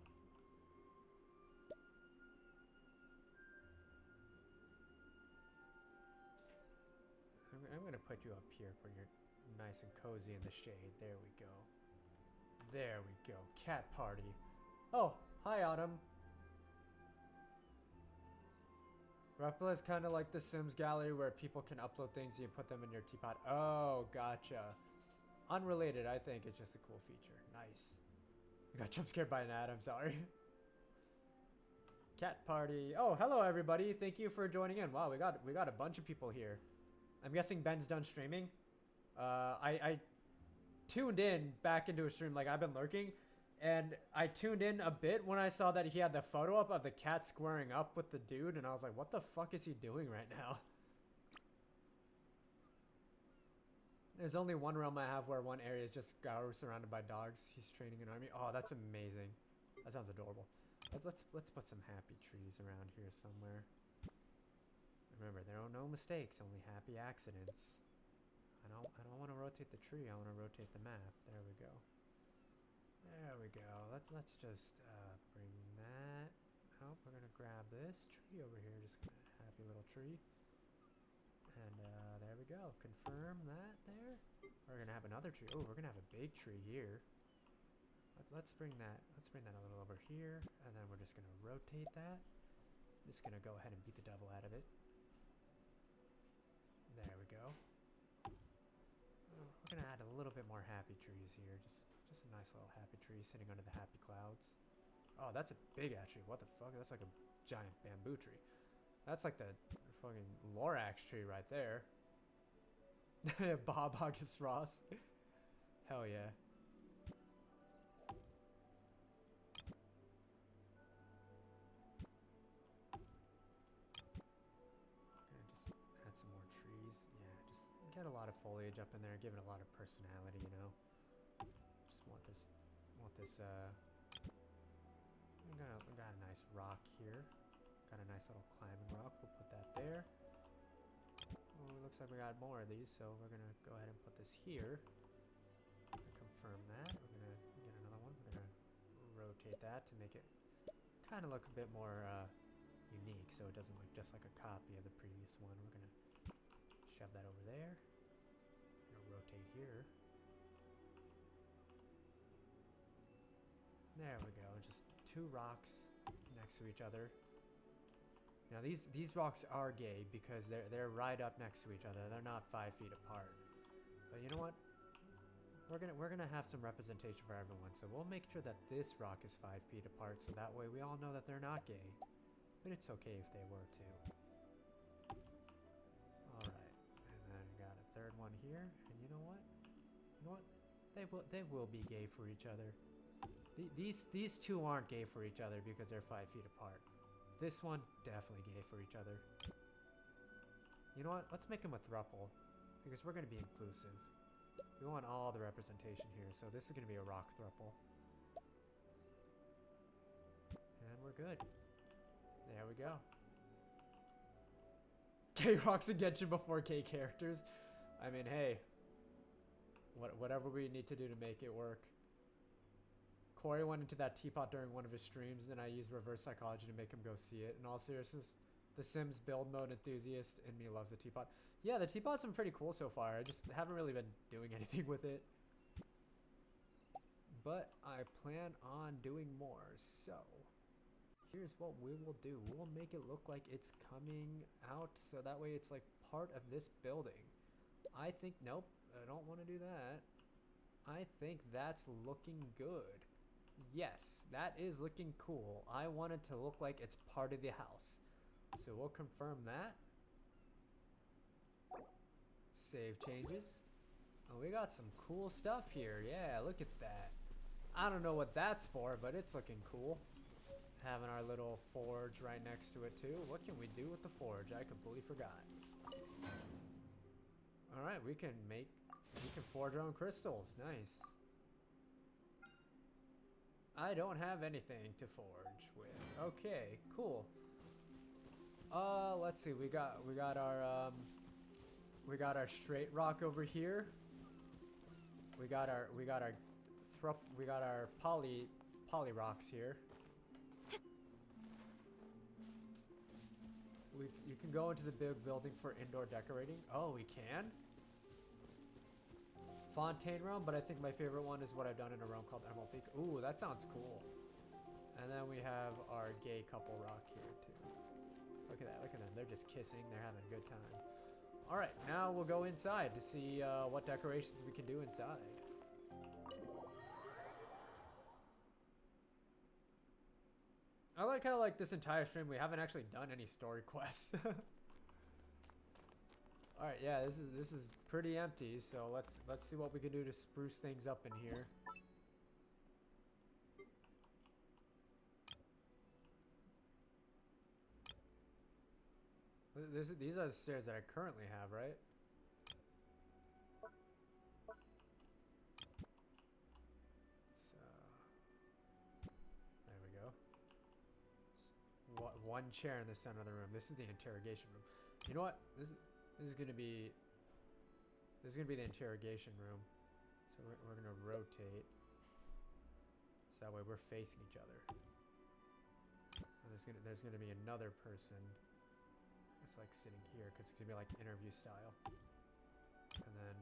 I'm gonna put you up here where you're nice and cozy in the shade. There we go. There we go. Cat party. Oh, hi Autumn. Replica is kind of like the Sims gallery where people can upload things and you put them in your teapot. Oh, gotcha. Unrelated, I think it's just a cool feature. Nice. I got jump scared by an ad, I'm sorry. Cat party. Oh, hello everybody. Thank you for joining in. Wow, we got a bunch of people here. I'm guessing Ben's done streaming. I tuned in back into a stream, like I've been lurking, and I tuned in a bit when I saw that he had the photo up of the cat squaring up with the dude, and I was like, what the fuck is he doing right now? There's only one realm I have where one area is just Garu surrounded by dogs. He's training an army. Oh, that's amazing. That sounds adorable. Let's put some happy trees around here somewhere. Remember, there are no mistakes, only happy accidents. I don't want to rotate the tree. I want to rotate the map. There we go. There we go. Let's just bring that. Oh, we're gonna grab this tree over here. Just gonna happy little tree. And there we go. Confirm that there. We're gonna have another tree. Oh, we're gonna have a big tree here. Let's bring that. Let's bring that a little over here, and then we're just gonna rotate that. Just gonna go ahead and beat the devil out of it. There we go. We're gonna add a little bit more happy trees here. Just a nice little happy tree sitting under the happy clouds. Oh, that's a big ass tree. What the fuck? That's like a giant bamboo tree. That's like the fucking Lorax tree right there. Bob August Ross. Hell yeah. Get a lot of foliage up in there, give it a lot of personality, you know. Just want this we got a nice rock here. Got a nice little climbing rock. We'll put that there. Oh, it looks like we got more of these, so we're gonna go ahead and put this here. Confirm that. We're gonna get another one. We're gonna rotate that to make it kind of look a bit more unique, so it doesn't look just like a copy of the previous one. We're gonna shove that over there. Rotate here. There we go. Just two rocks next to each other. Now these rocks are gay because they're right up next to each other. They're not 5 feet apart. But you know what? We're gonna have some representation for everyone. So we'll make sure that this rock is 5 feet apart, so that way we all know that they're not gay. But it's okay if they were to. Third one here, and you know what? They will be gay for each other. These two aren't gay for each other because they're 5 feet apart. This one definitely gay for each other. You know what? Let's make them a throuple. Because we're going to be inclusive. We want all the representation here, so this is going to be a rock thruple. And we're good. There we go. K rocks and Genshin before K characters. I mean, hey. Whatever we need to do to make it work. Corey went into that teapot during one of his streams, and I used reverse psychology to make him go see it. In all seriousness, the Sims build mode enthusiast in me loves the teapot. Yeah, the teapot's been pretty cool so far. I just haven't really been doing anything with it. But I plan on doing more, so here's what we will do. We'll make it look like it's coming out, so that way it's like part of this building. I think, nope, I don't want to do that. I think that's looking good. Yes, that is looking cool. I want it to look like it's part of the house. So we'll confirm that. Save changes. Oh, we got some cool stuff here. Yeah, look at that. I don't know what that's for, but it's looking cool. Having our little forge right next to it too. What can we do with the forge? I completely forgot. Alright, we can forge our own crystals. Nice. I don't have anything to forge with. Okay, cool. Let's see. We got our straight rock over here. We got our poly rocks here. You can go into the big building for indoor decorating. Oh, we can? Fontaine realm, but I think my favorite one is what I've done in a realm called Emerald Peak. Ooh, that sounds cool. And then we have our gay couple rock here too. Look at that, look at them. They're just kissing, they're having a good time. Alright, now we'll go inside to see what decorations we can do inside. I like how like this entire stream we haven't actually done any story quests. All right, yeah, this is pretty empty, so let's see what we can do to spruce things up in here. These are the stairs that I currently have, right? So there we go. One chair in the center of the room. This is the interrogation room. You know what? This is gonna be the interrogation room. So we're gonna rotate. So that way we're facing each other. And there's gonna be another person. It's like sitting here because it's gonna be like interview style. And then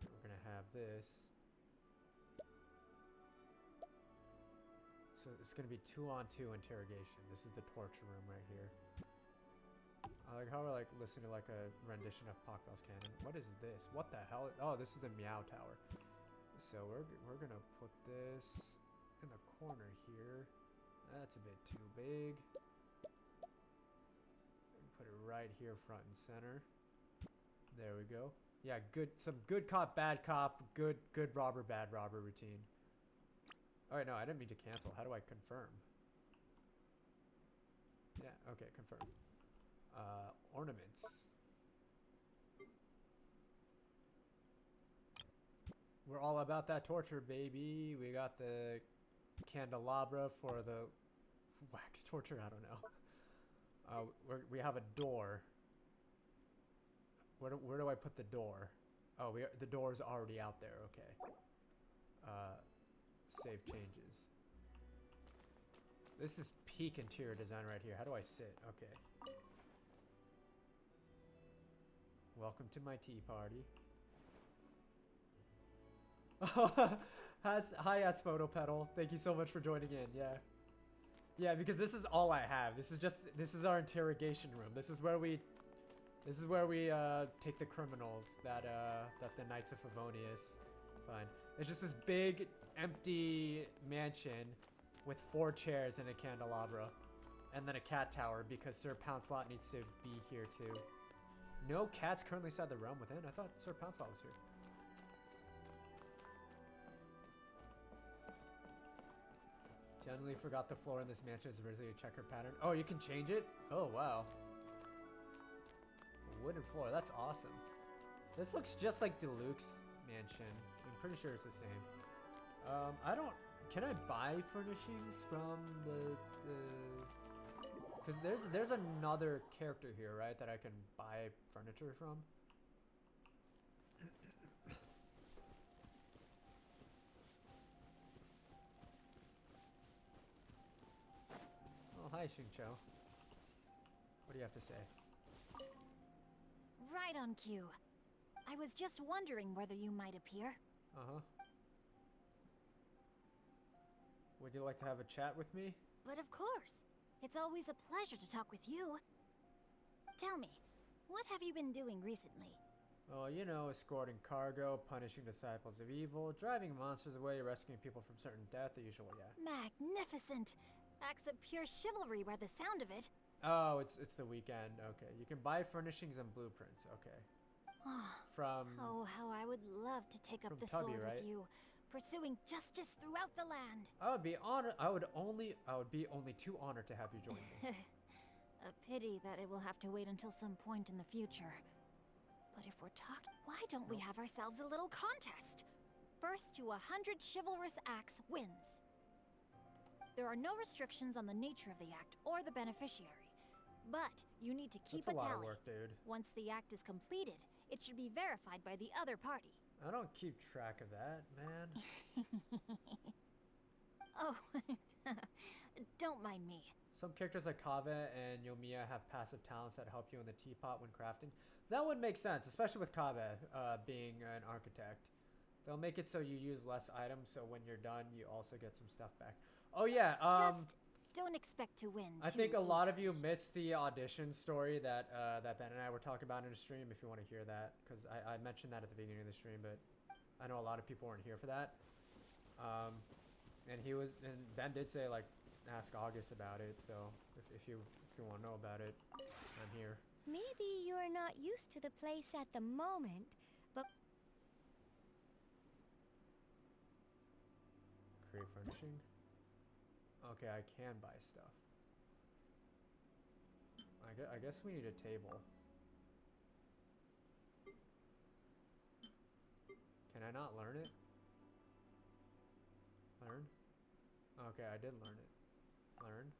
we're gonna have this. So it's gonna be 2-on-2 interrogation. This is the torture room right here. I like how we're like listening to like a rendition of Pachelbel's Canon. What is this? What the hell? Oh, this is the Meow Tower. So we're gonna put this in the corner here. That's a bit too big. Put it right here, front and center. There we go. Yeah, some good cop, bad cop, good robber, bad robber routine. Alright, no, I didn't mean to cancel. How do I confirm? Yeah, okay, confirm. Ornaments. We're all about that torture, baby. We got the candelabra for the wax torture. I don't know. We have a door. Where do I put the door? Oh, the door is already out there. Okay. Save changes. This is peak interior design right here. How do I sit? Okay. Welcome to my tea party. Hi, Photopedal. Thank you so much for joining in. Yeah. Yeah, because this is all I have. This is our interrogation room. This is where we take the criminals that the Knights of Favonius find. It's just this big empty mansion with 4 chairs and a candelabra, and then a cat tower because Sir Pouncelot needs to be here too. No cats currently inside the realm within. I thought Sir Pouncelot was here. Generally forgot the floor in this mansion is originally a checker pattern. Oh, you can change it? Oh, wow. Wooden floor. That's awesome. This looks just like Deluxe Mansion. I'm pretty sure it's the same. I don't. Can I buy furnishings from the? Because there's another character here, right? That I can buy furniture from. Oh, hi, Xingqiu. What do you have to say? Right on cue. I was just wondering whether you might appear. Uh-huh. Would you like to have a chat with me? But of course. It's always a pleasure to talk with you. Tell me, what have you been doing recently? Oh, you know, escorting cargo, punishing disciples of evil, driving monsters away, rescuing people from certain death, the usual, yeah. Magnificent! Acts of pure chivalry by the sound of it. Oh, it's the weekend. Okay, you can buy furnishings and blueprints. Okay. From Oh, how I would love to take up From the Tubby, sword right? with you, pursuing justice throughout the land. I would be honored. I would be only too honored to have you join me. A pity that it will have to wait until some point in the future. But if we're talking, why don't we have ourselves a little contest? First to 100 chivalrous acts wins. There are no restrictions on the nature of the act or the beneficiary. But you need to keep That's a lot of tally. work, dude. Once the act is completed, it should be verified by the other party. I don't keep track of that, man. Oh, don't mind me. Some characters like Kaveh and Yomiya have passive talents that help you in the teapot when crafting. That would make sense, especially with Kaveh being an architect. They'll make it so you use less items, so when you're done, you also get some stuff back. Oh yeah, Just don't expect to win. I think a lot of you missed the audition story that that Ben and I were talking about in the stream. If you want to hear that, because I mentioned that at the beginning of the stream, but I know a lot of people weren't here for that. And Ben did say like ask August about it. So if you want to know about it, I'm here. Maybe you're not used to the place at the moment, but Create furnishing. Okay, I can buy stuff. I guess we need a table. Can I not learn it? Learn? Okay, I did learn it. Learn.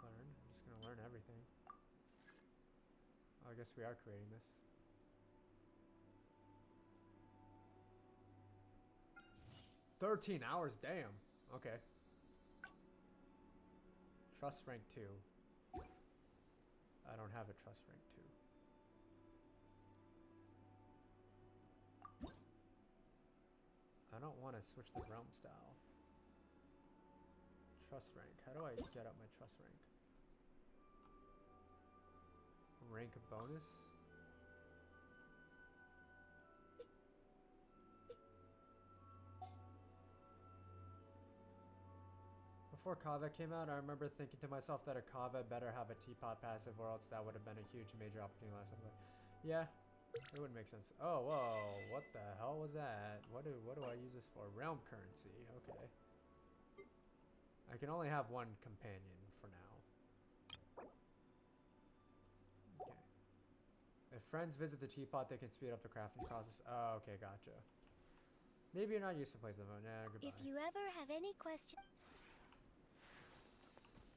Learn. I'm just gonna learn everything. Oh, I guess we are creating this. $13 hours, damn. Okay. Trust rank 2. I don't have a trust rank 2. I don't want to switch the realm style. Trust rank. How do I get up my trust rank? Rank bonus? Before Kaveh came out, I remember thinking to myself that a Kaveh better have a teapot passive or else that would have been a huge major opportunity last time. Yeah, it wouldn't make sense. Oh, whoa, what the hell was that? What do I use this for? Realm currency, okay. I can only have one companion for now. Okay. If friends visit the teapot, they can speed up the crafting process. Oh, okay, gotcha. Maybe you're not used to plays of it. Nah, goodbye. if you ever have any questions,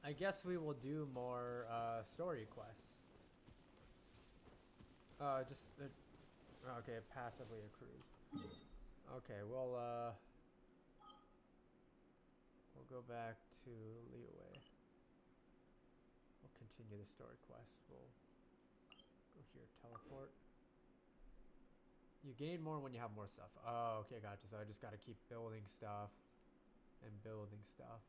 I guess we will do more story quests. Okay, it passively accrues. Okay, we'll go back to Liyue. We'll continue the story quest. We'll go here, teleport. You gain more when you have more stuff. Oh, okay, gotcha. So I just gotta keep building stuff and building stuff.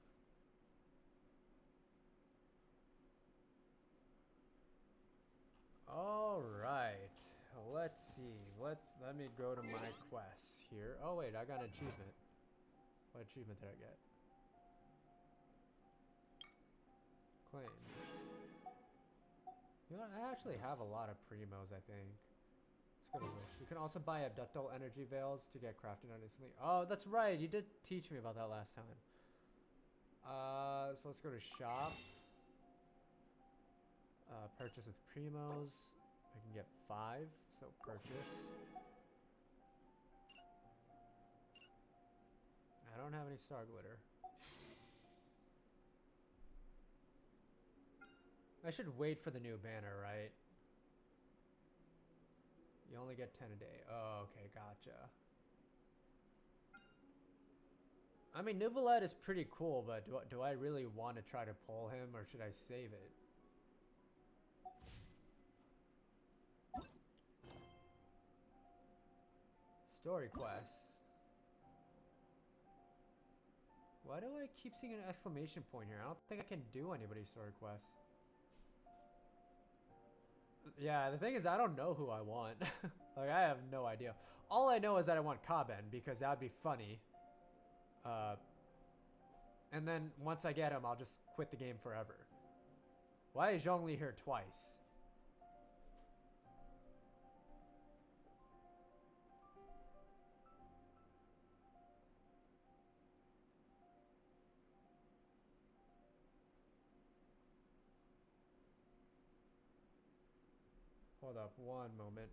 All right, let's see. Let me go to my quests here. Oh wait, I got an achievement. What achievement did I get? Claim. You know, I actually have a lot of primos, I think. Let's go to wish. You can also buy abductal energy veils to get crafted on instantly. Oh, that's right. You did teach me about that last time. So let's go to shop. Purchase with primos. I can get 5, so So purchase. I don't have any star glitter. I should wait for the new banner, right? You only get 10 a day. Oh, okay, gotcha. I mean, Nivelette is pretty cool, but do I really want to try to pull him, or should I save it? Story quests. Why do I keep seeing an exclamation point here? I don't think I can do anybody's story quests. Yeah, the thing is, I don't know who I want. Like, I have no idea. All I know is that I want Kaben, because that would be funny. And then, once I get him, I'll just quit the game forever. Why is Zhongli here twice? Hold up one moment.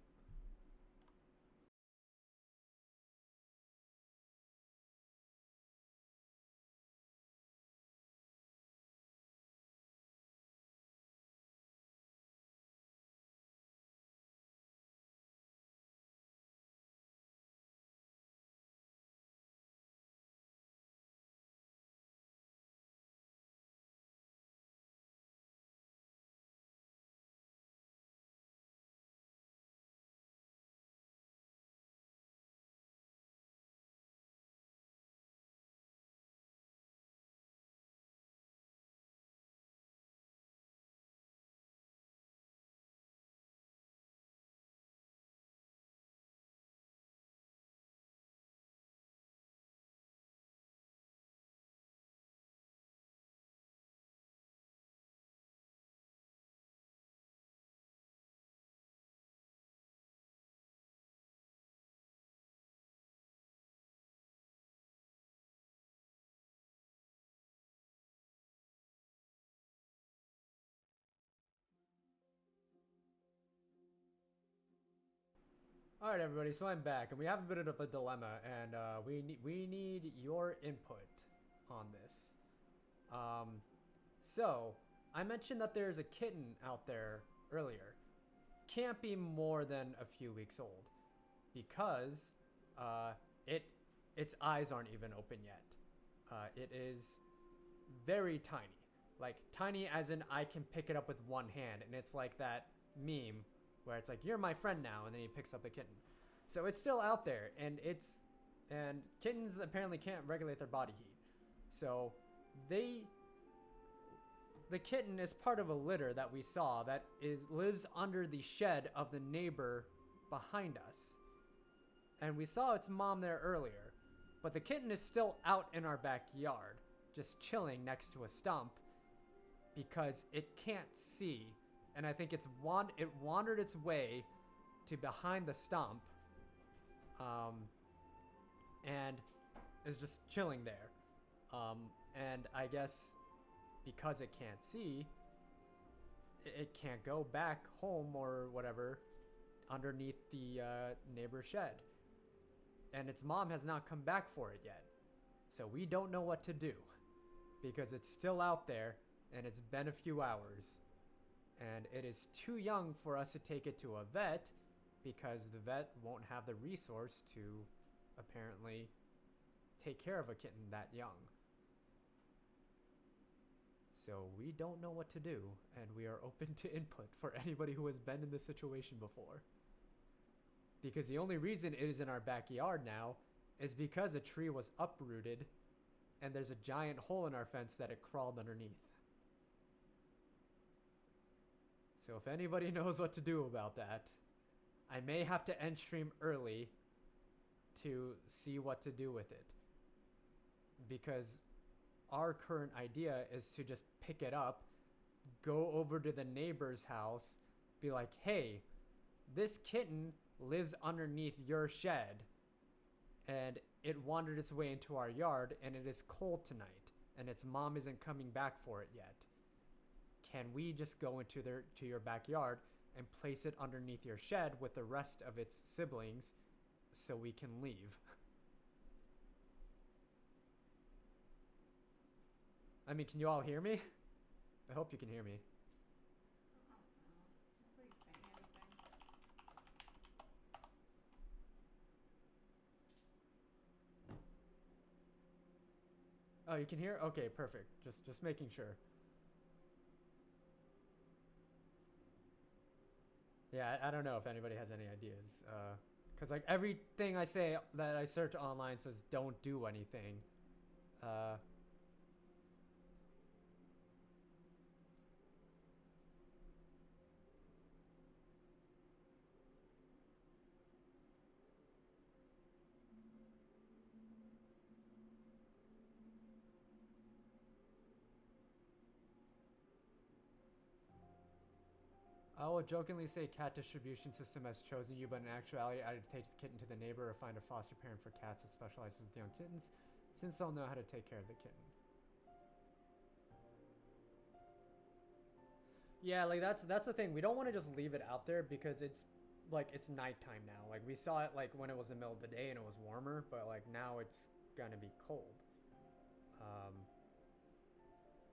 All right, everybody. So I'm back, and we have a bit of a dilemma, and we need your input on this. So I mentioned that there's a kitten out there earlier. Can't be more than a few weeks old, because its eyes aren't even open yet. It is very tiny, like tiny as in I can pick it up with one hand, and it's like that meme where it's like, you're my friend now, and then he picks up the kitten. So it's still out there, and kittens apparently can't regulate their body heat. So the kitten is part of a litter that we saw that lives under the shed of the neighbor behind us. And we saw its mom there earlier, but the kitten is still out in our backyard, just chilling next to a stump because it can't see. And I think it wandered its way to behind the stump, and is just chilling there. And I guess because it can't see, it can't go back home or whatever underneath the neighbor's shed. And its mom has not come back for it yet. So we don't know what to do because it's still out there and it's been a few hours. And it is too young for us to take it to a vet because the vet won't have the resource to apparently take care of a kitten that young. So we don't know what to do, and we are open to input for anybody who has been in this situation before. Because the only reason it is in our backyard now is because a tree was uprooted and there's a giant hole in our fence that it crawled underneath. So if anybody knows what to do about that, I may have to end stream early to see what to do with it. Because our current idea is to just pick it up, go over to the neighbor's house, be like, hey, this kitten lives underneath your shed, and it wandered its way into our yard, and it is cold tonight, and its mom isn't coming back for it yet. Can we just go into to your backyard and place it underneath your shed with the rest of its siblings so we can leave. I mean, can you all hear me? I hope you can hear me. Nobody's saying anything. Oh, you can hear? Okay, perfect. Just making sure. Yeah, I don't know if anybody has any ideas. Because like everything I say that I search online says don't do anything. I will jokingly say cat distribution system has chosen you, but in actuality, I'd take the kitten to the neighbor or find a foster parent for cats that specializes with young kittens, since they'll know how to take care of the kitten. Yeah, like that's the thing. We don't want to just leave it out there because it's like it's nighttime now. Like we saw it like when it was the middle of the day and it was warmer, but like now it's gonna be cold.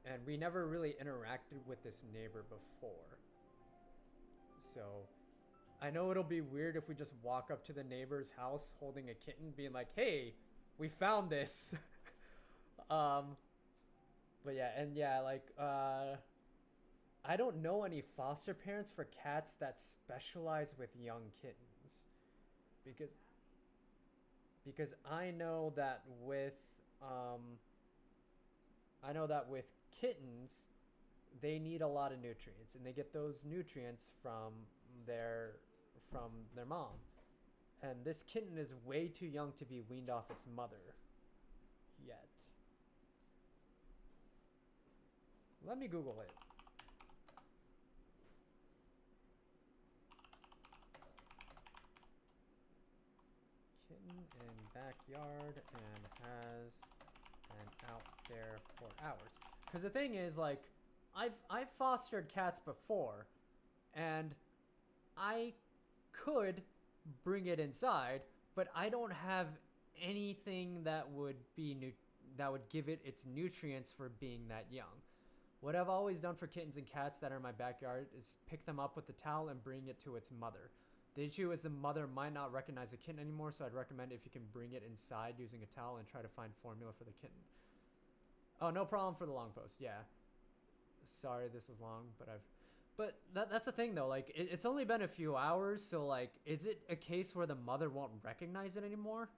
And we never really interacted with this neighbor before. So I know it'll be weird if we just walk up to the neighbor's house holding a kitten being like, hey, we found this. But yeah, and yeah, like I don't know any foster parents for cats that specialize with young kittens, because I know that with kittens, they need a lot of nutrients, and they get those nutrients from their mom. And this kitten is way too young to be weaned off its mother yet. Let me Google it. Kitten in backyard and has been out there for hours. Because the thing is, like, I've fostered cats before, and I could bring it inside, but I don't have anything that would give it its nutrients for being that young. What I've always done for kittens and cats that are in my backyard is pick them up with the towel and bring it to its mother. The issue is the mother might not recognize the kitten anymore, so I'd recommend if you can bring it inside using a towel and try to find formula for the kitten. Oh, no problem for the long post. Yeah. Sorry this is long, but that's the thing though. Like, it's only been a few hours, so like, is it a case where the mother won't recognize it anymore?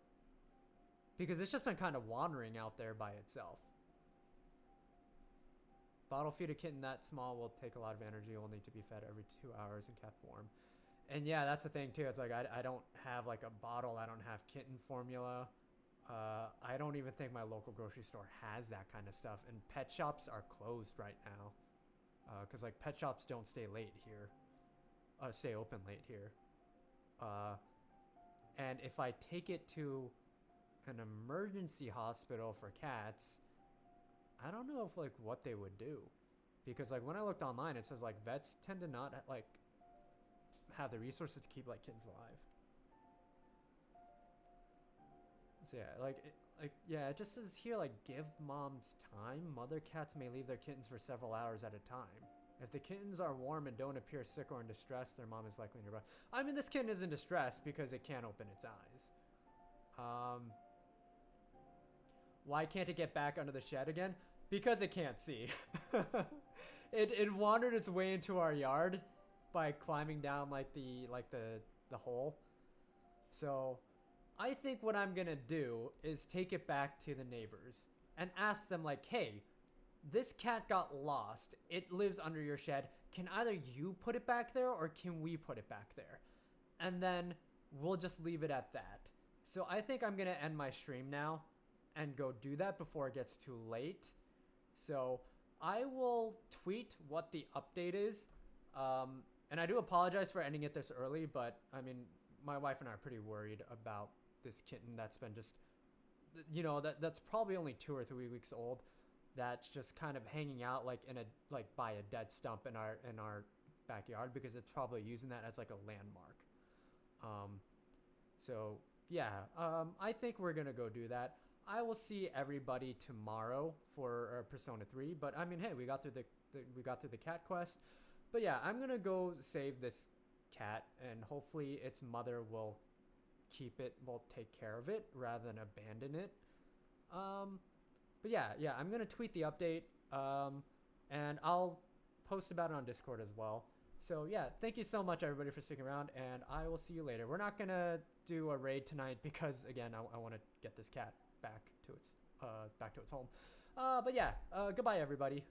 Because it's just been kind of wandering out there by itself. Bottle feed a kitten that small will take a lot of energy. Will need to be fed every 2 hours and kept warm. And yeah, that's the thing too. It's like I don't have like a bottle. I don't have kitten formula. I don't even think my local grocery store has that kind of stuff. And pet shops are closed right now. Because like pet shops don't stay late here. Stay open late here. And if I take it to an emergency hospital for cats, I don't know if like what they would do. Because like when I looked online, it says like vets tend to not like have the resources to keep like kittens alive. So yeah, it just says here like give moms time. Mother cats may leave their kittens for several hours at a time. If the kittens are warm and don't appear sick or in distress, their mom is likely nearby. I mean, this kitten is in distress because it can't open its eyes. Why can't it get back under the shed again? Because it can't see. It wandered its way into our yard by climbing down like the hole. So I think what I'm gonna do is take it back to the neighbors and ask them like, hey, this cat got lost. It lives under your shed. Can either you put it back there or can we put it back there? And then we'll just leave it at that. So I think I'm gonna end my stream now and go do that before it gets too late. So I will tweet what the update is. And I do apologize for ending it this early, but I mean, my wife and I are pretty worried about this kitten that's been just, you know, that's probably only 2 or 3 weeks old. That's just kind of hanging out like by a dead stump in our backyard because it's probably using that as like a landmark. So yeah, I think we're gonna go do that. I will see everybody tomorrow for Persona 3. But I mean, hey, we got through the cat quest. But yeah, I'm gonna go save this cat, and hopefully its mother will take care of it rather than abandon it. But yeah, I'm gonna tweet the update, and I'll post about it on Discord as well. So yeah, thank you so much everybody for sticking around, and I will see you later. We're not gonna do a raid tonight because again, I want to get this cat back to its home. But yeah, goodbye everybody.